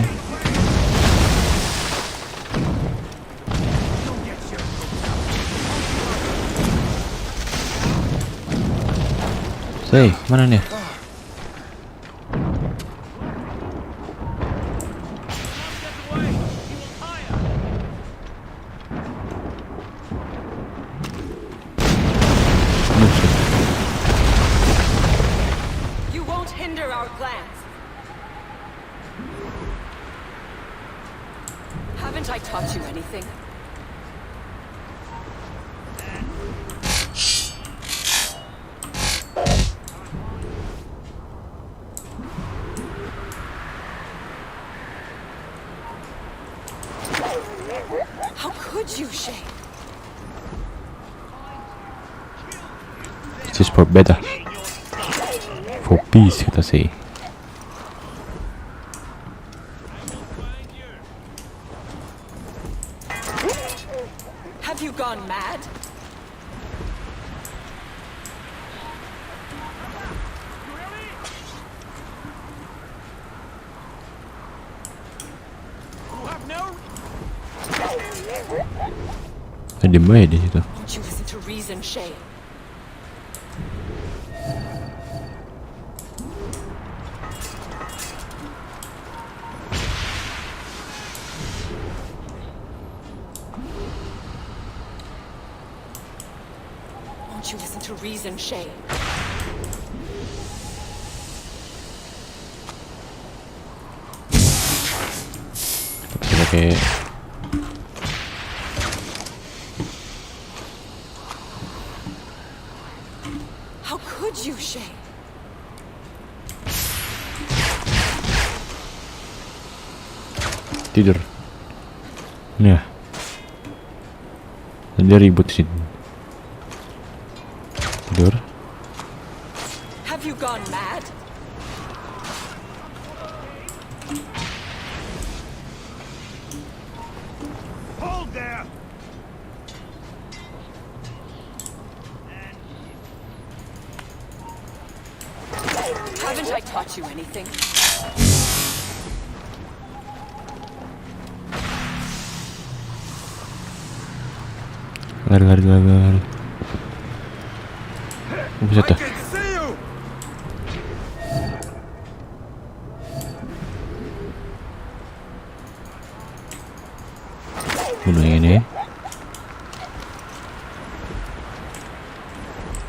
Say, mana nih? You won't hinder our plans. Haven't I taught you anything? How could you, Shay? This is for better. For peace, kita say. Have you gone mad? Diem aja di situ. Won't you listen to reason, Shay? Won't you listen to reason, Shay? Bisa pakai How could you, Shay? tidur. Nah, dia ribut sih. Tidur. Have you gone mad? Hold there! Haven't I taught you anything? Lari. Buset dah. Bunuh yang ini.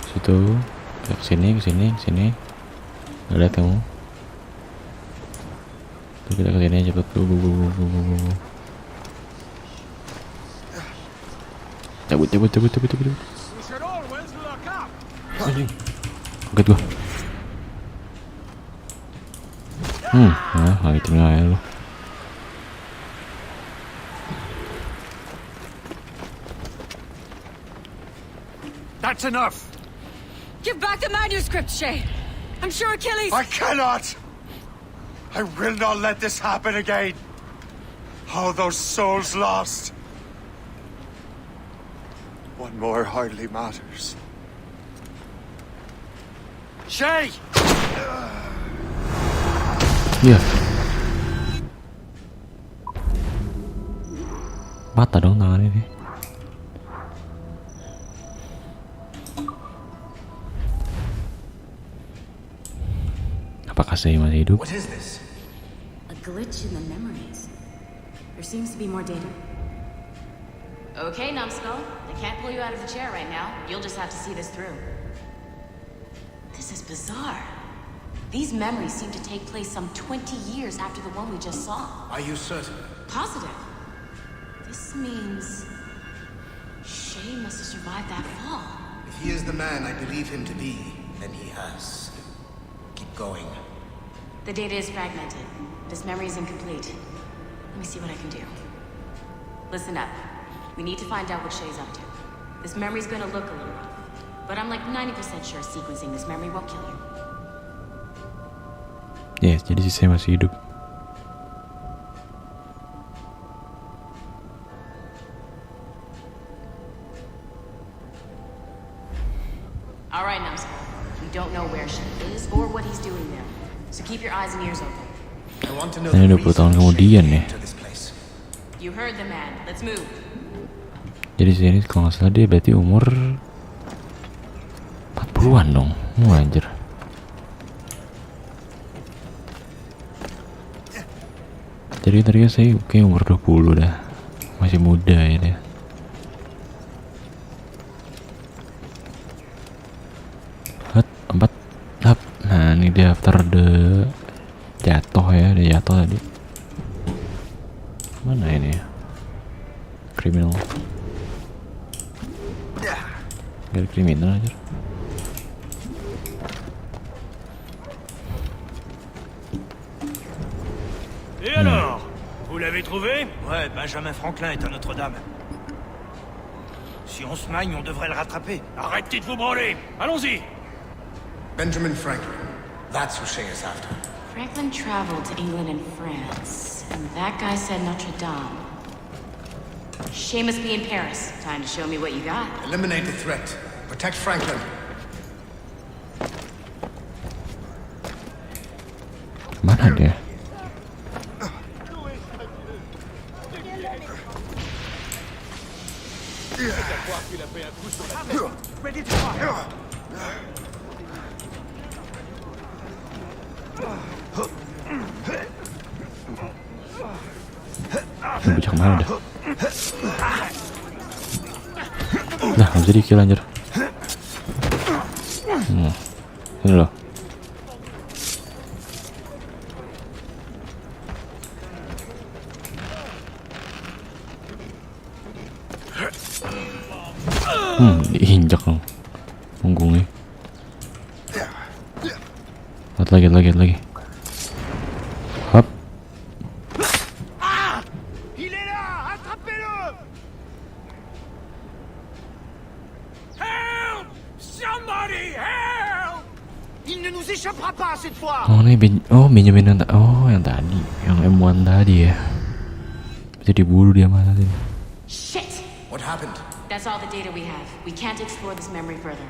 Situ. Kesini. Nggak lihat kamu. Tuh, kita kesini aja. Cabut. Anjing. Kaget gua. Itu aja lu. That's enough! Give back the manuscript, Shay! I'm sure Achilles... I cannot! I will not let this happen again! All those souls lost! One more hardly matters. Shay! Iya. Patah dong tangan ini. Apakah saya masih hidup? What is this? A glitch in the memories. There seems to be more data. Okay, numbskull. I can't pull you out of the chair right now. You'll just have to see this through. This is bizarre. These memories seem to take place some 20 years after the one we just saw. Are you certain? Positive. This means... Shay must have survived that fall. If he is the man I believe him to be, then he has. Keep going. The data is fragmented. This memory is incomplete. Let me see what I can do. Listen up. We need to find out what Shay's up to. This memory's gonna look a little rough, but I'm like 90% sure sequencing this memory won't kill you. Yes, jadi si saya masih hidup. Alright, numbskull. We don't know where Shay is or what he's doing there. So keep your eyes and ears open. I want to know Ini the 20 tahun kemudian nih. You heard the man. Let's move. Jadi sini kalau nggak salah dia berarti umur 40-an dong. Anjir. Jadi tadi saya kayak umur 20 dah. Masih muda ya dia. Nah ini dia after the jatuh ya, dia jatuh tadi. Mana ini ya? Kriminal. Gak ada kriminal aja. Et alors? Vous l'avez trouvé? Ouais, Benjamin Franklin est à Notre-Dame. Si on se magne, on devrait le rattraper. Arrêtez de vous branler! Allons-y! Benjamin Franklin. That's who Shay is after. Franklin traveled to England and France, and that guy said Notre Dame. Shay must be in Paris. Time to show me what you got. Eliminate the threat. Protect Franklin. Mana dia? Ready to fire. Bocah mana dah? Nah, nggak bisa di-kill anjir. Ini loh. Diinjak dong punggungnya. Lagi. Hop. Il est là! Attrapez-le! Help! Somebody help! Il ne nous échappera pas cette fois! Oh, ini Benjamin yang tadi, yang M1 tadi ya. Bisa diburu dia mana tadi. Shit! What happened? That's all the data we have. We can't explore this memory further.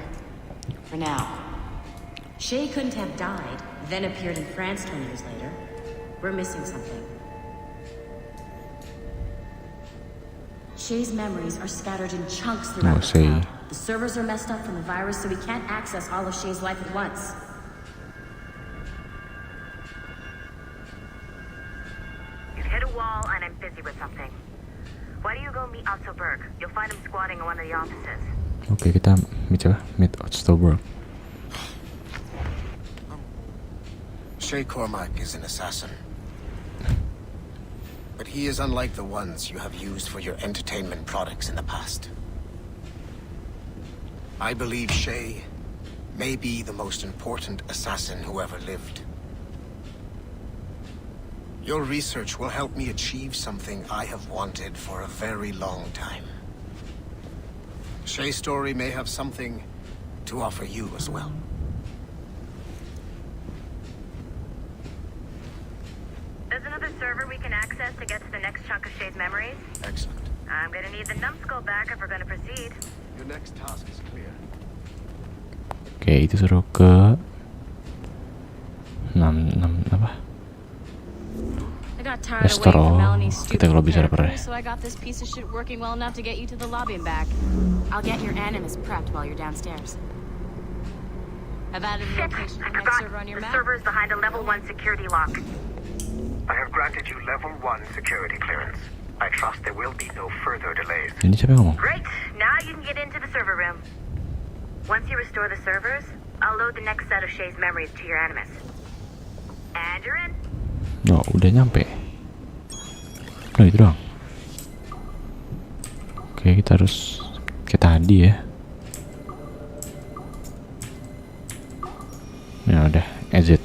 For now. Shay couldn't have died, then appeared in France 20 years later. We're missing something. Shay's memories are scattered in chunks throughout the cloud. The servers are messed up from the virus, so we can't access all of Shay's life at once. You've hit a wall, and I'm busy with something. Why do you go meet Otto Berg? You'll find him squatting in one of the offices. Oke, kita meet Otto Berg. Shay Cormac is an assassin. But he is unlike the ones you have used for your entertainment products in the past. I believe Shay may be the most important assassin who ever lived. Your research will help me achieve something I have wanted for a very long time. Shay's story may have something to offer you as well. There's another server we can access to get to the next chunk of Shay's memories. Excellent. I'm gonna need the numbskull back if we're gonna proceed. Your next task is clear. Oke, itu suruh ke 6 apa? Restoran. Kita kalau bisa dapat. So I got this piece of shit working well enough to get you to the lobby and back. I'll get your animus prepped while you're downstairs. I've added a location to the next server on your map. The server is behind a level 1 security lock. I have granted you level 1 security clearance. I trust there will be no further delays. Ini siapa yang ngomong? Great. Now you can get into the server room. Once you restore the servers, I'll load the next set of Shay's memories to your animus. And you're in. Oh, udah nyampe. Oh, itu doang. Oke, kita harus ke tadi ya. Ya udah, exit.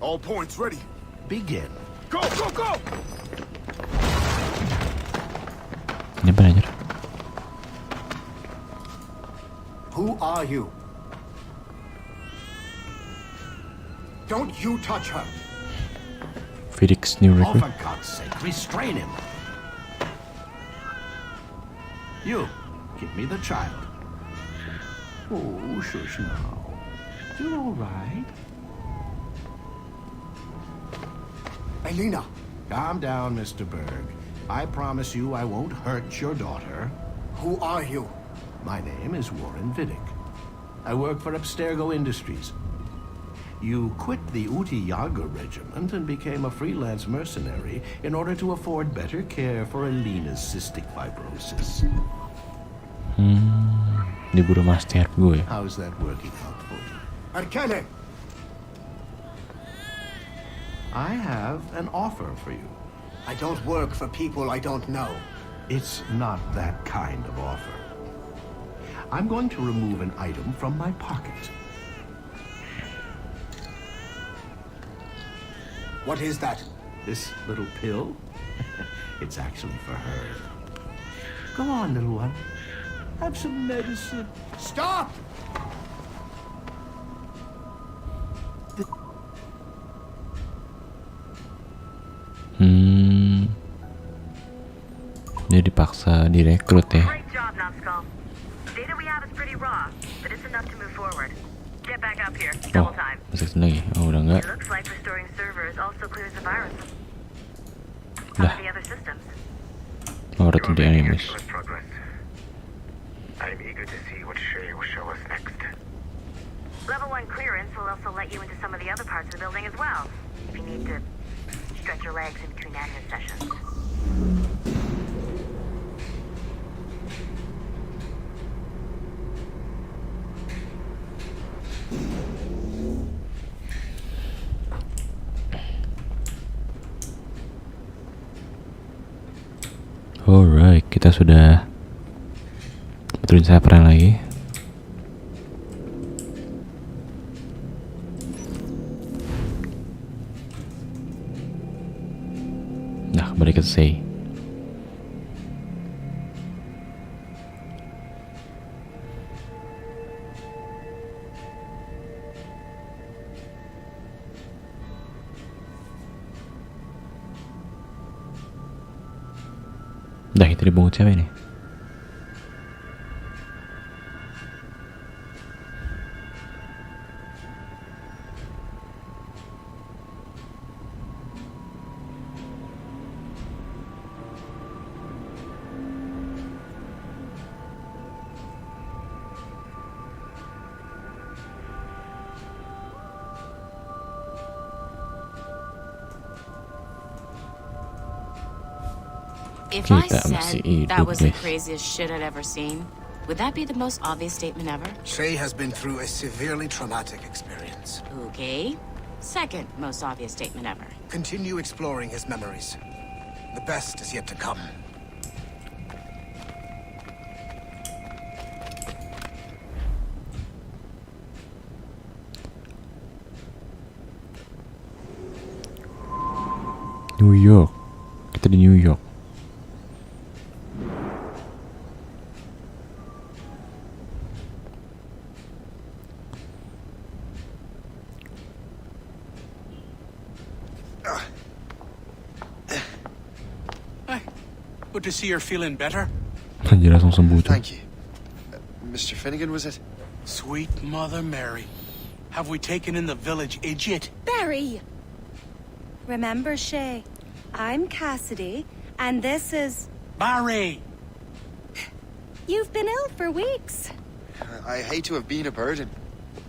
All points ready. Begin. Go, go, go! Ini apa anjir? Who are you? Don't you touch her. Felix new recruit. Oh, for God's sake, restrain him. You, give me the child. Oh, shush now. You're all right. Elena! Calm down, Mr. Berg. I promise you I won't hurt your daughter. Who are you? My name is Warren Vidic. I work for Abstergo Industries. You quit the Uti Yaga regiment and became a freelance mercenary in order to afford better care for Elena's cystic fibrosis. Diburu master gue. How's that working out for you? Arkele! I have an offer for you. I don't work for people I don't know. It's not that kind of offer. I'm going to remove an item from my pocket. What is that? This little pill? It's actually for her. Go on, little one. Have some medicine. Stop! Dia dipaksa direkrut ya. Great job, numbskull. Data we have is pretty raw, but it's enough to move forward. Get back up here. Double time. Masuk sini lagi. Oh, udah enggak. It looks like restoring servers also clears the virus. Dah. How are the other systems? Oh, udah the enemies. Progress. I'm eager to see what Shay will show us next. Level 1 clearance will also let you into some of the other parts of the building as well, if you need to stretch your legs in between admin sessions. Alright, kita sudah betulin server lagi. Nah, kembali ke say. Dah, itu dibungut siapa ini? If I Kita masih said that hidup, was the guys. craziest shit I'd ever seen, would that be the most obvious statement ever? Shay has been through a severely traumatic experience. Okay. Second most obvious statement ever. Continue exploring his memories. The best is yet to come. New York. Kita di New York. Good to see you're feeling better. Anjir, langsung sembuh tuh. Thank you. Mr. Finnegan, was it? Sweet Mother Mary. Have we taken in the village idiot? Barry! Remember, Shay, I'm Cassidy, and this is... Barry! You've been ill for weeks. I hate to have been a burden.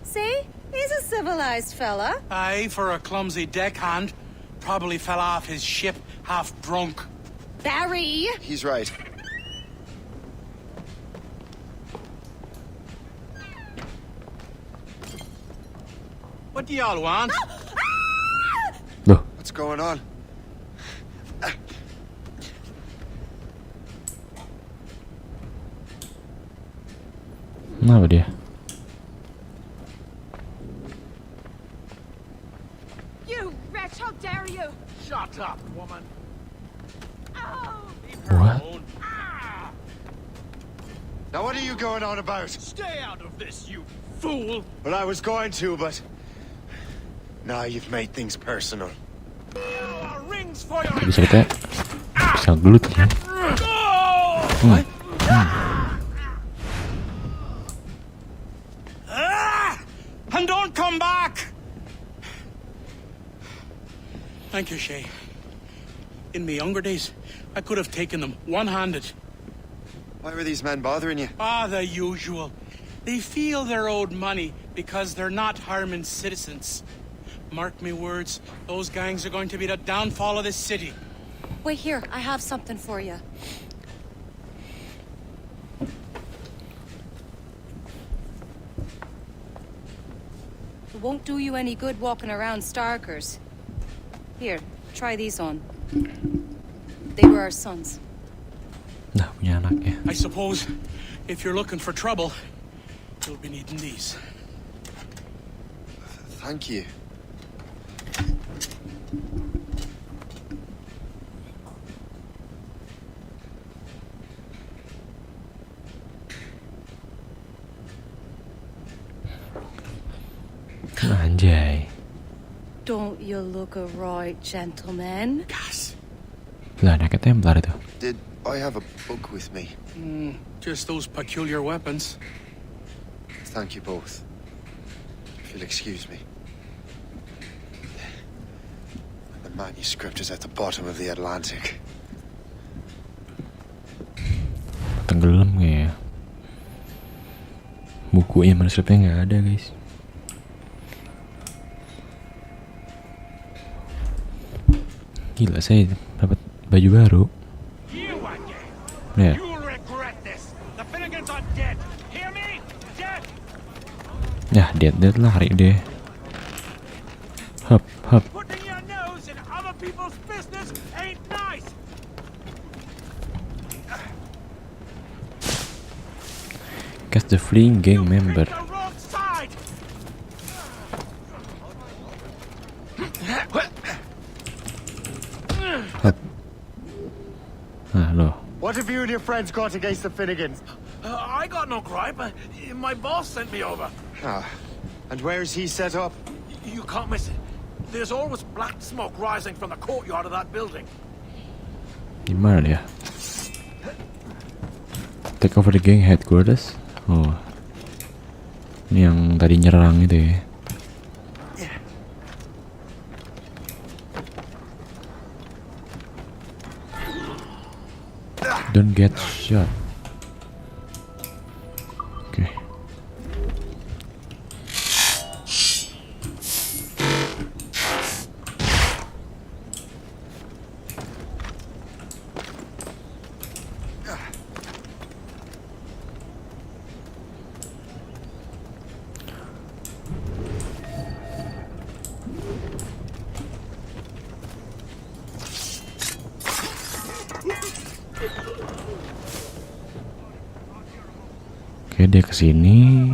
See? He's a civilized fella. Aye, for a clumsy deckhand. Probably fell off his ship half drunk. Barry! He's right. What do y'all want? What's going on? Kenapa dia? You wretch, how dare you! Shut up, woman. What? Now what are you going on about? Stay out of this, you fool! Well, I was going to, but... Now you've made things personal. Rings for your... Bisa kita bisa gelut ya. And don't come back! Thank you, Shay. In my younger days, I could have taken them one-handed. Why were these men bothering you? Ah, the usual. They feel they're owed money because they're not harming citizens. Mark me words, those gangs are going to be the downfall of this city. Wait here, I have something for you. It won't do you any good walking around Starkers. Here, try these on. They were our sons. Nah, punya anaknya. I suppose if you're looking for trouble, you'll be needing these. Thank you. Anjay. Don't you look a right gentleman? Gas. Lah, anaknya Templar itu. Did I have a book with me? Just those peculiar weapons. Thank you both. If you'll excuse me. manuscript is at the bottom of the Atlantic. Tenggelam ya. Bukunya, manuskripnya nggak ada, guys. Gila, saya dapat baju baru. Ya. Ya, dead lah hari deh. Hup. Catch the fleeing gang member. Hup. Loh. What have you and your friends got against the Finnegans? I got no gripe. My boss sent me over. And where's he set up? You can't miss it. There's always black smoke rising from the courtyard of that building. Gimana dia? Take over the gang headquarters. Oh, ini yang tadi nyerang itu ya. Don't get shot. Oke. Oke, dia kesini,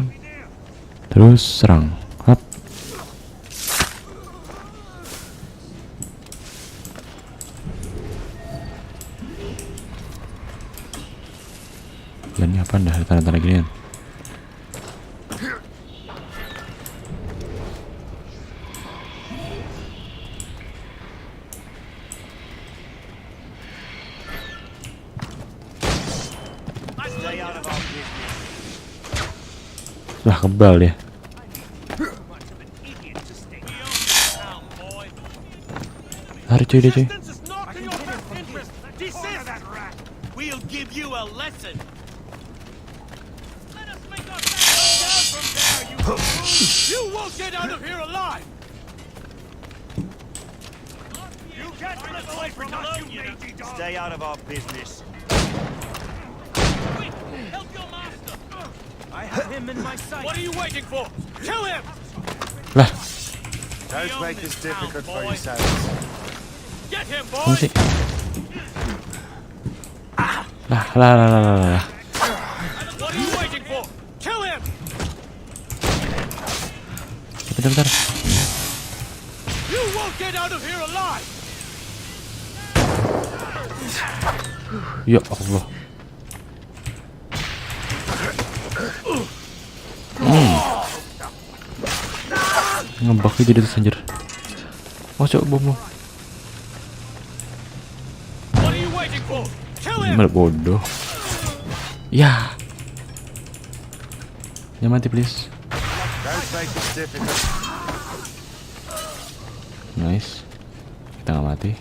terus serang. Hap. Dan ini apa dah tanda-tanda ginian? Lah, kebal dia. Lari cuy dia cuy. We'll give you a lesson. You won't get out of here alive. You can't run away from us, you mangy dog. Stay out of our business. Quick, help your master. I have him in my sight. What are you waiting for? Kill him! Lah. Don't make this difficult for yourselves. Get him, boy! Lah. What are you waiting for? Kill him! Bentar. You won't get out of here alive! Ya Allah. Ngebaknya jadi terus anjir. Oh, coba bom. Malah bodoh. Ya. Ya mati please. Nice. Kita nggak mati.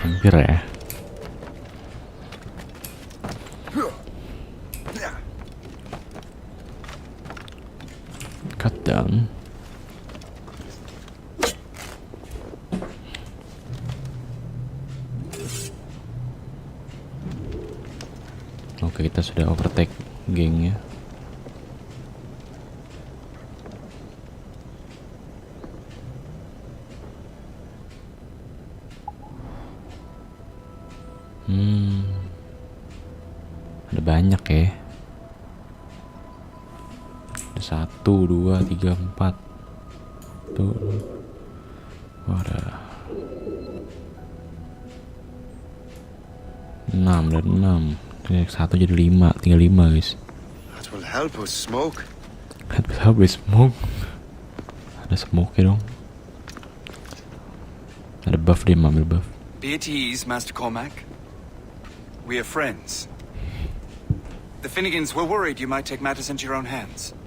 Hampir ya. Cut down. Oke, kita sudah overtake gengnya. Ada banyak ya. Ada 1, 2, 3, 4. Tuh. Ada 6 dan 6. Ini 1 jadi 5, tinggal 5 guys. That will help with smoke. That will help with smoke. Ada smoke ya dong. Ada buff, dia ambil buff. Be at ease, Master Cormac. We are friends. The Finnegans were worried you might take matters into your own hands.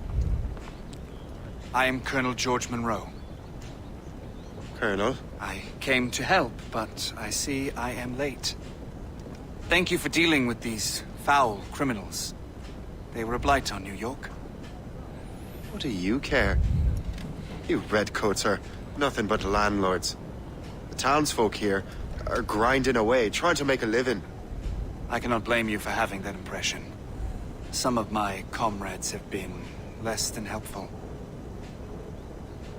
I am Colonel George Monroe. Colonel? I came to help, but I see I am late. Thank you for dealing with these foul criminals. They were a blight on New York. What do you care? You redcoats are nothing but landlords. The townsfolk here are grinding away, trying to make a living. I cannot blame you for having that impression. Some of my comrades have been less than helpful.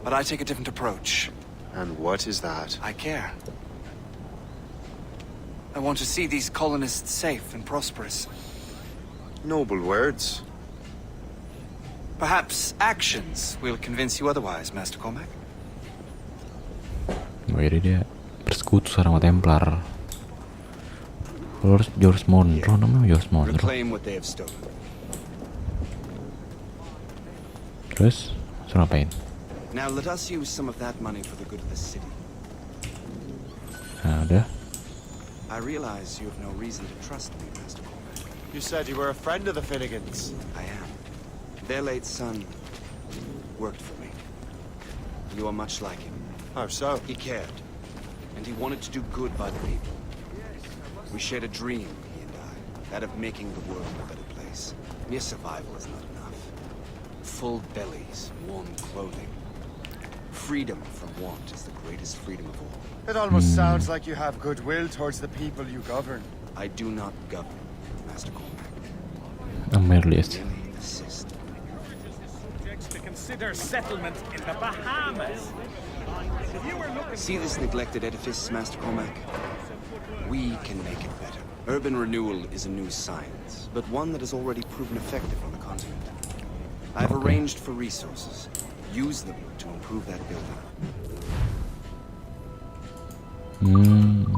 But I take a different approach. And what is that? I care. I want to see these colonists safe and prosperous. Noble words. Perhaps actions will convince you otherwise, Master Cormac. Jadi dia bersekutu sama Templar. George Monroe, namanya George Monroe. Reclaim what they have stolen. Terus, suruh ngapain? Now let us use some of that money for the good of the city. Nah, udah. I realize you have no reason to trust me, Master Cormac. You said you were a friend of the Finnegans. I am. Their late son worked for me. You are much like him. How so? He cared, and he wanted to do good by the people. We shared a dream, he and I, that of making the world a better place. Mere survival is not enough. Full bellies, warm clothing. Freedom from want is the greatest freedom of all. It almost sounds like you have goodwill towards the people you govern. I do not govern, Master Cormac. Merely assist. To consider settlement in the Bahamas. See this neglected edifice, Master Cormac? We can make it better. Urban renewal is a new science, but one that has already proven effective on the continent. I've arranged for resources. Use them to improve that building.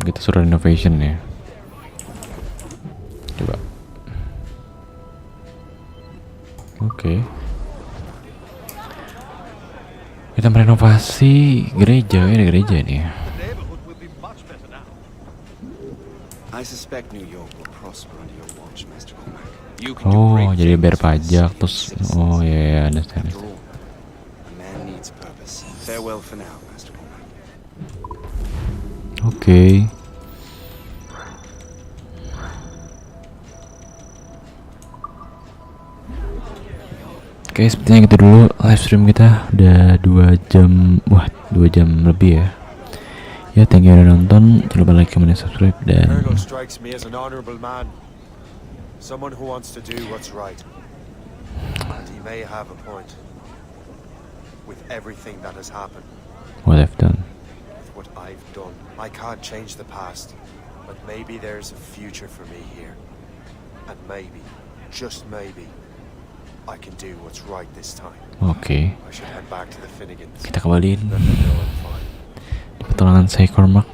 Kita suruh renovation ya. Coba. Oke. Kita merenovasi gereja, ada gereja nih. I suspect New York will prosper under your watch, Master Cormac. You can Oh, jadi bayar pajak terus. Oh ya, understand. a man needs purpose. Farewell for now, Master Cormac. Oke. Oke, sepertinya gitu dulu live stream kita. Udah 2 jam. Wah, 2 jam lebih ya. Ya, thank you udah nonton. Jangan lupa like, comment, dan subscribe. Dan Colonel strikes me as an honorable man. Someone who wants to do what's right. And he may have a point. With everything that has happened. what I've done. With what I've done. I can't change the past. But maybe there's a future for me here. And maybe, just maybe, I can do what's right this time. Oke. I should head back to the Finnegans. Kita kembaliin Let them know I'm fine. di petualangan saya Cormac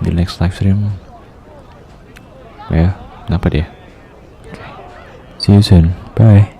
di next live stream. Ya, kenapa dia? Okay. See you soon. Bye.